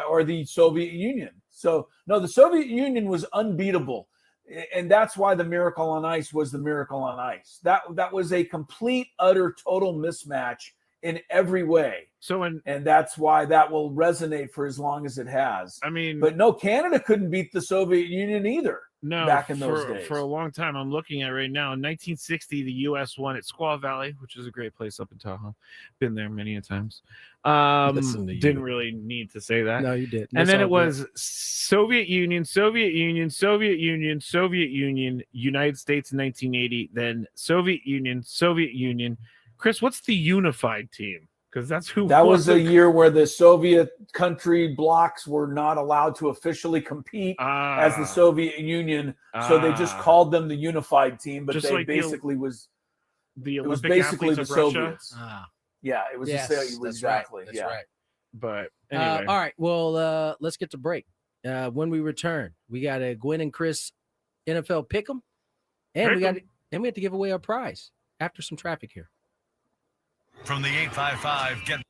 or the Soviet Union. So no, the Soviet Union was unbeatable, and that's why the Miracle on Ice was the Miracle on Ice. That was a complete, utter, total mismatch in every way.
So
and that's why that will resonate for as long as it has.
I mean,
but no, Canada couldn't beat the Soviet Union either.
No,
back in those days.
For a long time. I'm looking at right now. In 1960, the U.S. won at Squaw Valley, which is a great place up in Tahoe. Been there many a times. Didn't really need to say that.
No, you did.
And then it was Soviet Union, Soviet Union, Soviet Union, Soviet Union, United States in 1980, then Soviet Union, Soviet Union. Chris, what's the unified team? Because that's who.
That was a year where the Soviet country blocks were not allowed to officially compete as the Soviet Union, so they just called them the unified team. But
just
they
like
basically
the
it was
Olympic
basically the
athletes of Russia?
Soviets. Yeah, it was exactly.
That's
yeah.
right.
But anyway,
all right. Well, let's get to break. When we return, we got a Gwynn and Chris NFL pick'em, and we have to give away our prize after some traffic here.
From the 855, get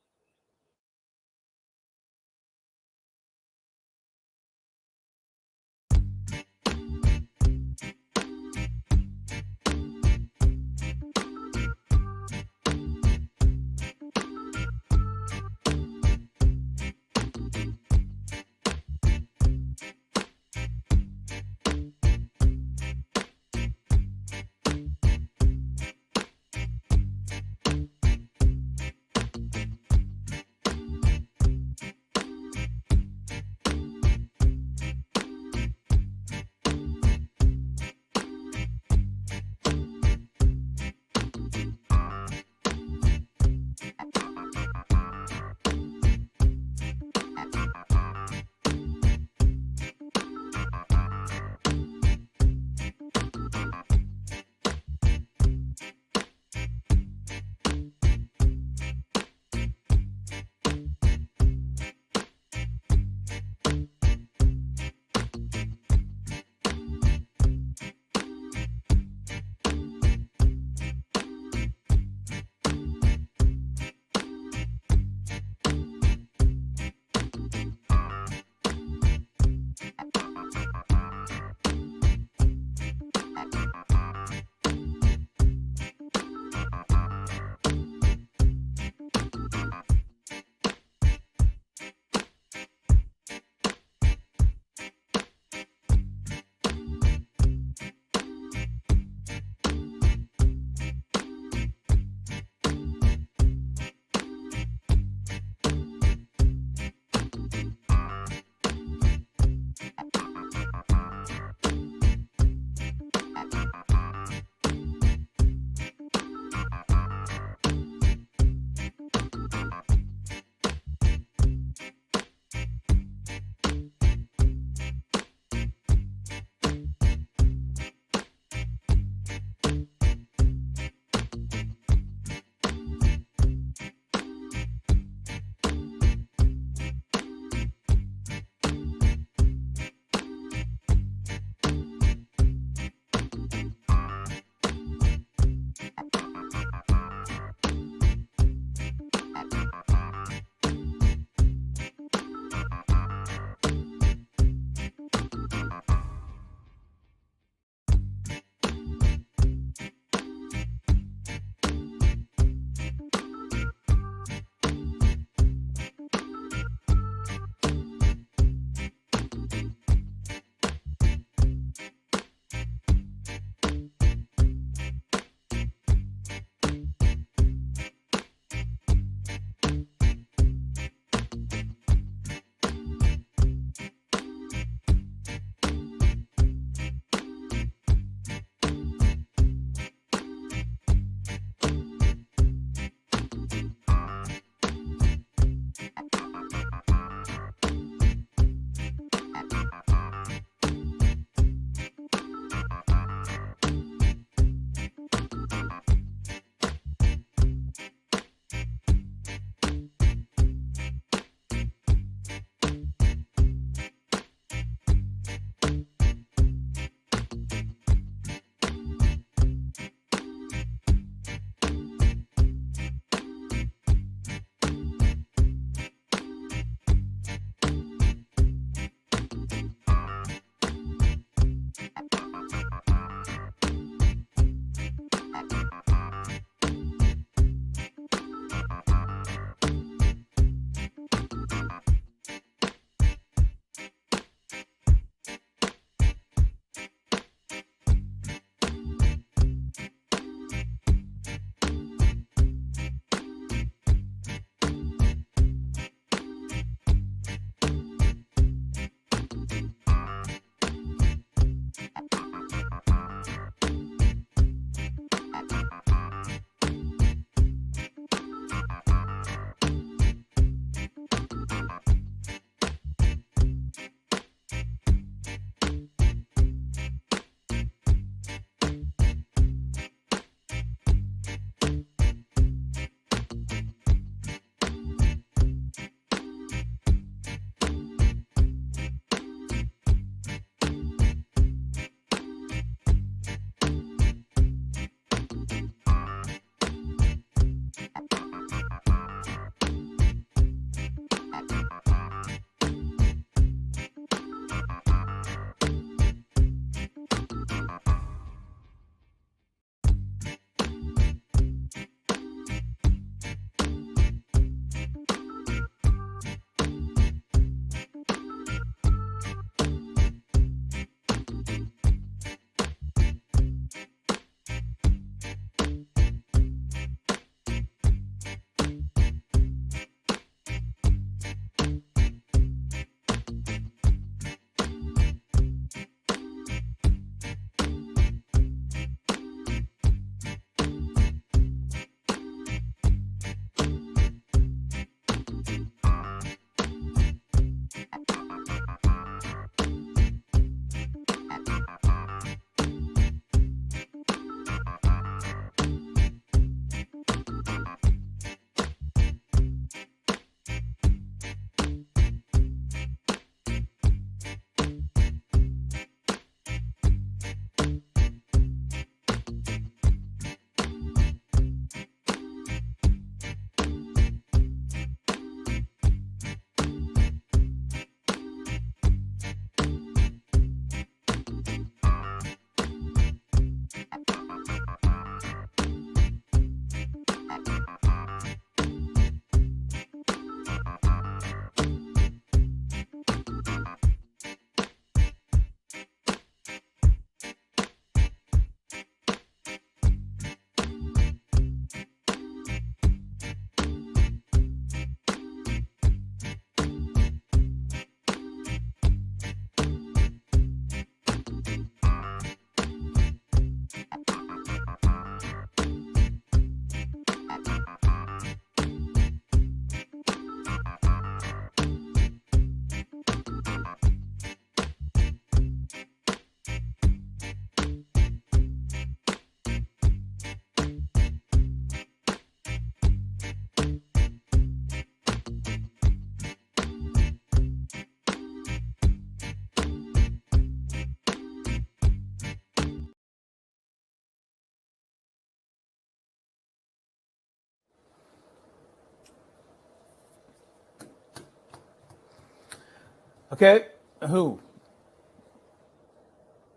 Okay, who?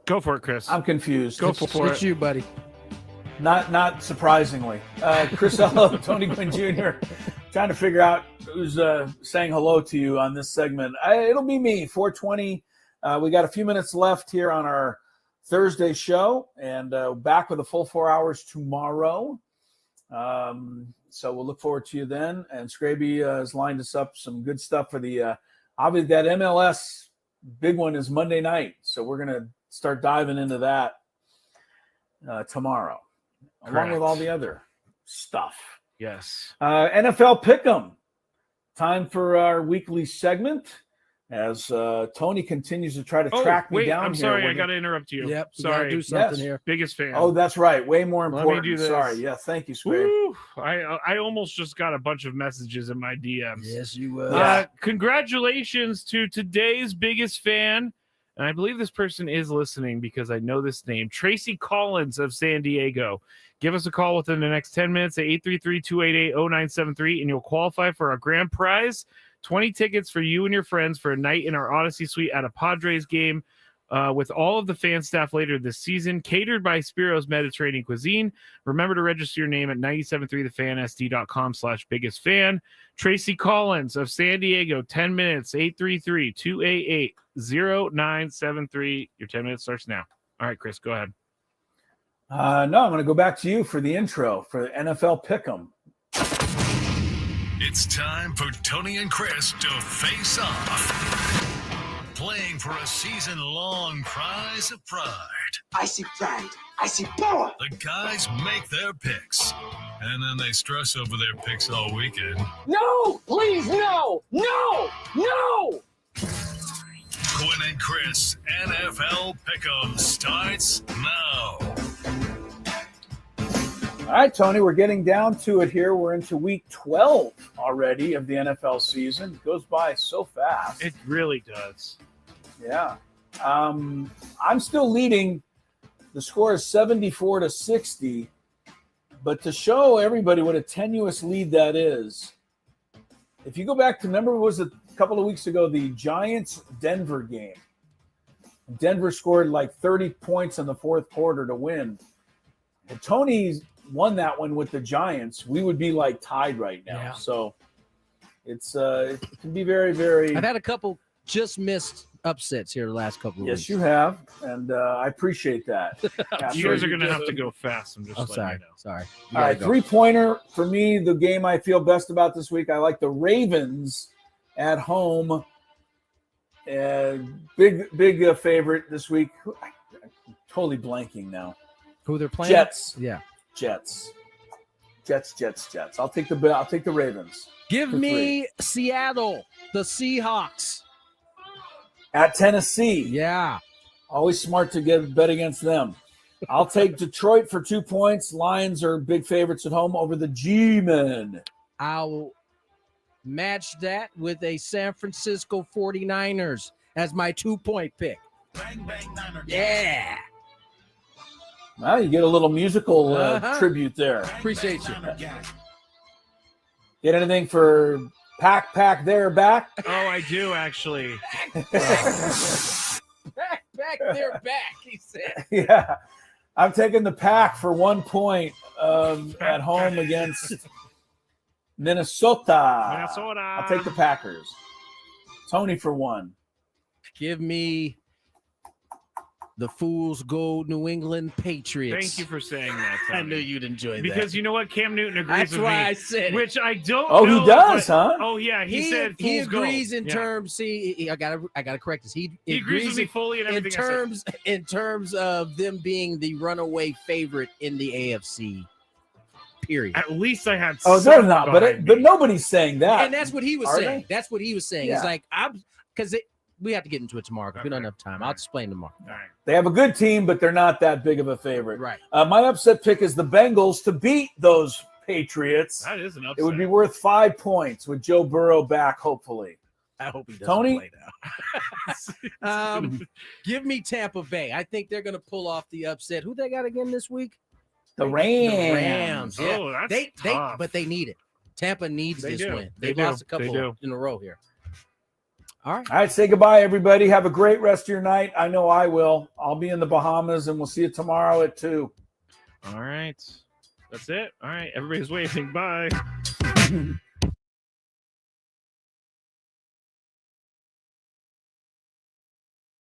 Go for it, Chris.
I'm confused.
Go for it.
It's you, buddy.
Not surprisingly. Chris Ello, Tony Gwynn Jr., trying to figure out who's saying hello to you on this segment. It'll be me, 420. We got a few minutes left here on our Thursday show, and back with a full 4 hours tomorrow. So we'll look forward to you then. And Scraby has lined us up some good stuff for the obviously that MLS big one is Monday night. So we're going to start diving into that tomorrow, along with all the other stuff.
Yes.
NFL Pick'em. Time for our weekly segment as Tony continues to try to track me down.
I'm
here.
sorry, I got to interrupt you.
Yep.
Sorry.
Do something here.
Biggest fan.
Oh, that's right. Way more
Let me
important.
do this.
Sorry. Yeah, thank you, Scrape.
Woo! I almost just got a bunch of messages in my DMs.
Yes, you will.
Congratulations to today's biggest fan. And I believe this person is listening because I know this name. Tracy Collins of San Diego. Give us a call within the next 10 minutes at 833-288-0973, and you'll qualify for our grand prize, 20 tickets for you and your friends for a night in our Odyssey Suite at a Padres game with all of the fan staff later this season, catered by Spiro's Mediterranean Cuisine. Remember to register your name at 973thefansd.com/biggest-fan. Tracy Collins of San Diego, 10 minutes, 833-288-0973. Your 10 minutes starts now. All right, Chris, go ahead.
No, I'm going to go back to you for the intro for the NFL Pick'em.
It's time for Tony and Chris to face off. Playing for a season-long prize of pride.
I see pride. I see power.
The guys make their picks, and then they stress over their picks all weekend.
No, please, no, no, no.
Gwynn and Chris NFL Pick'em starts now.
All right, Tony, we're getting down to it here. We're into week 12 already of the NFL season. It goes by so fast.
It really does.
Yeah. I'm still leading. The score is 74-60. But to show everybody what a tenuous lead that is, if you go back to, remember, was it a couple of weeks ago, the Giants-Denver game? Denver scored like 30 points in the fourth quarter to win. And Tony's won that one with the Giants, we would be like tied right now.
Yeah.
So it can be very, very.
I've had a couple just missed upsets here the last couple of weeks.
Yes, you have, and I appreciate that.
You guys are going to have to go fast. I'm just letting
sorry.
you know.
Sorry.
All right, 3-pointer for me. The game I feel best about this week. I like the Ravens at home. Big favorite this week. I'm totally blanking now.
Who they're playing?
Jets.
Yeah.
Jets. I'll take the Ravens.
Give me Seattle, the Seahawks.
At Tennessee.
Yeah.
Always smart to bet against them. I'll take Detroit for 2 points. Lions are big favorites at home over the G-Men.
I'll match that with a San Francisco 49ers as my 2-point pick.
Bang, bang, Niner.
Yeah.
Well, you get a little musical tribute there.
Appreciate you.
Get anything for Pack there back?
Oh, I do, actually.
Back there, back, he said.
Yeah. I'm taking the Pack for 1 point at home against Minnesota. I'll take the Packers. Tony for 1.
Give me the Fool's Gold New England Patriots.
Thank you for saying that, Tony.
I knew you'd enjoy that.
Because you know what? Cam Newton agrees
That's
with me.
why I said it.
Which I don't
Oh,
know.
he does,
but-
huh?
Oh, yeah. He said
he
Fool's
agrees
Gold.
in terms. See, I gotta correct this. He
agrees with me fully in everything
in terms of them being the runaway favorite in the AFC. Period.
At least I had.
Oh, they're not, but nobody's saying that.
And that's what he was
Are
saying.
they?
That's what he was saying.
Yeah.
It's like because we have to get into it tomorrow because we don't have time. I'll explain tomorrow.
All right.
They have a good team, but they're not that big of a favorite.
Right.
My upset pick is the Bengals to beat those Patriots.
That is an upset.
It would be worth 5 points with Joe Burrow back, hopefully.
I hope he doesn't
Tony?
play now. Give me Tampa Bay. I think they're going to pull off the upset. Who they got again this week?
The Rams.
The Rams. Yeah.
Oh, that's
they
tough.
but they need it. Tampa needs
They
this
do.
win.
They
They've
do.
lost a
They
couple
do.
in a row here. All right.
All right, say goodbye, everybody. Have a great rest of your night. I know I will. I'll be in the Bahamas, and we'll see you tomorrow at 2.
All right. That's it. All right. Everybody's waving. Bye.